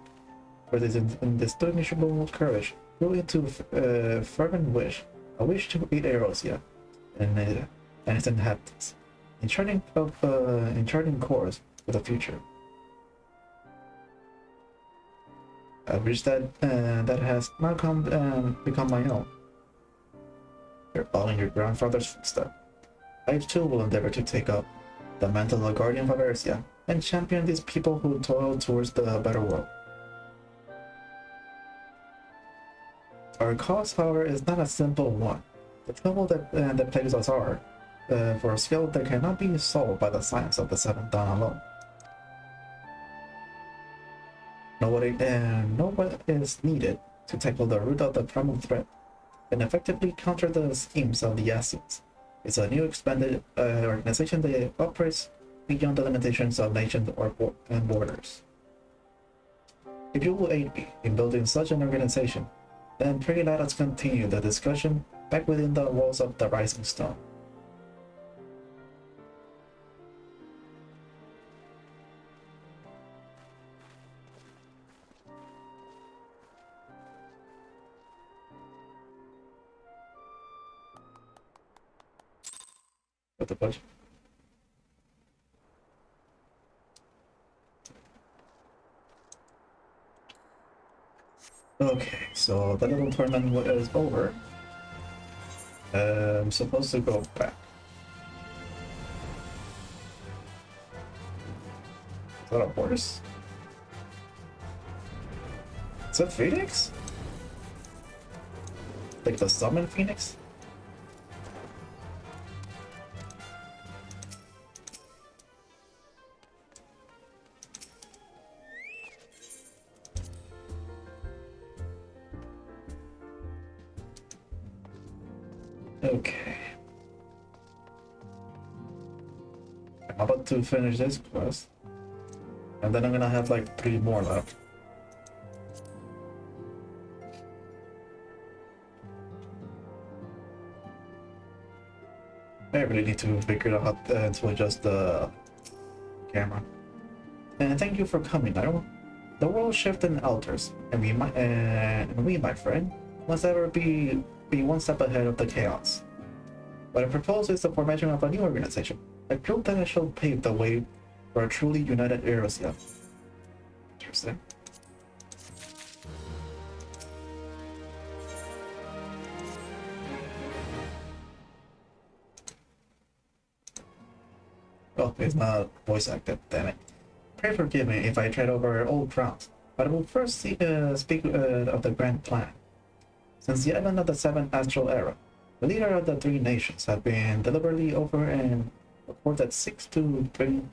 indistinguishable courage grew into a fervent wish, a wish to aid Eorzea and its inhabitants, in charting course for the future. A wish that has now become my own. You're following your grandfather's footsteps. I too will endeavor to take up the mantle of Guardian of Eorzea and champion these people who toil towards the better world. Our cause, however, is not a simple one. The trouble that plagues us are for a skill that cannot be solved by the science of the Seventh Dawn alone. Know what is needed to tackle the root of the primal threat and effectively counter the schemes of the Ascians. It's a new expanded organization that operates beyond the limitations of nations and borders. If you will aid me in building such an organization, then pray let us continue the discussion back within the walls of the Rising Stone. What the fudge? Okay, so the little tournament is over. I'm supposed to go back. Is that a horse? Is that Phoenix? Like the summon Phoenix? Okay. I'm about to finish this quest. And then I'm gonna have like 3 more left. I really need to figure out how to adjust the camera. And thank you for coming, Nightrow. The world shifts and alters, and we, my friend, must ever be one step ahead of the chaos. What I propose is the formation of a new organization, a group that shall pave the way for a truly united Eorzea. Interesting. Oh, it's not voice acted, damn it. Pray forgive me if I tread over old ground, but I will first speak of the grand plan. Since the advent of the 7th Astral Era, the leader of the 3 nations have been deliberately over and report that seeks to bring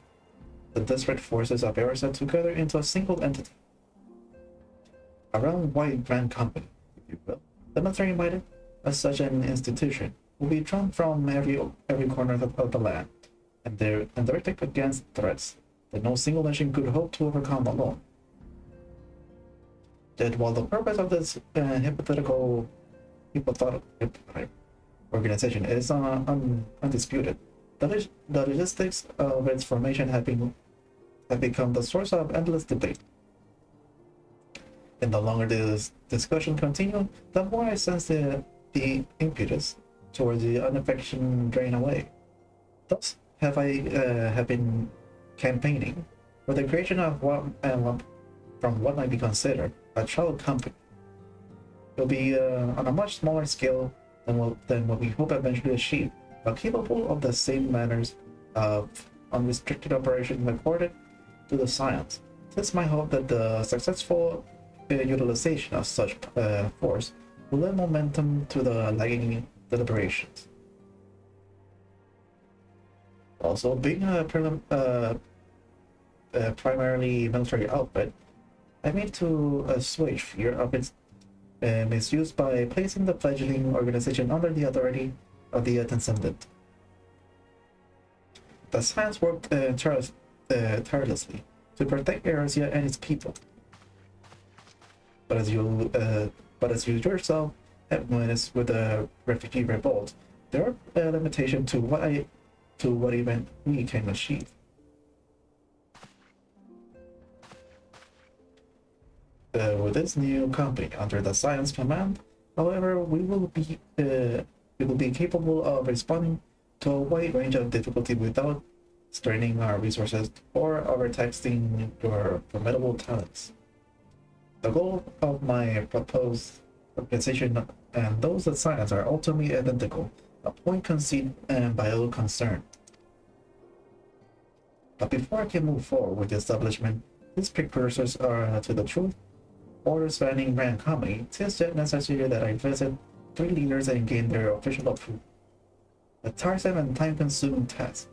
the disparate forces of Eorzea together into a single entity. A round-wide grand company, if you will. The military-minded, as such an institution, will be drawn from every corner of the land, and directed against threats that no single nation could hope to overcome alone. That while the purpose of this hypothetical organization is undisputed, the logistics of its formation have become the source of endless debate. And the longer this discussion continues, the more I sense the impetus towards the unaffection drain away. Thus have been campaigning for the creation of from what might be considered a child company. It will be on a much smaller scale than what we hope eventually achieve, but capable of the same manners of unrestricted operation accorded to the science. It is my hope that the successful utilization of such force will lend momentum to the lagging deliberations. Also, being a primarily military outfit, I mean to assuage fear of its misuse by placing the fledgling organization under the authority of the Descendant. The science worked tirelessly to protect Eorzea and its people. But as you yourself have witnessed with the refugee revolt, there are limitations to what even we can achieve. With this new company under the science command, however, we will be capable of responding to a wide range of difficulty without straining our resources or overtaxing your formidable talents. The goal of my proposed organization and those of science are ultimately identical, a point conceit and vital concern. But before I can move forward with the establishment, these precursors are to the truth or spanning grand company, it is yet necessary that I visit 3 leaders and gain their official approval. A tiresome and time-consuming task,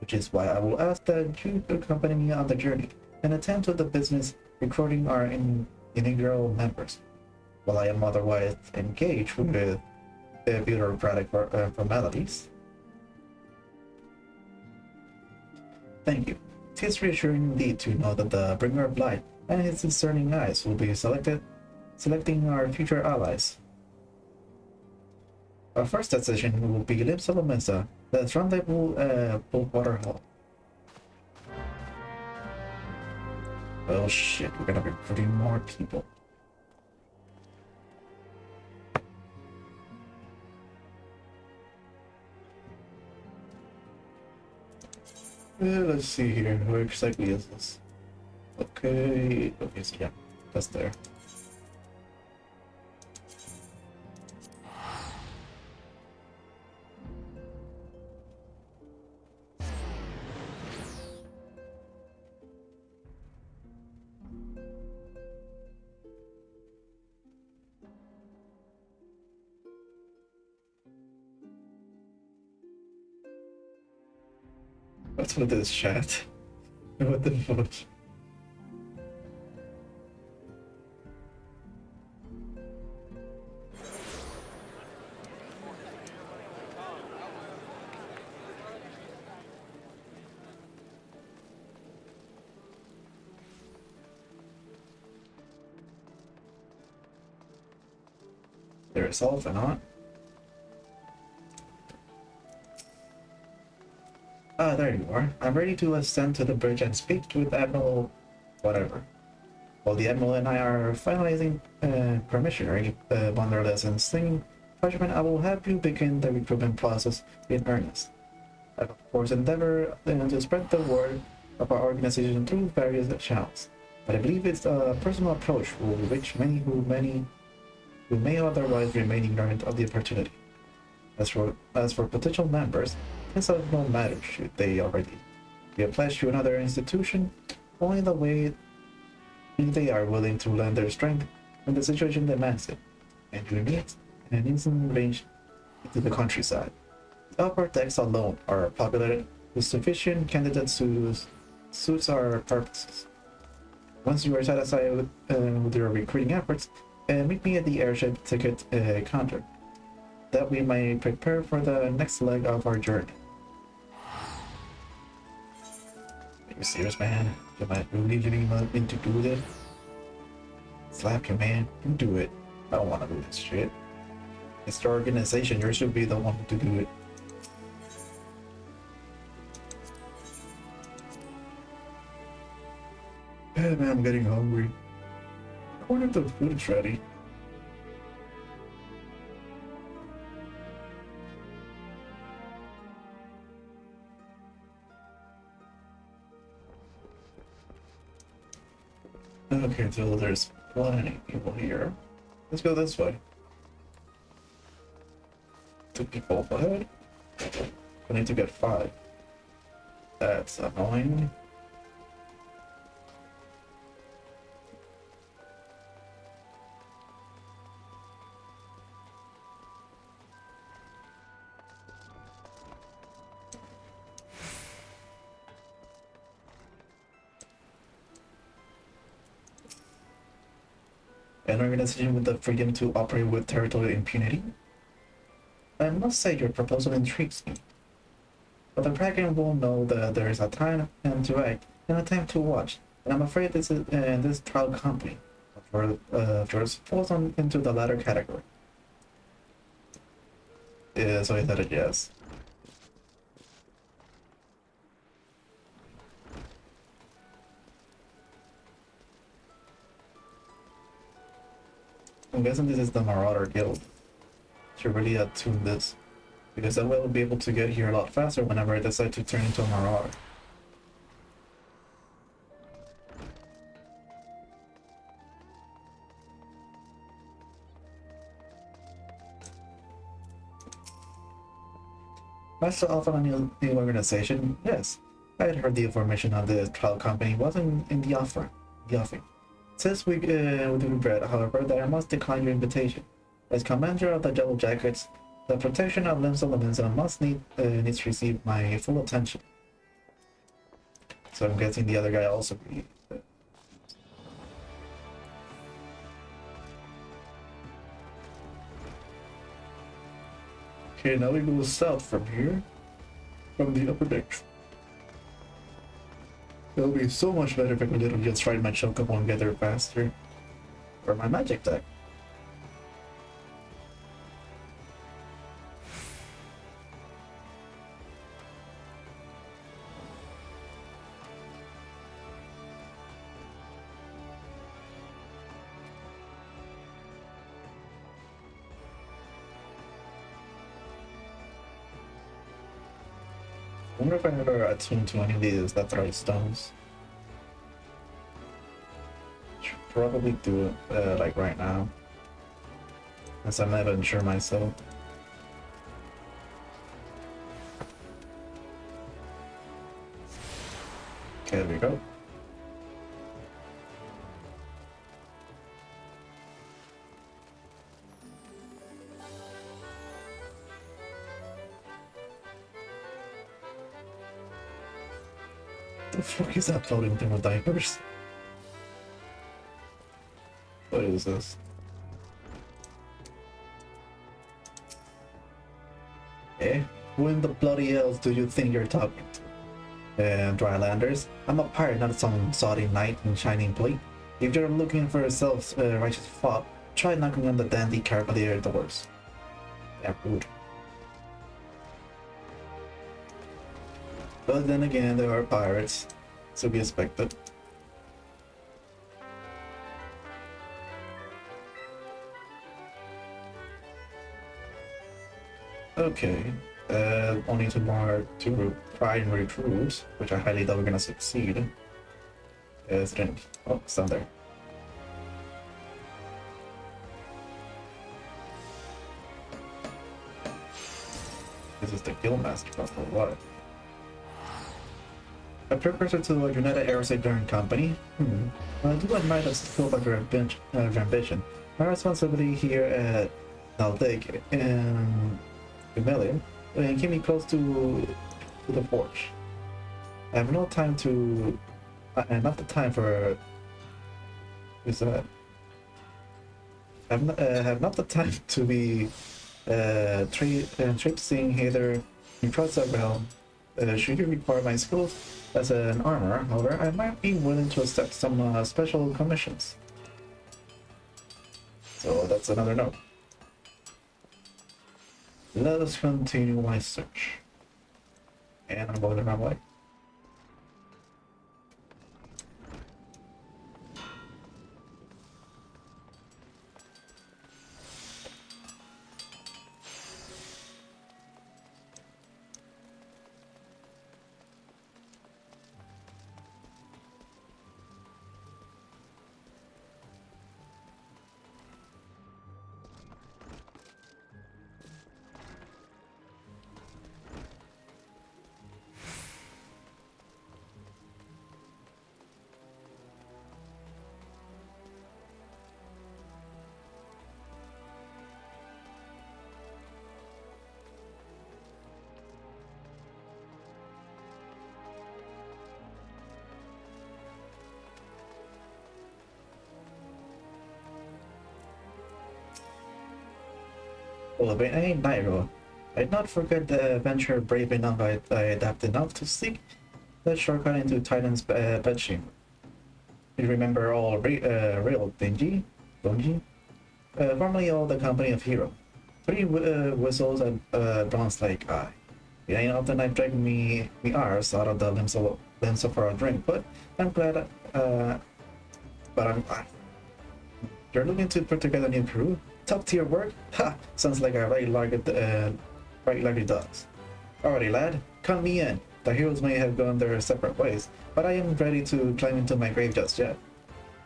which is why I will ask that you accompany me on the journey and attend to the business recruiting our inaugural members, while I am otherwise engaged with bureaucratic formalities. Thank you. It is reassuring indeed to know that the Bringer of Light and his discerning eyes will be selecting our future allies. Our first decision will be Lim Solomesa, the rendezvous Bulkwater Hall. Oh shit, we're gonna be recruiting more people. Let's see here, where exactly is this? Okay, so yeah, that's there. What's with this chat? What the fuck? There is all and on. Ah, there you are. I'm ready to ascend to the bridge and speak with Admiral... whatever. While the Admiral and I are finalizing promissionary wanderless and slinging parchment, I will have you begin the recruitment process in earnest. I of course endeavor to spread the word of our organization through various channels, but I believe it's a personal approach will reach many who may otherwise remain ignorant of the opportunity. As for potential members, it's of no matter should they already be pledged to another institution, only the way they are willing to lend their strength when the situation demands it, and you meet in an instant range into the countryside. The upper decks alone are populated with sufficient candidates who suits our purposes. Once you are satisfied with your recruiting efforts, meet me at the airship ticket counter, that we may prepare for the next leg of our journey. Are you serious, man? Am I really giving me to do this? Slap you, man. You do it. I don't want to do this shit. It's the organization. You should be the one to do it. Yeah, man, I'm getting hungry. I wonder if the food is ready. Okay, so there's plenty of people here. Let's go this way. 2 people up ahead. I need to get 5. That's annoying. An organization with the freedom to operate with territorial impunity? I must say your proposal intrigues me. But the Kraken will know that there is a time to act and a time to watch, and I'm afraid this trial company of yours falls into the latter category. Yeah, so I said it, yes. I'm guessing this is the Marauder Guild. Should really attune this, because I will be able to get here a lot faster whenever I decide to turn into a Marauder. Master Alpha on the organization? Yes. I had heard the information on the trial company wasn't in the offering. It says with regret, however, that I must decline your invitation. As commander of the Yellow Jackets, the protection of Lim Solomesa must needs to receive my full attention. So I'm guessing the other guy also be. Okay, now we go south from here, from the upper decks. It'll be so much better if I could literally just ride my Chocobo and get there faster. Or my magic deck. I wonder if I ever attuned to any of these Lateral stones. Should probably do it like right now. As I'm not even sure myself. Okay, there we go. The fuck is that floating thing with diapers? What is this? Eh? Who in the bloody hells do you think you're talking to? Drylanders? I'm a pirate, not some Saudi knight in shining plate. If you're looking for a self-righteous fob, try knocking on the dandy Cavalier doors. Yeah, rude. But then again, they are pirates, to be expected. Okay, only two more to try and recruit, which I highly doubt we're gonna succeed. Oh, it's down there. This is the Guildmaster buff for what? A precursor to the United Eorzea Darn Company? I do admire the scope of your ambition. My responsibility here at Naldig and Vermilion and keep me close to the forge. I have no time to... not the time for... Who's that? I have not the time to be traipsing hither across the realm. Should you require my skills as an armorer, however, I might be willing to accept some special commissions. So that's another no. Let us continue my search. And I'm going the wrong way. Well, but I ain't Nightrow. I'd not forget the adventure brave enough I adapted enough to seek that shortcut into Titan's bedchamber. You remember all Rail Donji? Formerly all the company of Hero. 3 whistles and bronze like eye. It ain't often I've dragged me arse out of the limbs for a drink, but I'm glad you're looking to put together a new crew? Top tier work? Ha! Sounds like I right like it does. Alrighty lad, count me in. The heroes may have gone their separate ways, but I am ready to climb into my grave just yet.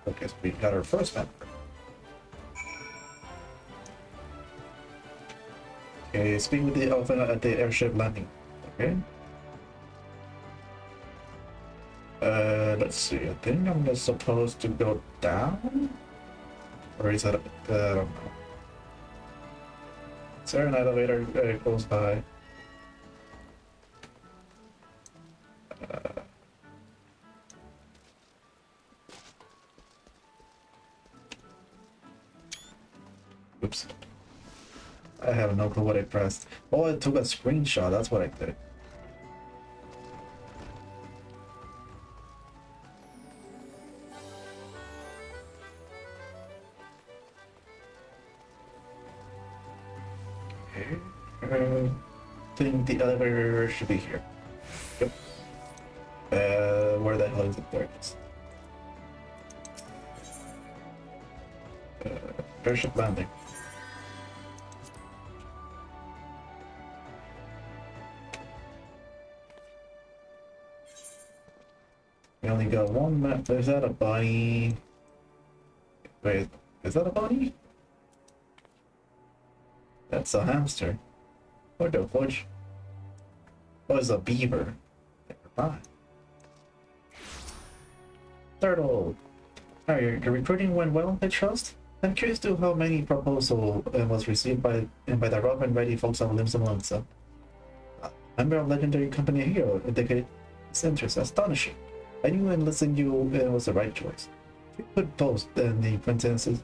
Okay, so we got our first member. Okay, speak with the elephant at the airship landing. Okay. Let's see, I think I'm just supposed to go down? Or is that I don't know. Is there an elevator close by? Oops. I have no clue what I pressed. Oh, I took a screenshot, that's what I did. Okay. I think the elevator should be here. Yep. Where the hell is it? There it is. Airship landing. We only got one map. Is that a bunny? Wait, is that a bunny? That's a hamster. What the fudge? Oh, it's a beaver. Never mind. Turtle! Oh, your recruiting went well, I trust? I'm curious to how many proposal was received by the rough and ready folks of Limsa. Member of legendary company hero indicated his interest. Astonishing. I knew enlisting you was the right choice. You could boast in the acquaintances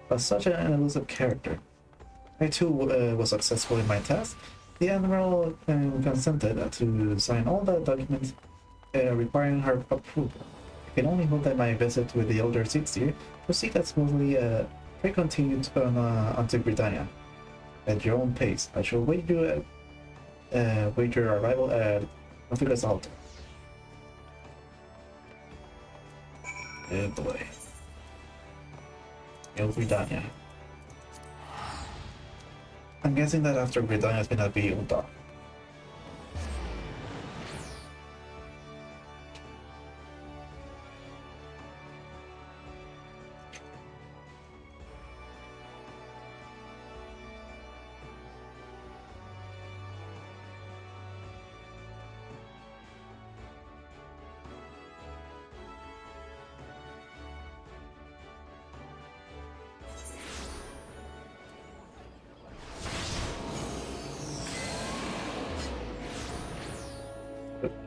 of such an elusive character. I too was successful in my task. The Admiral consented to sign all the documents requiring her approval. I can only hope that my visit with the elder seats here proceeded smoothly. Pray continue onto Britannia at your own pace. I shall wait your arrival at Africa's altar. Oh boy. Britannia. I'm guessing that after Britannia is gonna be Ulta.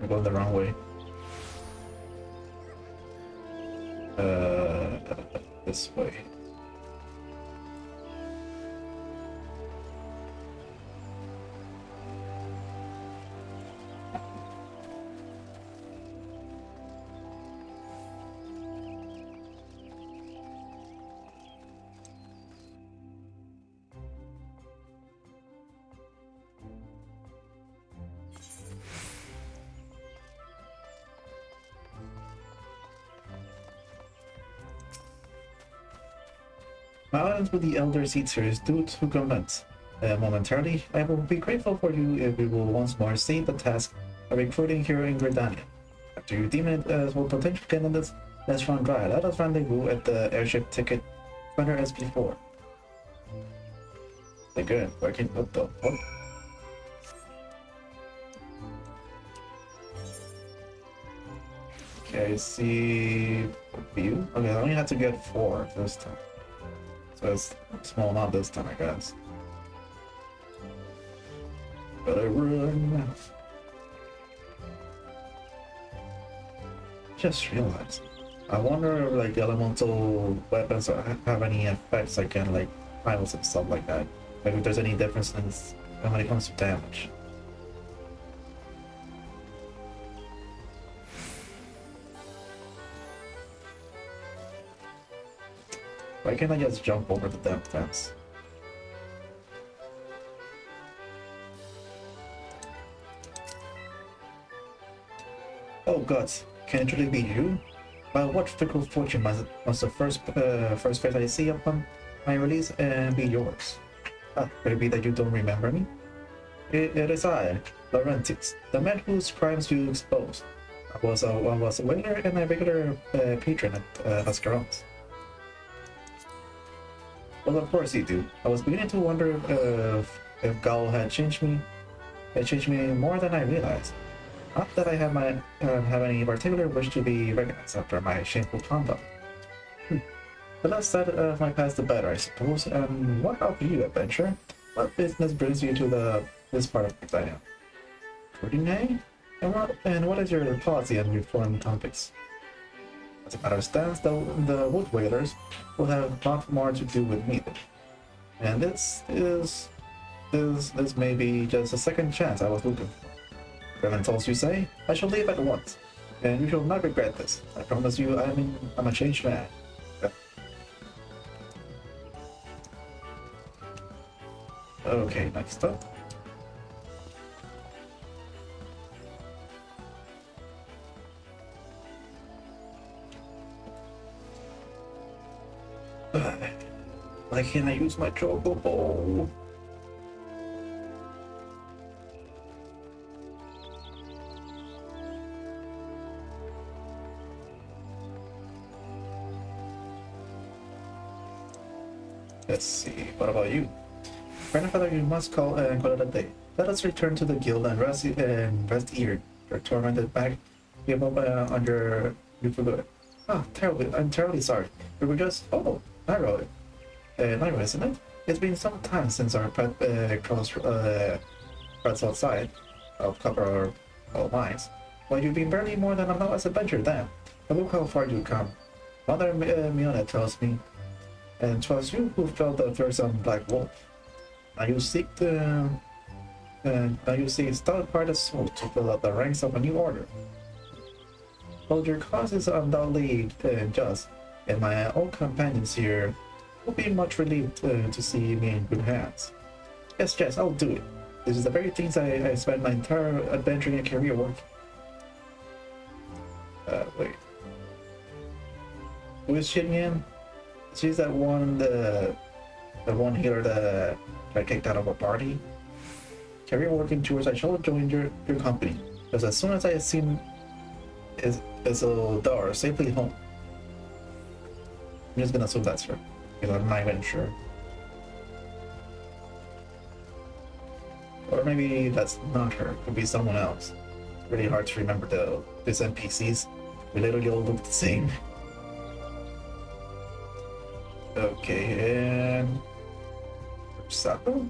I'm going the wrong way. This way. My audience with the Elder Seats here is due to commence. Momentarily, I will be grateful for you if we will once more see the task of recruiting here in Gridania. After you deem it as well potential candidates, let's run dry. Let us rendezvous at the airship ticket counter as before. Good, working with the fuck? Okay, I see view. Okay, I only had to get 4 this time. So it's small amount this time, I guess. Better run. Just realized. I wonder if like the elemental weapons have any effects again, like rivals and stuff like that. Like if there's any difference when it comes to damage. Why can't I just jump over the damn fence? Oh gods, can it really be you? By what fickle fortune must the first face I see upon my release be yours? Ah, could it be that you don't remember me? It is I, Laurentius, the man whose crimes you exposed. I was a waiter and a regular patron at Ascaron's. Well, of course you do. I was beginning to wonder if Gal had changed me more than I realized. Not that I have any particular wish to be recognized after my shameful conduct. The less said of my past, the better, I suppose. And what of you, adventurer? What business brings you to this part of Britannia? Recruiting, eh? And what is your policy on reform topics? As a matter of stance, the wood whalers will have not more to do with me. And this may be just a second chance I was looking for. Elementals, you say? I shall leave at once, and you shall not regret this. I promise you, I'm a changed man. Okay, next up. Why can't I use my chocobo? Let's see, what about you? Grandfather, you must call it a day. Let us return to the guild and rest here. Your tormented back give up on your you for good. Ah, terribly, I'm terribly sorry. We were just Nightrow. Nightrow, isn't it? It's been some time since our pet crossed outside of cover our minds. Well, you've been barely more than a novice adventure then. But look how far you've come. Mother Miona tells me, and 'twas you who felt the thirst on Black Wolf. Now you seek stout-hearted soul to fill up the ranks of a new order. Well, your cause is undoubtedly just, and my old companions here will be much relieved to see me in good hands. Yes, I'll do it. This is the very things I spent my entire adventuring career working. Wait. Who is Shinyan? She's that one, the one healer that got kicked out of a party. Career working tours, I shall join your company. Because as soon as I have seen Isildar safely home. I'm just gonna assume that's her. Because I'm not even sure. Or maybe that's not her. It could be someone else. Really hard to remember these NPCs. We literally all look the same. Okay, and Sato?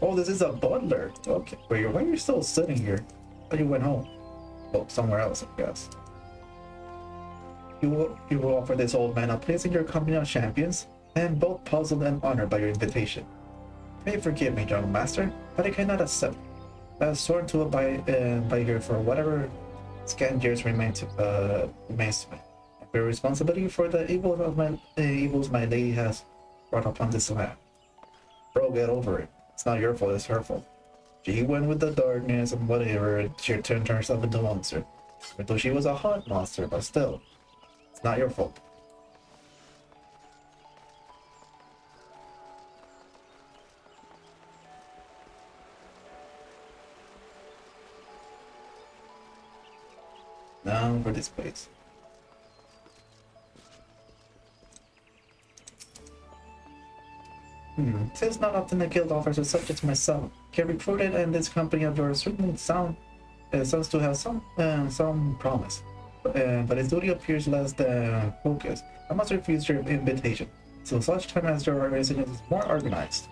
Oh, this is a butler. Okay, wait, why are you still sitting here? I thought you went home. Well, somewhere else, I guess. You will offer this old man a place in your company of champions. I am both puzzled and honored by your invitation. May forgive me, young master, but I cannot accept. I have sworn to abide by here for whatever scant years remains to me. Your responsibility for the evils my lady has brought upon this land. Bro, get over it. It's not your fault, it's her fault. She went with the darkness and whatever, she turned herself into a monster. Though she was a hot monster, but still, it's not your fault. Now for this place. Tis not often the guild offers a subject to myself. Get recruited, and this company of yours certainly sounds to have some promise. But its duty appears less than focused. I must refuse your invitation, till such time as your organization is more organized.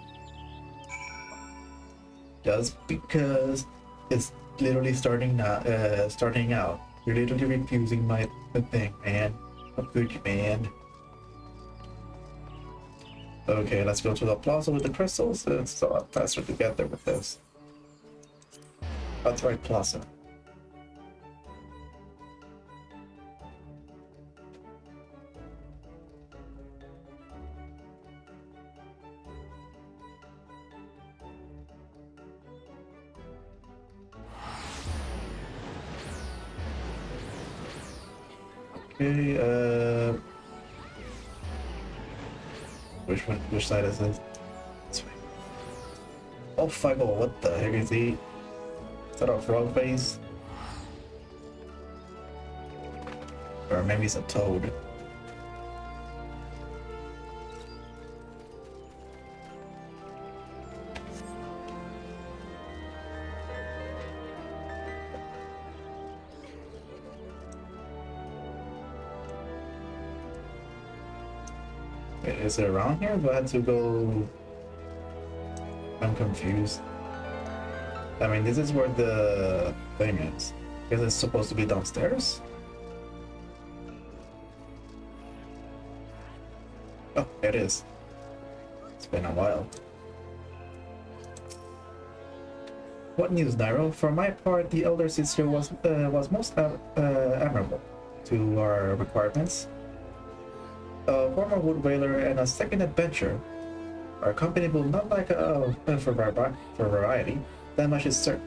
Just because it's literally starting out, you're literally refusing my thing, man. A good man. Okay, let's go to the plaza with the crystals. It's a lot faster to get there with this. That's right, plaza. Okay, which side is it? This way. Oh fuck, oh, what the heck is he? Is that a frog face? Or maybe it's a toad. Wait, is it around here? Do I have to go? I'm confused. I mean, this is where the thing is. Is it supposed to be downstairs? Oh, it is. It's been a while. What news, Nightrow? For my part, the elder sister was most admirable to our requirements. A former wood whaler and a second adventure. Our company will not lack for variety. That much is certain.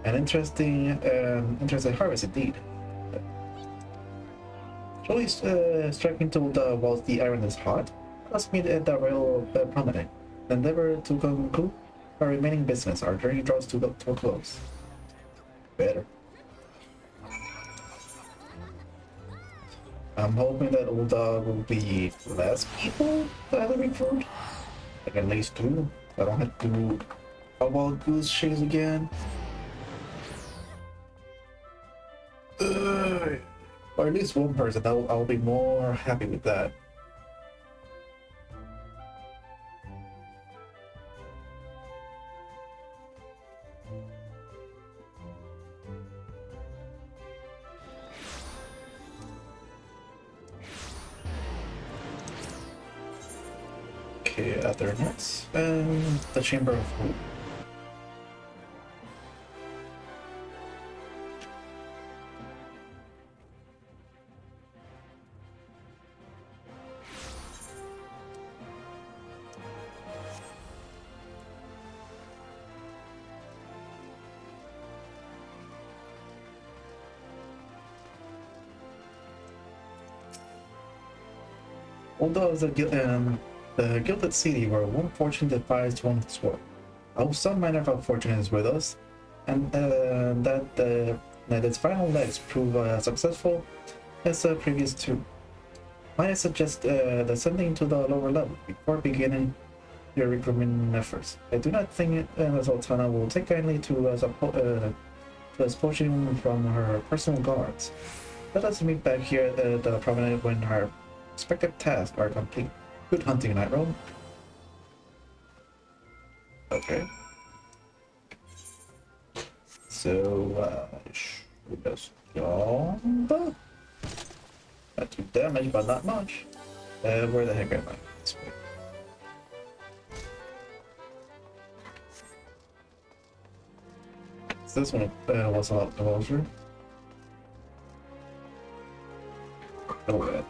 An interesting harvest indeed. Shall we strike into the whilst the iron is hot? Let us meet at the royal promenade. Endeavor to conclude our remaining business. Our journey draws to a close. Better. I'm hoping that Ulda will be less people gathering food. Like at least 2. I don't have to do wild goose chase again. Or at least 1 person. I'll be more happy with that. Okay, other next, the Chamber of Hope. Although the Gilded City where one fortune defies one sword. I hope some manner of fortune is with us, and that its final legs prove successful as the previous 2. Might I suggest descending to the lower level before beginning your recruitment efforts? I do not think the Sultana will take kindly to expulsion from her personal guards. Let us meet back here at the promenade when our respective tasks are complete. Good hunting, Nightrow. Okay. So, just jump. Not too damage, but not much. Where the heck am I? This way. So this one was a lot closer. Oh, bad.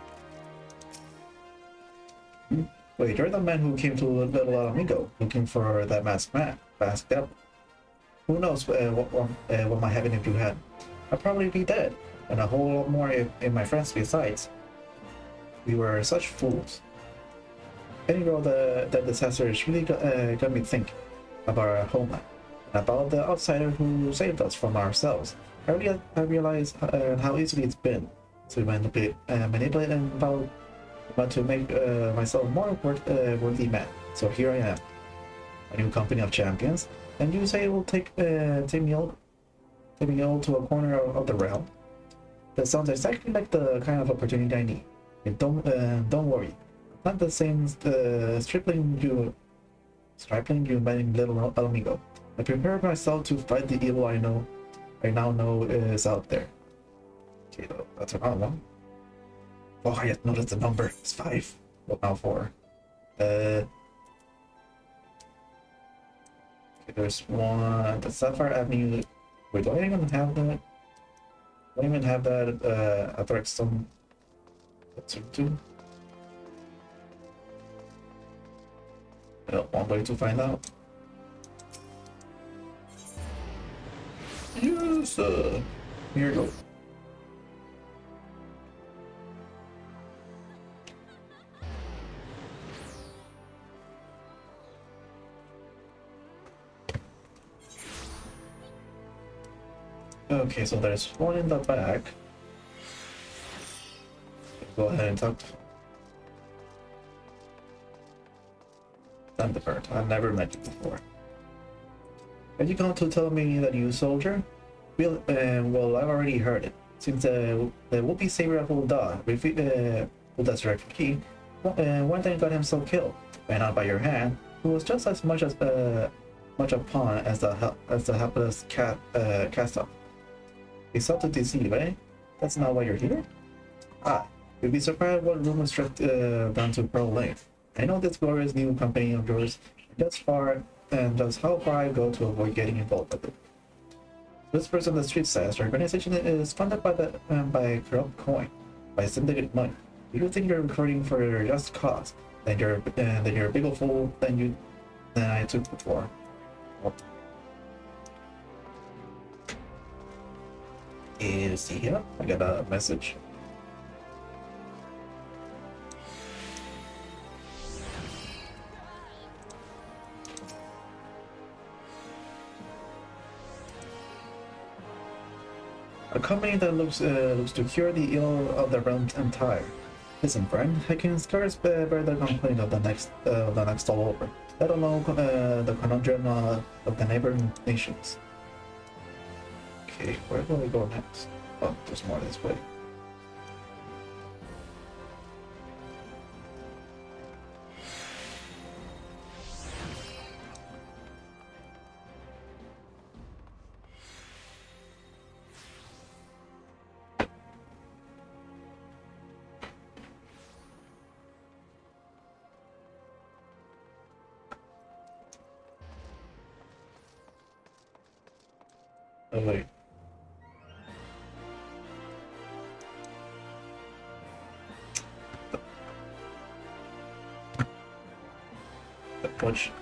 Wait, you're the man who came to Little Amigo looking for that masked devil. Who knows what might happen if you had? I'd probably be dead, and a whole lot more if my friends besides. We were such fools. Anyway, that disaster has really got me thinking about our homeland, and about the outsider who saved us from ourselves. I realized how easily it's been to manipulate and but to make myself more worthy man. So here I am, a new company of champions, and you say it will take me all to a corner of the realm. That sounds exactly like the kind of opportunity I need. And don't worry, not the same stripling you met in Little Amigo. I prepare myself to fight the evil I now know is out there. Okay, that's another one. Oh, I just noticed the number. It's 5. Well, now 4. Okay, there's one. The Sapphire Avenue. Wait, do I even have that? Do I even have that at Redstone? That's 2. Well, one way to find out. Yes, here you go. Okay, so there's one in the back. Go ahead and talk to Thunderbird. I've never met you before. Are you going to tell me that you soldier? Well, I've already heard it. Since the would-be savior of Ulda's refugee, one day got himself killed, and not by your hand, who was just as much a pawn as the helpless cast-off. He sought to deceive, eh? That's not why you're here? Ah, you'd be surprised what rumors struck down to Pearl Lane. I know this glorious new company of yours, just how far I go to avoid getting involved with it. This person on the street says your organization is funded by corrupt coin, by syndicate money. You think you're recruiting for your just cause, Then you're a bigger fool than I took before. Oh. See here? I got a message. A company that looks to cure the ill of the realm entire. Listen, friend, I can scarce bear the complaint of the next all over, let alone the conundrum of the neighboring nations. Okay, where will we go next? Oh, there's more this way. Oh wait. Which?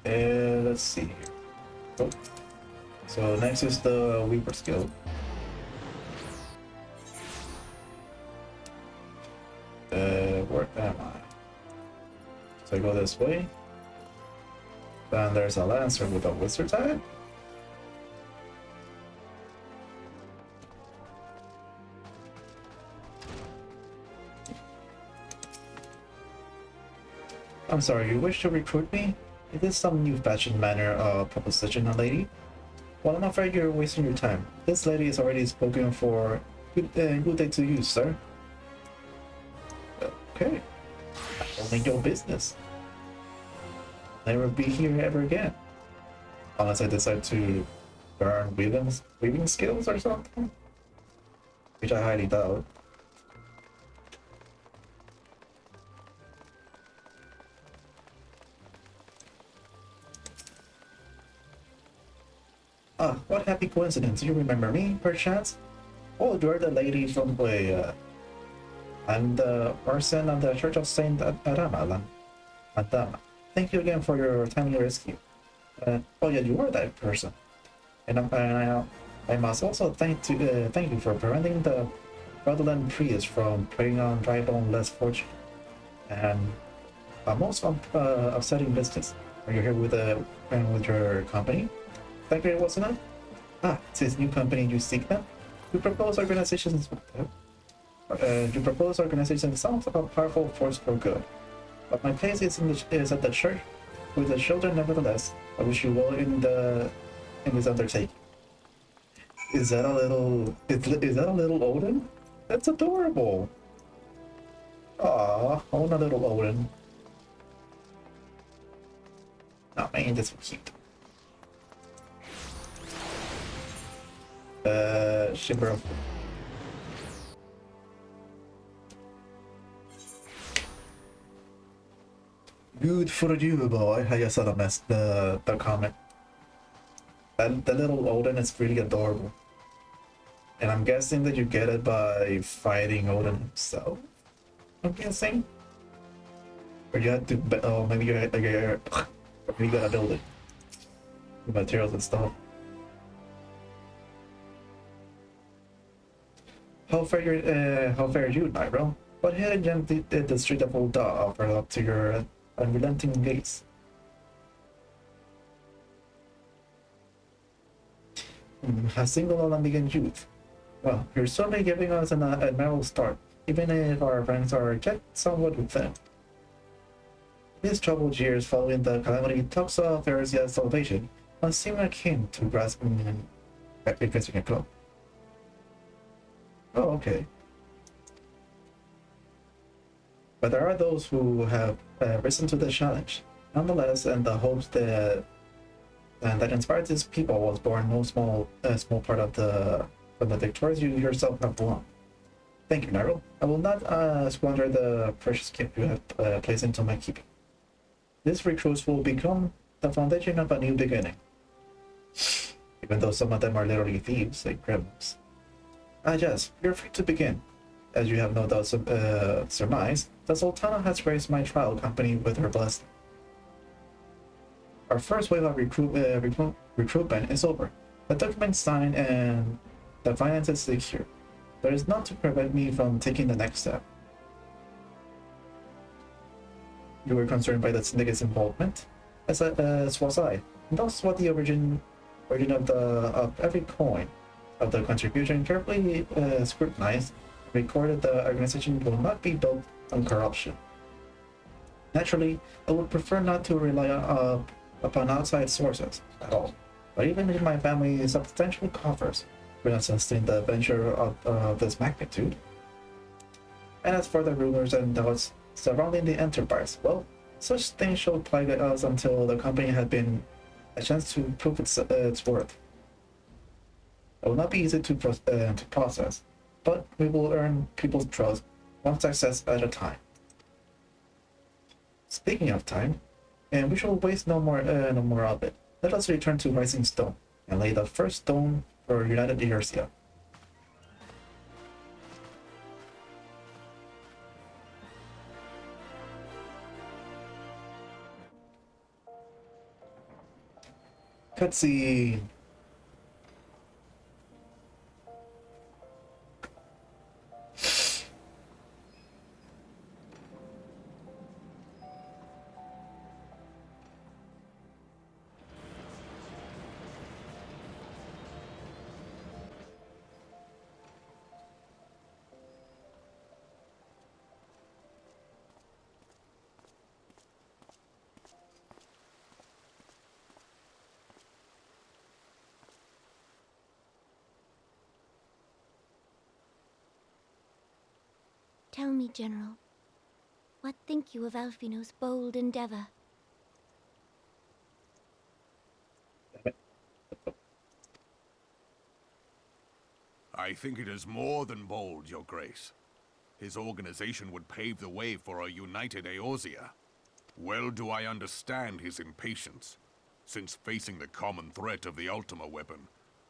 Let's see here. Oh. So next is the Weaver skill. Where am I? So I go this way. Then there's a Lancer with a Wizard tag. I'm sorry, you wish to recruit me? Is this some new fashion manner proposition, lady? Well, I'm afraid you're wasting your time. This lady is already spoken for. Good day to you, sir. Okay. Only your business. Never be here ever again. Unless I decide to learn weaving skills or something. Which I highly doubt. Ah, what happy coincidence. You remember me, perchance? Oh, you're the lady from the... I'm the person of the Church of Saint Adama. Adama. Thank you again for your timely rescue. Oh yeah, you are that person. And I must also thank you for preventing the fraudulent priest from preying on Drybone less fortunate. And a most upsetting business. Are you here with your company? Thank you, wasn't it? Ah, it's his new company you seek them? You propose organizations sounds like a powerful force for good. But my place is at the church with the children. Nevertheless, I wish you well in this undertaking. Is that a little Odin? That's adorable. Aw, I want a little Odin. Oh man, this was cute. Shimmer. Good for you, boy. I just saw the comment. The little Odin is really adorable. And I'm guessing that you get it by fighting Odin himself. I'm guessing. Or you have to, oh, maybe you gotta build it. With materials and stuff. How fare you, Nightrow? What hidden gem did the Street of Old offer up to your unrelenting gaze? A single Olympian youth. Well, you're certainly giving us an admirable start, even if our ranks are yet somewhat within. These troubled years following the calamity talks of Eorzea's salvation must seem akin to grasping a club. Oh, okay. But there are those who have risen to the challenge. Nonetheless, and the hopes that inspired these people was born no small part of from the victories you yourself have won. Thank you, Nightrow. I will not squander the precious gift you have placed into my keeping. These recruits will become the foundation of a new beginning. Even though some of them are literally thieves, like criminals. Yes, you're free to begin. As you have no doubt surmised, the Sultana has graced my trial company with her blessing. Our first wave of recruitment is over. The documents signed and the finances secure. There is none to prevent me from taking the next step. You were concerned by the syndicate's involvement, as was I. And that's what the origin of every coin of the contribution carefully scrutinized, recorded. The organization will not be built on corruption. Naturally, I would prefer not to rely upon outside sources at all, but even if my family's substantial coffers could not sustain the venture of this magnitude. And as for the rumors and doubts surrounding the enterprise, well, such things shall plague us until the company had been a chance to prove its worth. It will not be easy to process, but we will earn people's trust one success at a time. Speaking of time, and we shall waste no more of it. Let us return to Rising Stone and lay the first stone for United Eorzea. Cutscene. Tell me, General, what think you of Alfino's bold endeavor? I think it is more than bold, Your Grace. His organization would pave the way for a united Eorzea. Well do I understand his impatience. Since facing the common threat of the Ultima weapon,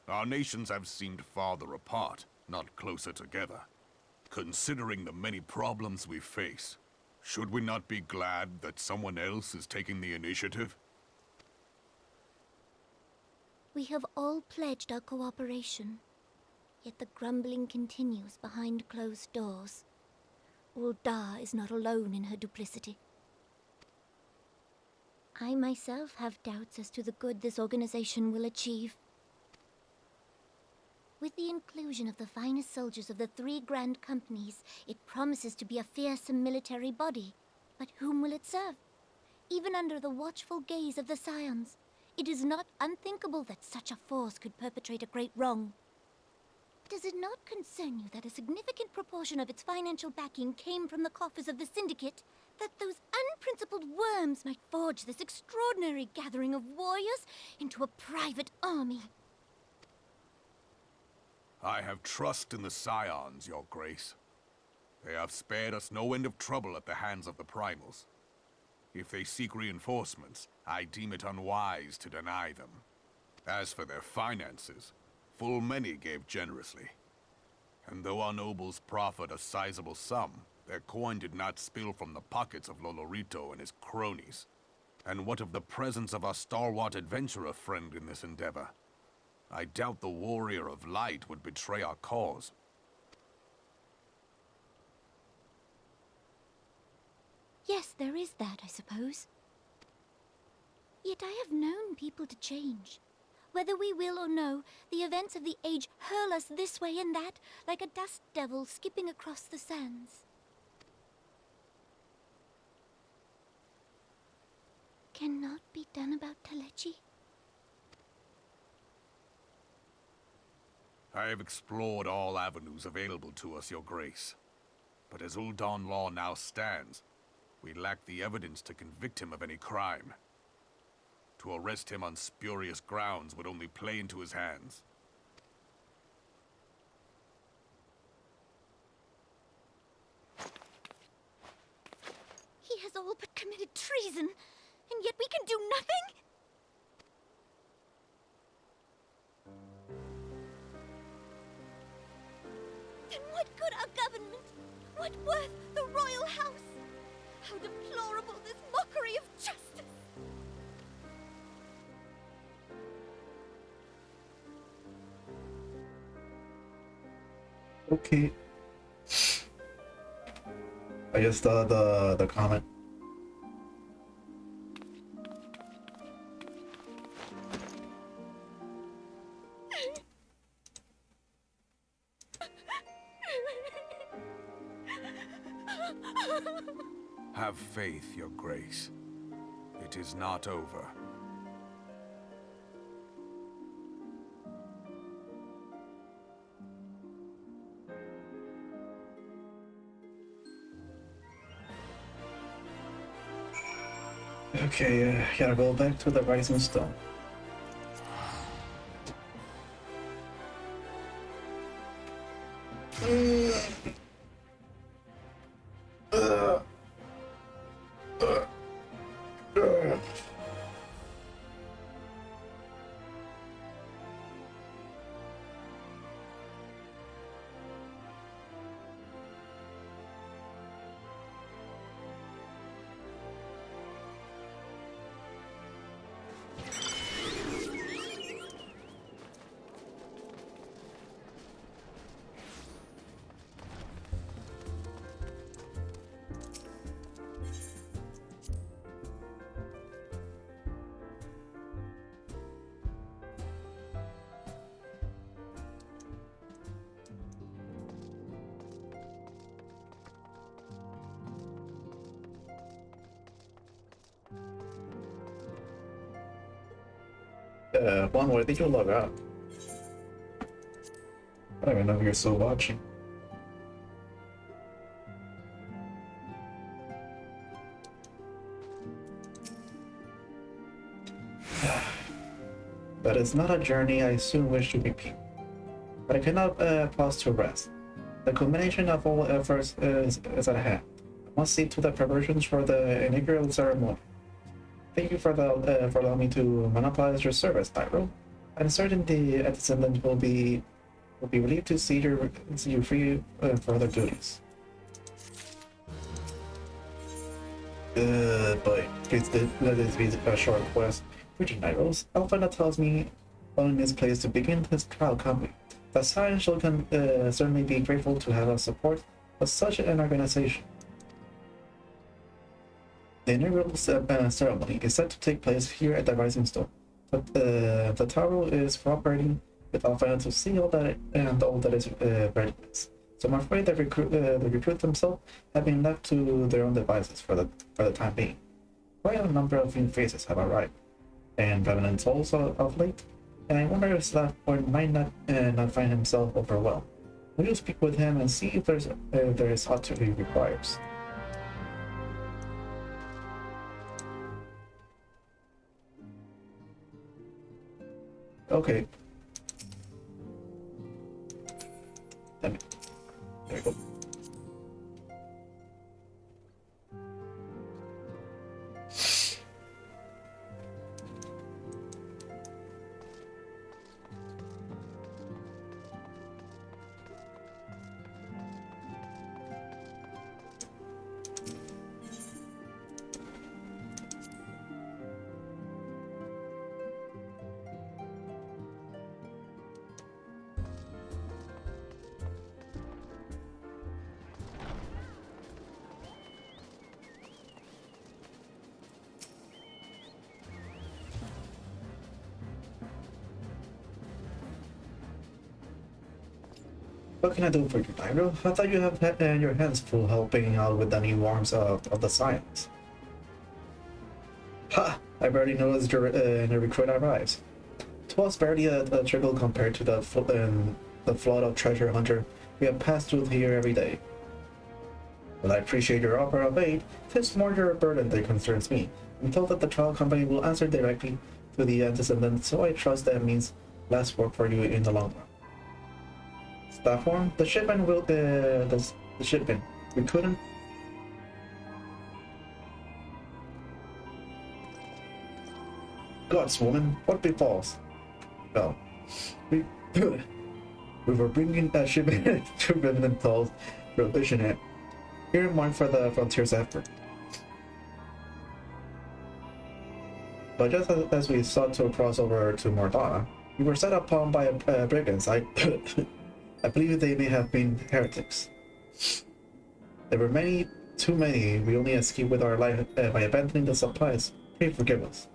our nations have seemed farther apart, not closer together. Considering the many problems we face, should we not be glad that someone else is taking the initiative? We have all pledged our cooperation, yet the grumbling continues behind closed doors. Ul'dah is not alone in her duplicity. I myself have doubts as to the good this organization will achieve. With the inclusion of the finest soldiers of the 3 grand companies, it promises to be a fearsome military body. But whom will it serve? Even under the watchful gaze of the Scions, it is not unthinkable that such a force could perpetrate a great wrong. Does it not concern you that a significant proportion of its financial backing came from the coffers of the Syndicate? That those unprincipled worms might forge this extraordinary gathering of warriors into a private army? I have trust in the Scions, Your Grace. They have spared us no end of trouble at the hands of the Primals. If they seek reinforcements, I deem it unwise to deny them. As for their finances, full many gave generously. And though our nobles proffered a sizable sum, their coin did not spill from the pockets of Lolorito and his cronies. And what of the presence of our stalwart adventurer friend in this endeavor? I doubt the Warrior of Light would betray our cause. Yes, there is that, I suppose. Yet I have known people to change. Whether we will or no, the events of the age hurl us this way and that, like a dust devil skipping across the sands. Cannot be done about Telechi? I have explored all avenues available to us, Your Grace. But as Ul'dah law now stands, we lack the evidence to convict him of any crime. To arrest him on spurious grounds would only play into his hands. He has all but committed treason, and yet we can do nothing? government? What worth the royal house? How deplorable this mockery of justice! Okay. I guess the comment. Have faith, Your Grace. It is not over. Okay, gotta go back to the Rising Stone. One, why did you log out? I don't even know if you're still watching. But it's not a journey I soon wish to repeat. But I cannot pause to rest. The culmination of all efforts is at hand. I must see to the preparations for the inaugural ceremony. Thank you for allowing me to monopolize your service, Nightrow. I'm certain the descendant will be relieved to see you free for other duties. But please let this be a short request. Regent Nightrow, Alpha tells me on his place to begin his trial company. The Science shall certainly be grateful to have us support of such an organization. The inaugural ceremony is set to take place here at the Rising Stone. But the Tower is cooperating with Alpha to see all that is readiness. So I'm afraid the recruit themselves have been left to their own devices for the time being. Quite a number of new faces have arrived, and Revenant also of late. And I wonder if that point might not find himself overwhelmed. Will you speak with him and see if there is hot he requires? Okay. Damn it. There we go. What can I do for you, Nightrow? I thought you have your hands full helping out with the new arms of the Science. Ha! I barely noticed your recruit arrives. 'Twas barely a trickle compared to the flood of treasure hunter we have passed through here every day. While I appreciate your offer of aid, 'tis more your burden that concerns me. I'm told that the trial company will answer directly to the descendant, so I trust that means less work for you in the long run. Staff form, the shipment will the shipment. We couldn't. Gods, woman, what befalls? Well, we were bringing a shipment to Revenant Tolls religion and earmarked for the frontier's effort. But just as we sought to cross over to Mordana, we were set upon by brigands. I believe they may have been heretics. There were too many. We only escaped with our life by abandoning the supplies. Pray forgive us.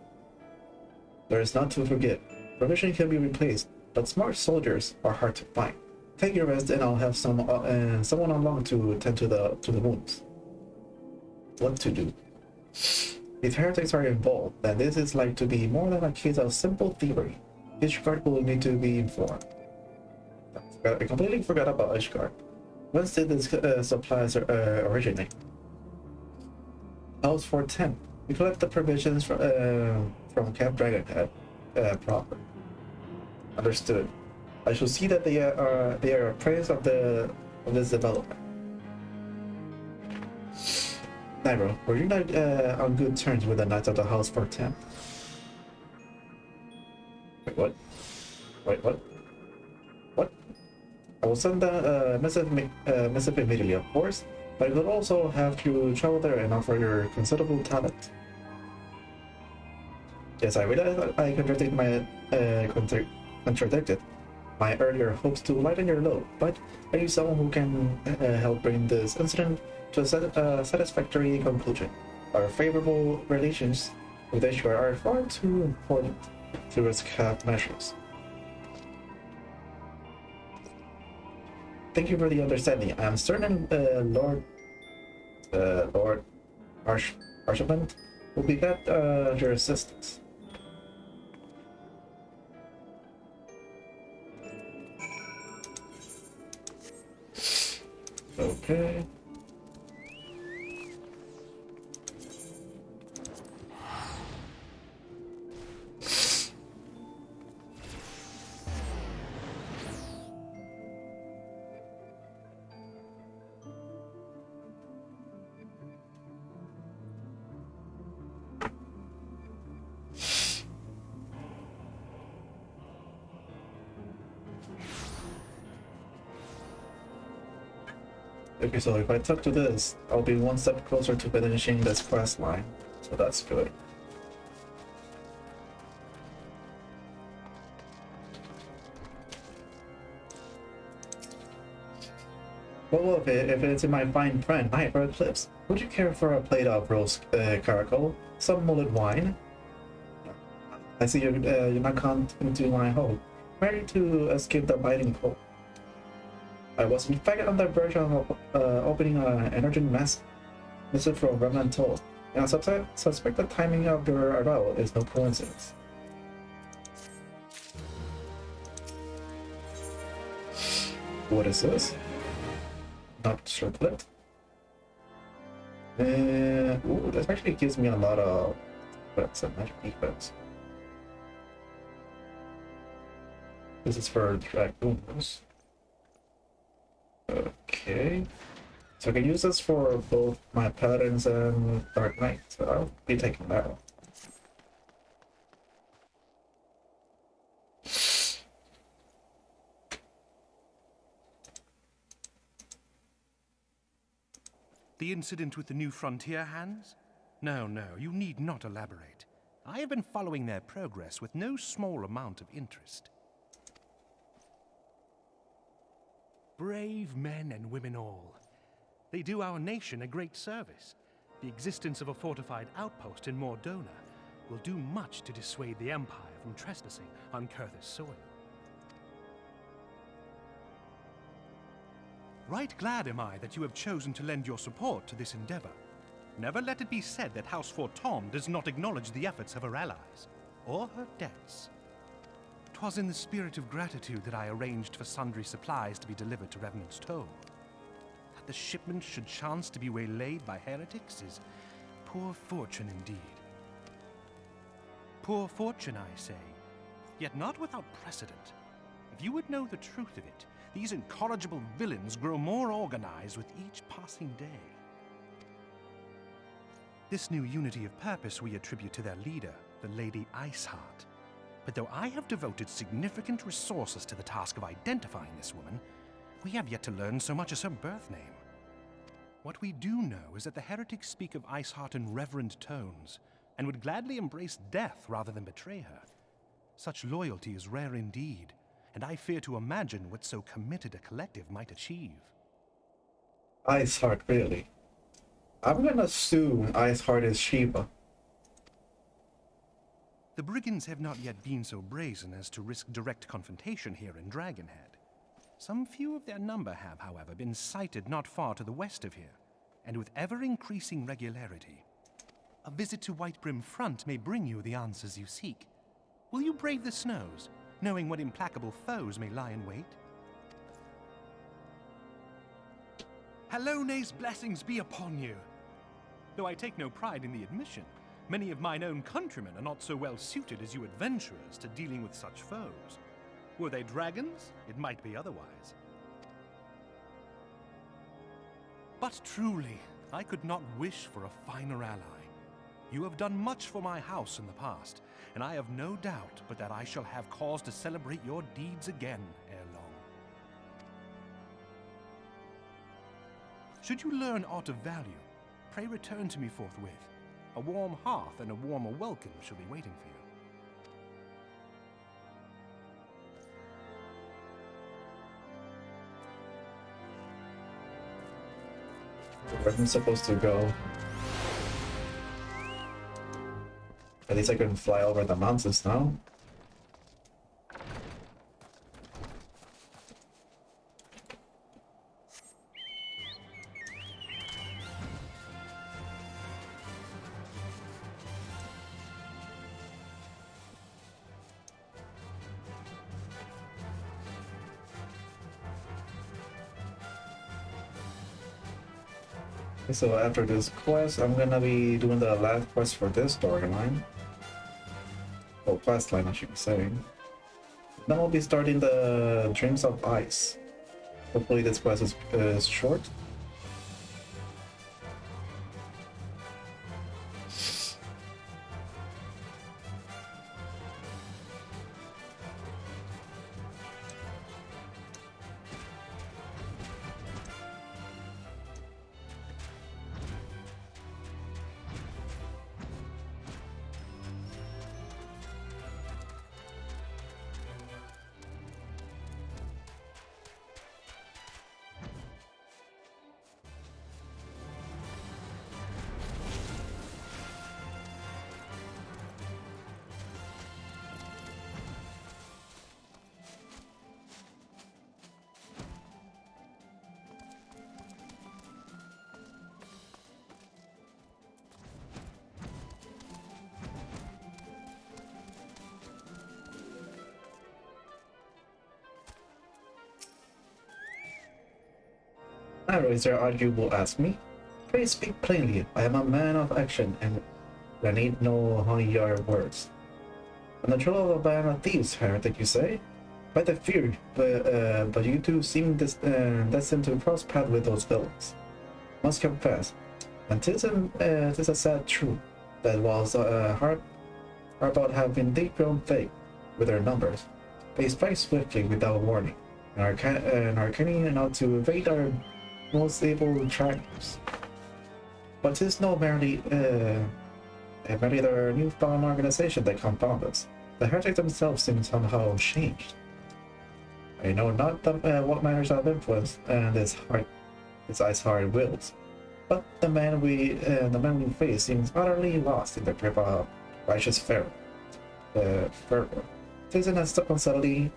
There is none to forgive. Provision can be replaced, but smart soldiers are hard to find. Take your rest, and I'll have someone along to tend to the wounds. What to do? If heretics are involved, then this is like to be more than a case of simple thievery. Ishgard will need to be informed. I completely forgot about Ishgard. When did these supplies originate? House for 10. We collect the provisions from Camp Dragonhead proper. Understood. I shall see that they are appraised of this development. Nightrow, were you not on good terms with the Knights of the House for 10? Wait, what? Wait, what? What? I will send a missive immediately, of course, but I will also have to travel there and offer your considerable talent. Yes, I realize I contradicted my earlier hopes to lighten your load, but I need someone who can help bring this incident to a satisfactory conclusion. Our favorable relations with Ishgard are far too important to risk half measures. Thank you for the understanding. I am certain Lord Archibald will be glad your assistance. Okay. Okay, so if I talk to this, I'll be one step closer to finishing this quest line, so that's good. Well, if it's in my fine friend, Nightrow Eclipse, would you care for a plate of roast caracal, some mulled wine? I see you're not coming to my home, ready to escape the biting cold. I was in fact on the verge of opening an urgent message from Reverend Toll, and I suspect the timing of your arrival is no coincidence. What is this? Not circlet. Ooh, this actually gives me a lot of effects and magic effects. This is for dragoons. Okay, so I can use this for both my paladins and Dark Knight, so I'll be taking that one. The incident with the new frontier hands? No, you need not elaborate. I have been following their progress with no small amount of interest. Brave men and women all. They do our nation a great service. The existence of a fortified outpost in Mordona will do much to dissuade the Empire from trespassing on Kurthus soil. Right glad am I that you have chosen to lend your support to this endeavor. Never let it be said that House Fortom does not acknowledge the efforts of her allies, or her debts. 'Twas in the spirit of gratitude that I arranged for sundry supplies to be delivered to Revenant's Toll. That the shipment should chance to be waylaid by heretics is poor fortune indeed. Poor fortune, I say, yet not without precedent. If you would know the truth of it, these incorrigible villains grow more organized with each passing day. This new unity of purpose we attribute to their leader, the Lady Iceheart. But though I have devoted significant resources to the task of identifying this woman, we have yet to learn so much as her birth name. What we do know is that the heretics speak of Iceheart in reverent tones, and would gladly embrace death rather than betray her. Such loyalty is rare indeed, and I fear to imagine what so committed a collective might achieve. Iceheart, really? I'm gonna assume Iceheart is Shiva. The brigands have not yet been so brazen as to risk direct confrontation here in Dragonhead. Some few of their number have, however, been sighted not far to the west of here, and with ever-increasing regularity. A visit to Whitebrim Front may bring you the answers you seek. Will you brave the snows, knowing what implacable foes may lie in wait? Halone's blessings be upon you! Though I take no pride in the admission, many of mine own countrymen are not so well suited as you adventurers to dealing with such foes. Were they dragons, it might be otherwise. But truly, I could not wish for a finer ally. You have done much for my house in the past, and I have no doubt but that I shall have cause to celebrate your deeds again ere long. Should you learn aught of value, pray return to me forthwith. A warm hearth and a warmer welcome shall be waiting for you. Where am I supposed to go? At least I can fly over the mountains now. So after this quest, I'm gonna be doing the last quest for this storyline. Oh, quest line, I should be saying. Then we'll be starting the Dreams of Ice. Hopefully this quest is short. Eorzea, you will ask me. Pray speak plainly. I am a man of action, and I need no honey-yard words. On the trail of a band of thieves, heretic, you say? By the fear, but you two seem destined to cross paths with those villains. Must confess, and 'tis a sad truth that whilst hard about have indeed grown thick with their numbers, they strike swiftly without warning, and are cunning enough to evade our most able trackers. But 'tis no merely their newfound organization that confound us. The heretics themselves seem somehow changed. I know not what manners of influence and his Iceheart wills, but the man we face seems utterly lost in the grip of righteous fervor. 'Tis an unsteady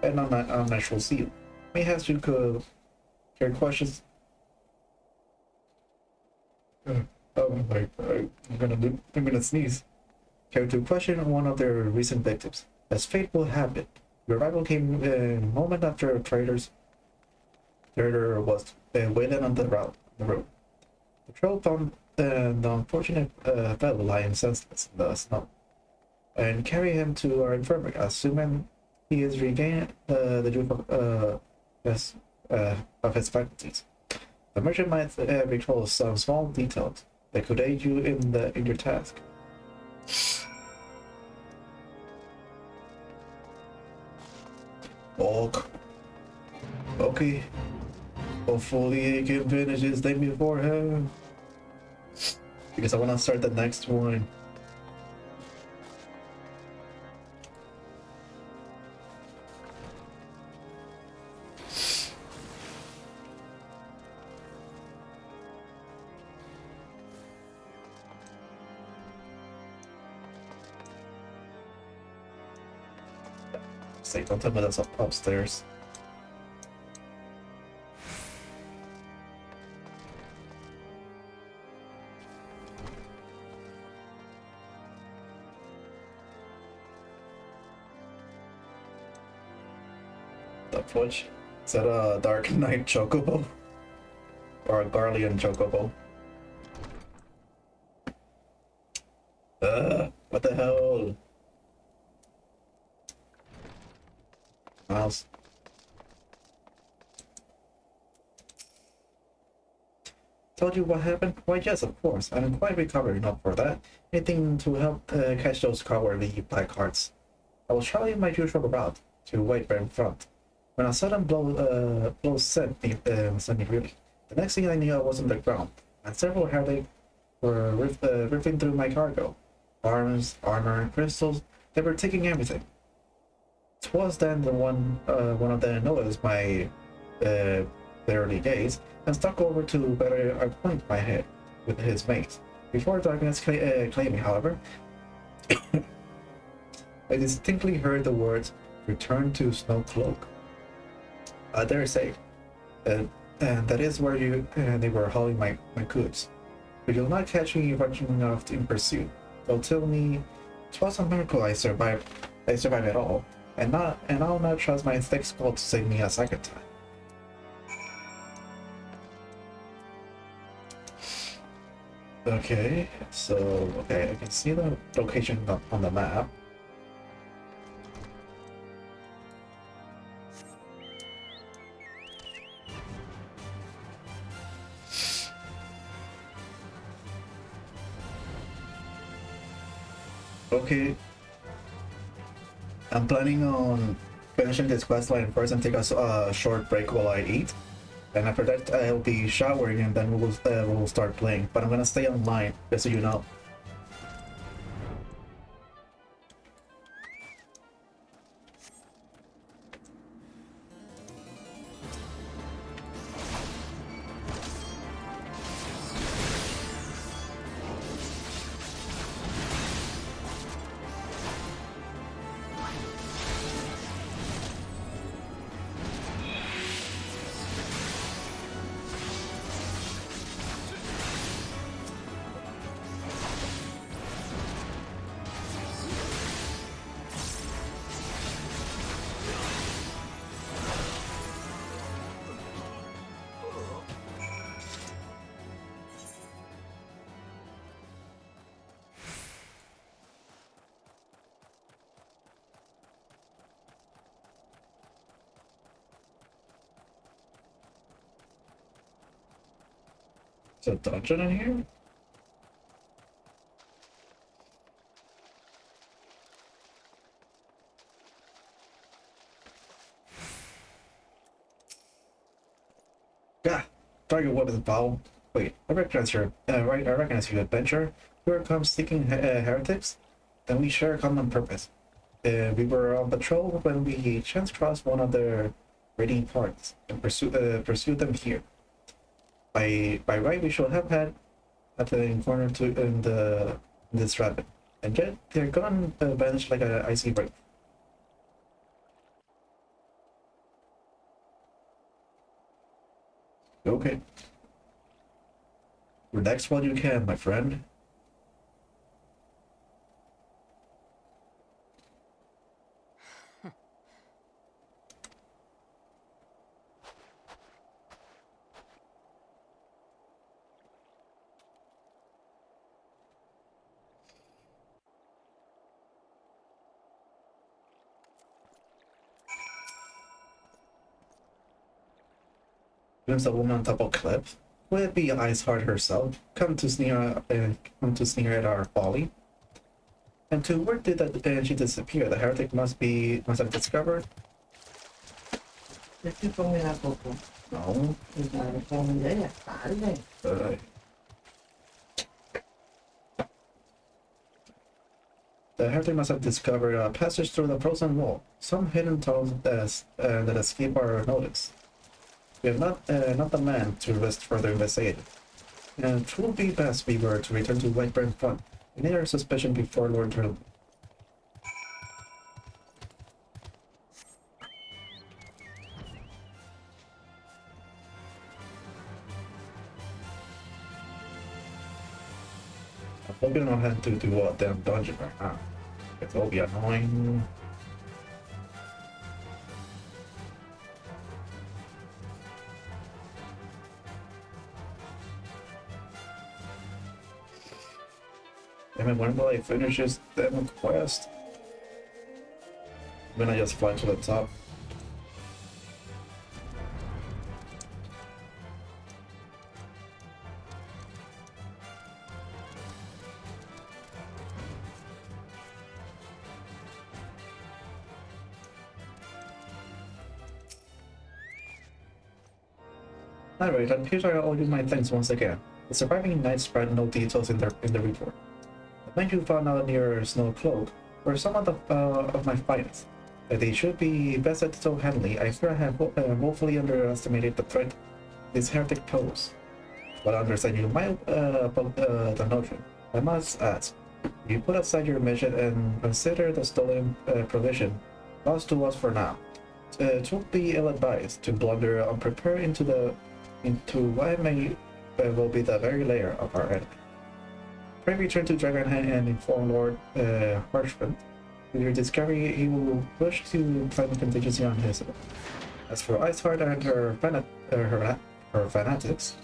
and unnatural zeal. Mayhaps you could hear questions. I'm gonna sneeze. Care to question one of their recent victims. As fate will have it, your arrival came a moment after a traitor was wailing on the road. The trail found the unfortunate fellow lying senseless in the snow, and carry him to our infirmary, assuming he is regained the use of his faculties. The merchant might recall some small details that could aid you in your task. Okay. Hopefully I can finish this thing before him. Because I want to start the next one. Say, don't tell me that's upstairs. The fudge? Is that a Dark Knight Chocobo? Or a Garlean Chocobo? What the hell? Mouse. Told you what happened? Why yes, of course. I'm quite recovered enough for that. Anything to help catch those cowardly black hearts. I was traveling my usual route to wait right in front, when a sudden blow sent me really. The next thing I knew, I was on the ground, and several heretics were ripping through my cargo. Arms, armor, crystals, they were taking everything. 'Twas then one of them noticed my early gaze and stuck over to better acquaint my head with his mate. Before darkness claimed me, however, I distinctly heard the words, "Return to Snowcloak." I dare say, and that is where they were hauling my goods. But you'll not catch me rushing off in pursuit. They'll tell me 'twas a miracle I survived at all, and I'll not trust my thick skull to save me a second time. Okay, so I can see the location on the map. Okay, I'm planning on finishing this questline first and take a short break while I eat. And after that, I'll be showering and then we'll start playing. But I'm gonna stay online, just so you know. Is there a dungeon in here? Gah! Target weapons foul. Wait, I recognize your I recognize your adventure. Here comes seeking heretics. Then we share a common purpose. We were on patrol when we chance crossed one of their raiding parties and pursued them here. By right, we should have had at the corner in this rabbit, and yet they're gone vanished like an icy break. Okay. Relax while you can, my friend. Glimpse a woman on top of a cliff. Would it be Iceheart herself? Come to sneer at our folly. And to where did she disappear? The heretic must have discovered. If you only have hope. No. The heretic must have discovered a passage through the frozen wall, some hidden tunnels that escape our notice. We have not the man to risk further investigating. And it would be best we were to return to Whiteburn Front. We need our suspicion before Lord Drill. I hope you don't have to do a damn dungeon right now. It'll be annoying. Damn it, when will I finish this damn quest? When I just fly to the top. Alright, I'm here to owe you my thanks once again. The surviving knights spread no details in the report. The men you found out near Snow Cloak were some of my finest. They should be bested so handily. I fear I have woefully underestimated the threat this heretic pose. But I understand you might about the notion. I must ask, you put aside your mission and consider the stolen provision lost to us for now. It would be ill-advised to blunder unprepared into what may will be the very lair of our enemy. Pray return to Dragonhead and inform Lord Harshman. With your discovery, he will wish to plan contingency on his own. As for Iceheart and her fanatics,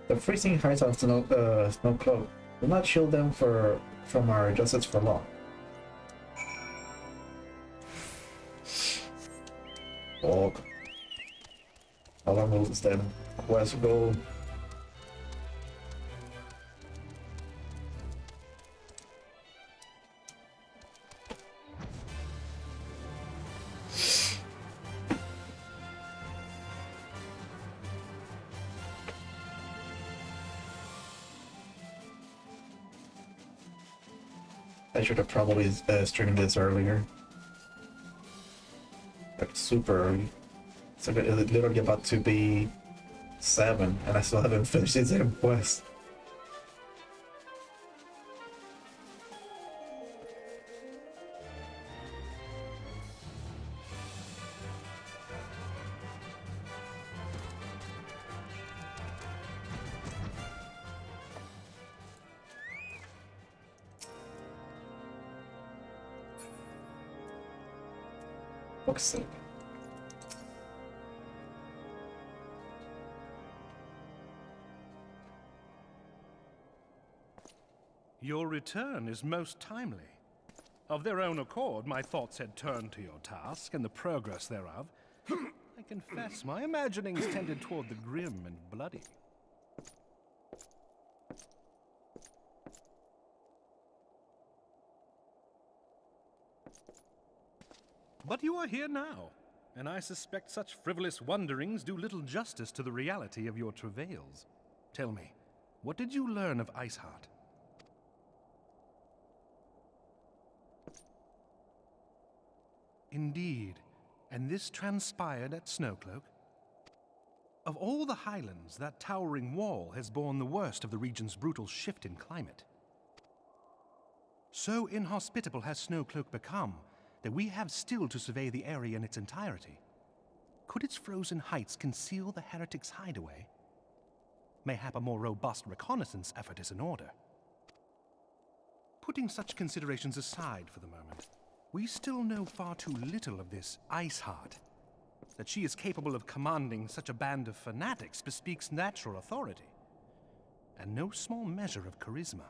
the freezing heights of Snow Cloak will not shield them from our justice for long. Walk. How long will this then quest go? I should have probably streamed this earlier. Like super early. So it's literally about to be 7 and I still haven't finished this damn quest. Okay. Your return is most timely. Of their own accord, my thoughts had turned to your task and the progress thereof. I confess, my imaginings tended toward the grim and bloody. But you are here now, and I suspect such frivolous wonderings do little justice to the reality of your travails. Tell me, what did you learn of Iceheart? Indeed, and this transpired at Snowcloak? Of all the highlands, that towering wall has borne the worst of the region's brutal shift in climate. So inhospitable has Snowcloak become that we have still to survey the area in its entirety. Could its frozen heights conceal the heretic's hideaway? Mayhap a more robust reconnaissance effort is in order. Putting such considerations aside for the moment, we still know far too little of this Iceheart. That she is capable of commanding such a band of fanatics bespeaks natural authority, and no small measure of charisma.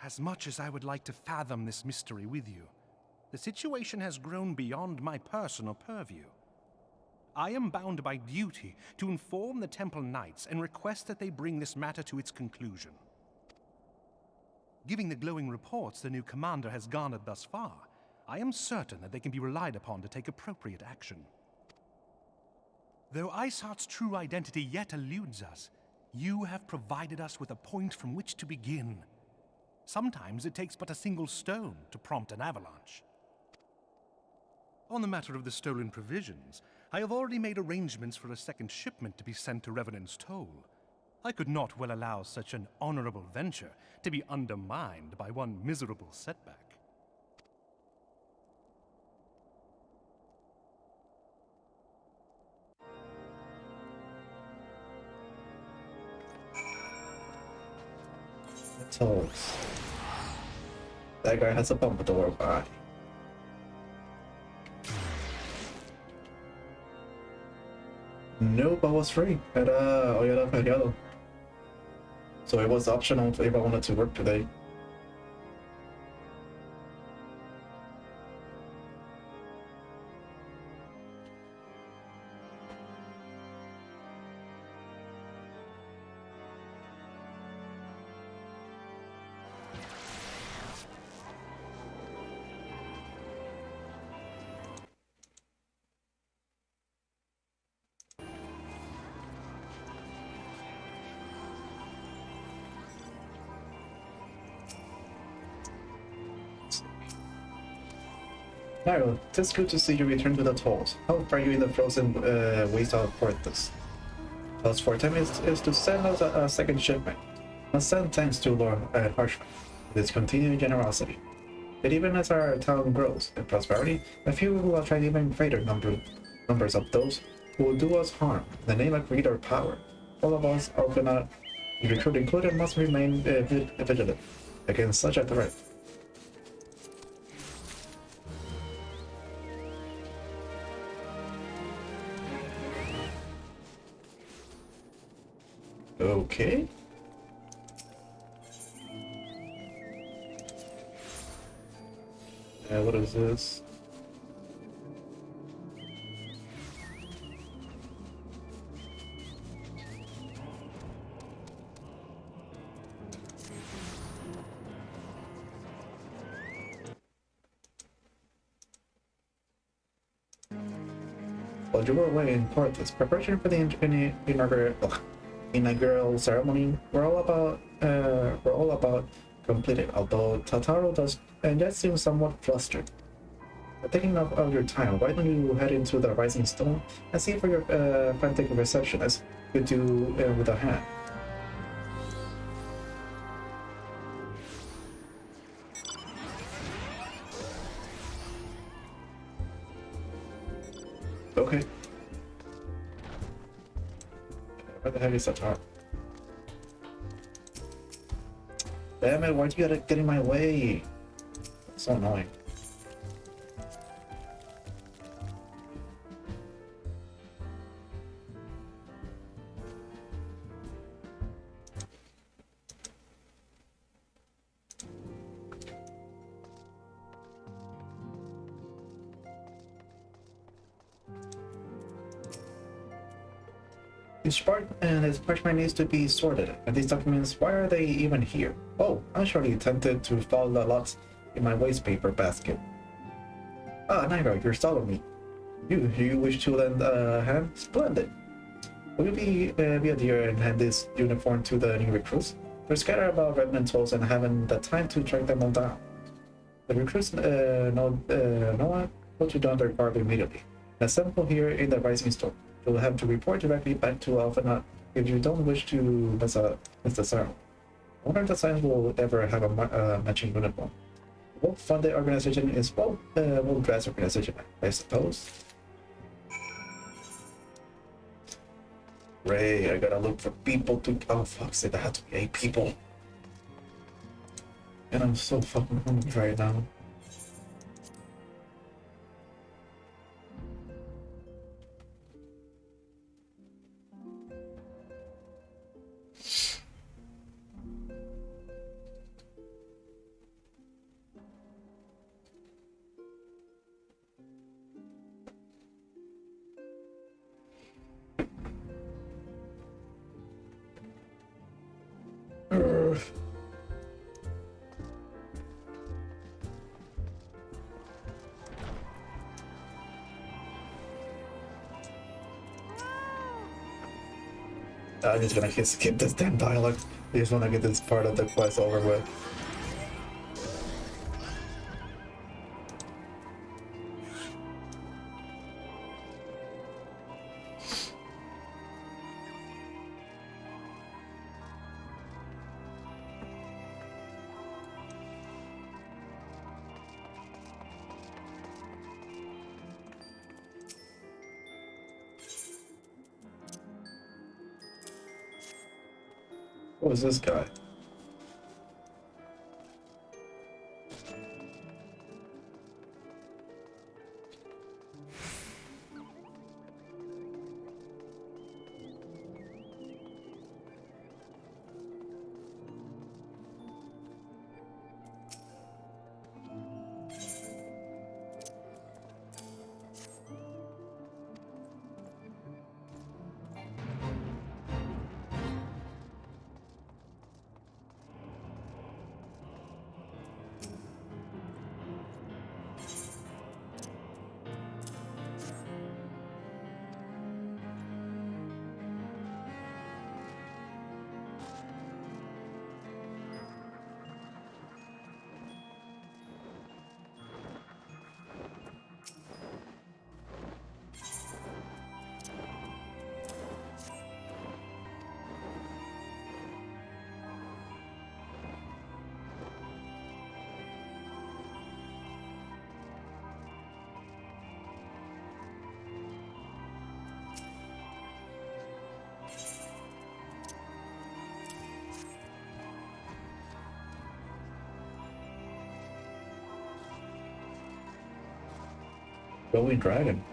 As much as I would like to fathom this mystery with you, the situation has grown beyond my personal purview. I am bound by duty to inform the Temple Knights and request that they bring this matter to its conclusion. Given the glowing reports the new commander has garnered thus far, I am certain that they can be relied upon to take appropriate action. Though Iceheart's true identity yet eludes us, you have provided us with a point from which to begin. Sometimes it takes but a single stone to prompt an avalanche. On the matter of the stolen provisions, I have already made arrangements for a second shipment to be sent to Revenant's Toll. I could not well allow such an honorable venture to be undermined by one miserable setback. Tolls. That guy has a bump door by. No, but was free at Oyada Feriado. So it was optional if I wanted to work today. Nightrow, it's good to see you return to the tolls. How are you in the frozen waste of Portus? Plus, for time is to send us a second shipment. Must send thanks to Lord Harshman for his continued generosity. But even as our town grows in prosperity, a few will attract even greater numbers of those who will do us harm in the name of greed or power. All of us, Argonaut, recruit included, must remain vigilant against such a threat. Okay. What is this? While you were away in Portus, preparation for the inaugural ceremony were all about completed, although Tataro does and yet seems somewhat flustered. But taking up of your time, why don't you head into the Rising Stone and see if your frantic receptionist could do with a hand. Okay. Where the heck is Tataro? Damn it, why'd you gotta get in my way? So annoying. His parchment needs to be sorted, and these documents, why are they even here? Oh, I'm surely tempted to follow the lots in my waste paper basket. Ah, Nightrow, you're stalling me. You wish to lend a hand? Splendid. Will you be a dear and hand this uniform to the new recruits? They're scattered about Revenant tolls and haven't the time to track them all down. The recruits know what to do on their guard immediately. Assemble here in the Rising Storm. You'll have to report directly back to Alphanut if you don't wish to miss the ceremony. I wonder if the Science will ever have a matching uniform. Well-funded organization is well-dressed organization, I suppose. Ray, I gotta look for people to. Oh fuck, say that had to be 8 people. And I'm so fucking hungry right now. I'm just gonna skip this damn dialogue. I just wanna get this part of the quest over with. What was this guy? Glowing dragon.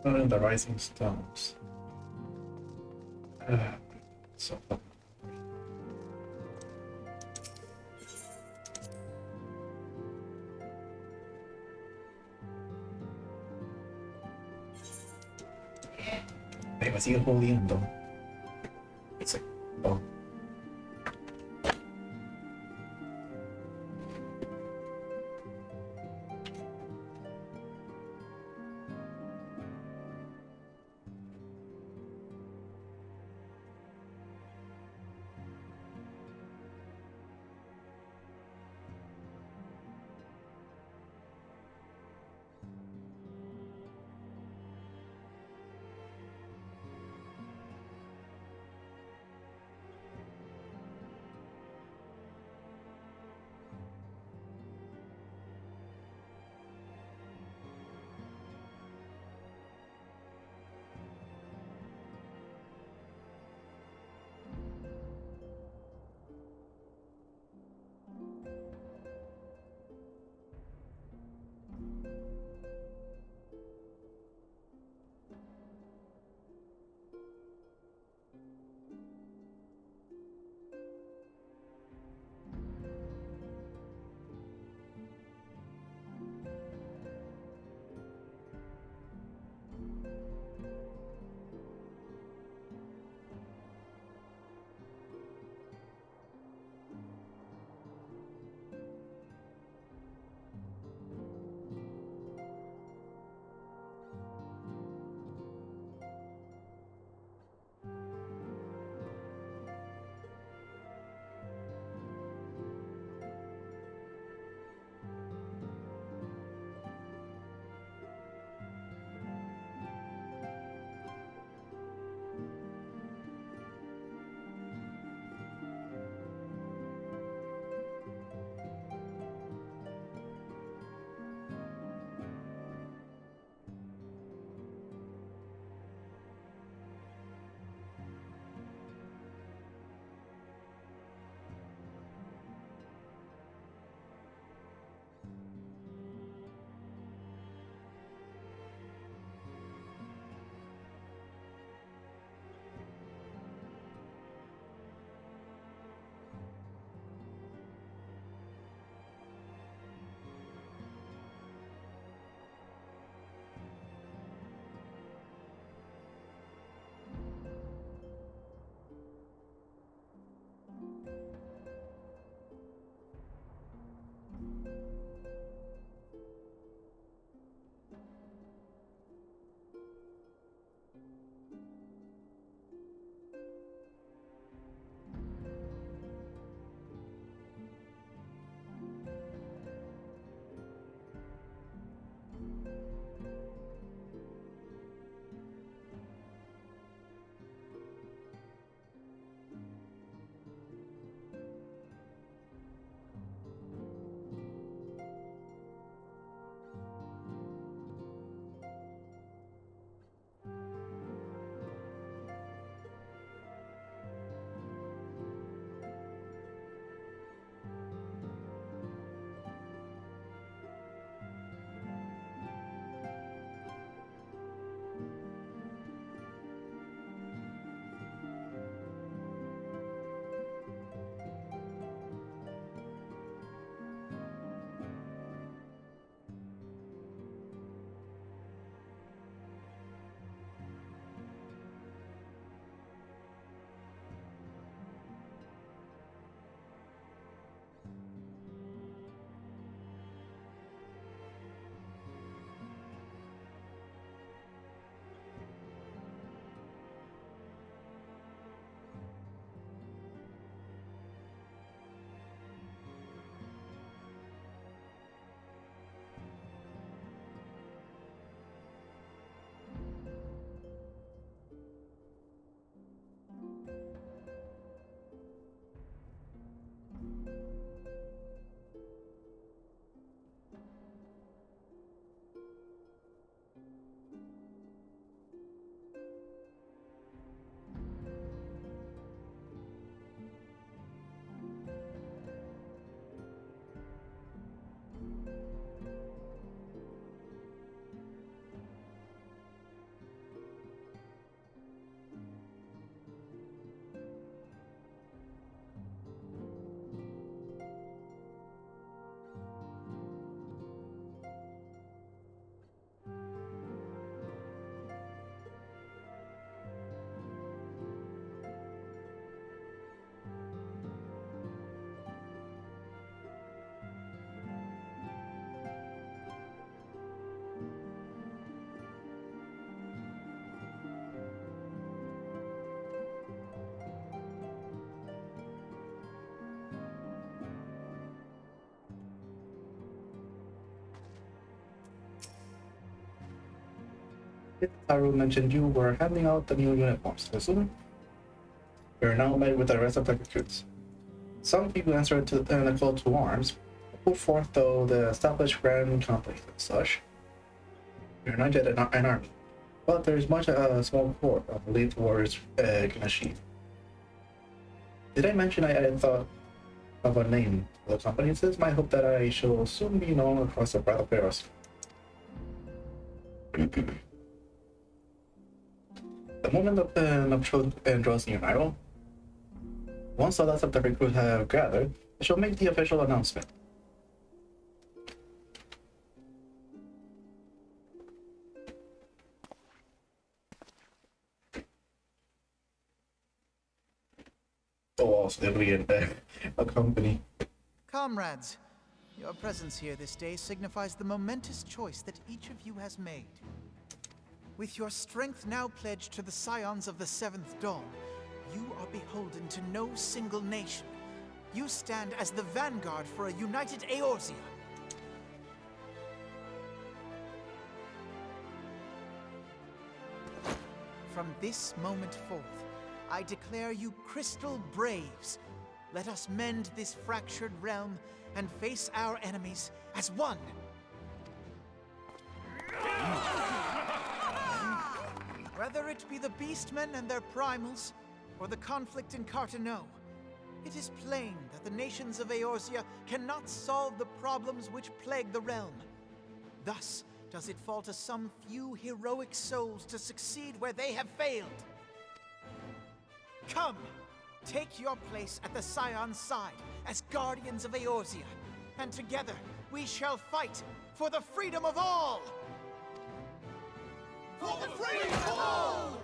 The rising stones. So. Me sigue jodiendo. Sí. Oh. Haru mentioned you were handing out the new uniforms. Assume you're now met with the rest of the recruits. Some people answered to the call to arms, put forth though the established grand companies and such. You're not yet an army, but there is much a small corps of elite warriors can achieve. Did I mention I thought of a name for the company? It is my hope that I shall soon be known across the breadth of Eorzea. The moment the patrol draws near Nightrow, once the rest of the recruits have gathered, I shall make the official announcement. Oh, also they'll be in a company. Comrades, your presence here this day signifies the momentous choice that each of you has made. With your strength now pledged to the scions of the Seventh Dawn, you are beholden to no single nation. You stand as the vanguard for a united Eorzea. From this moment forth, I declare you Crystal Braves. Let us mend this fractured realm and face our enemies as one. Whether it be the Beastmen and their primals, or the conflict in Carteneau, it is plain that the nations of Eorzea cannot solve the problems which plague the realm. Thus does it fall to some few heroic souls to succeed where they have failed. Come, take your place at the Scion's side as guardians of Eorzea, and together we shall fight for the freedom of all! For the freedom of all!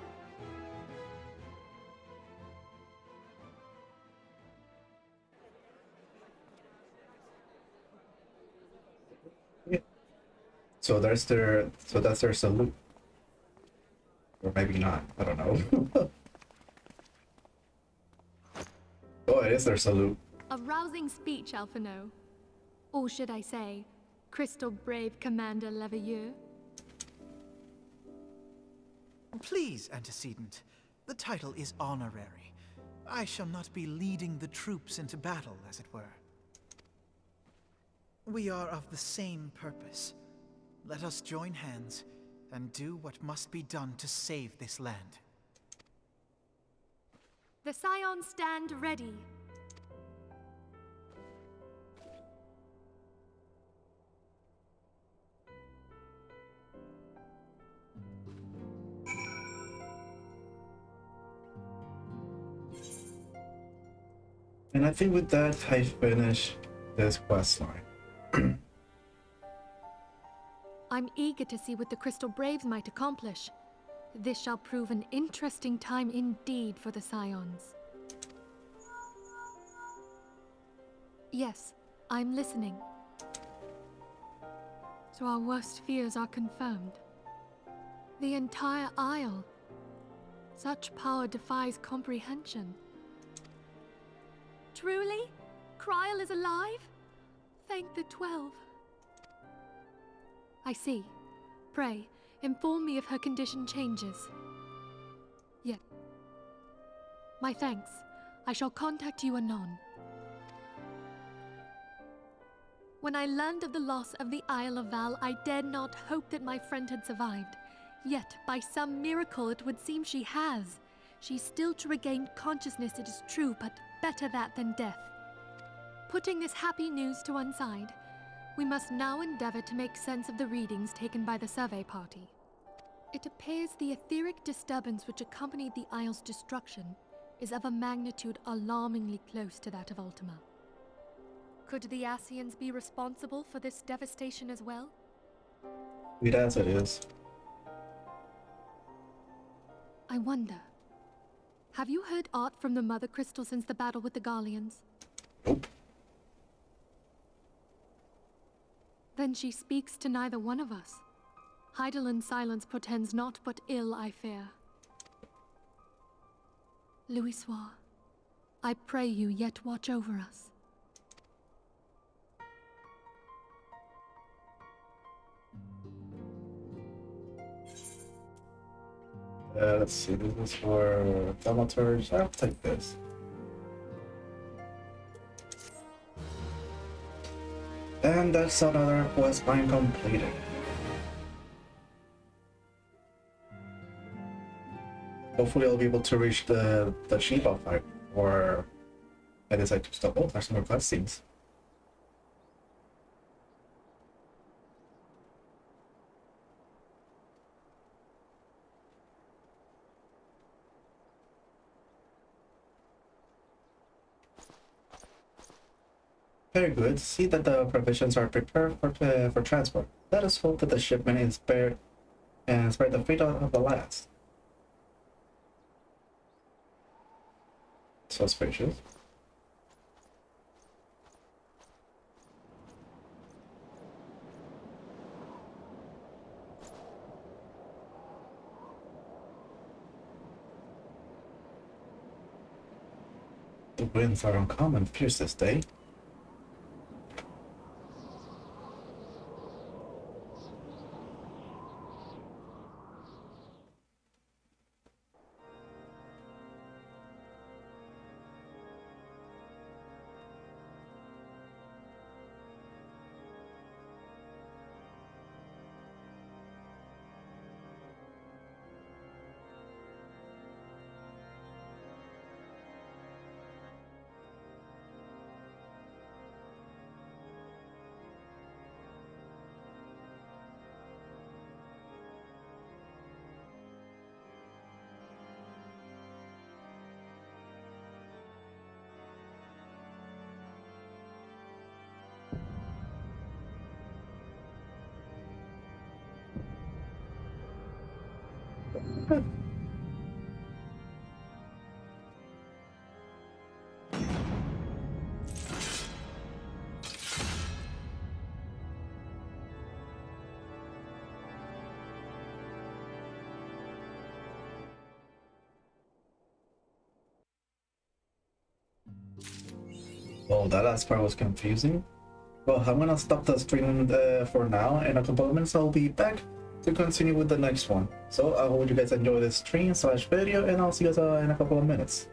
So that's their salute. Or maybe not. I don't know. Oh, it is their salute. A rousing speech, Alphino. Or should I say, Crystal Brave Commander Leveilleur? Please, Antecedent. The title is honorary. I shall not be leading the troops into battle, as it were. We are of the same purpose. Let us join hands and do what must be done to save this land. The Scions stand ready. And I think with that, I finish this quest line. I'm eager to see what the Crystal Braves might accomplish. This shall prove an interesting time indeed for the Scions. Yes, I'm listening. So our worst fears are confirmed. The entire Isle. Such power defies comprehension. Truly? Kryl is alive? Thank the 12. I see. Pray, inform me if her condition changes. Yet. My thanks. I shall contact you anon. When I learned of the loss of the Isle of Val, I dared not hope that my friend had survived. Yet, by some miracle, it would seem she has. She's still to regain consciousness, it is true, but better that than death. Putting this happy news to one side, we must now endeavor to make sense of the readings taken by the survey party. It appears the etheric disturbance which accompanied the Isle's destruction is of a magnitude alarmingly close to that of Ultima. Could the Ascians be responsible for this devastation as well? Sweet as it is. I wonder. Have you heard aught from the Mother Crystal since the battle with the Garleans? Nope. Then she speaks to neither one of us. Heidel's silence portends naught but ill, I fear. Louisoix, I pray you yet watch over us. Let's see, this is for thaumaturge. I'll take this. And that's another quest line completed. Hopefully I'll be able to reach the Shiva fight, or I decide to stop. Oh, there's more cutscenes. Very good. See that the provisions are prepared for transport. Let us hope that the shipment is spared and spare the fate of the last. Suspicious. The winds are uncommon fierce this day. Oh, that last part was confusing. Well, I'm gonna stop the stream for now. In a couple of minutes, I'll be back to continue with the next one. So I hope you guys enjoy this stream/video, and I'll see you guys in a couple of minutes.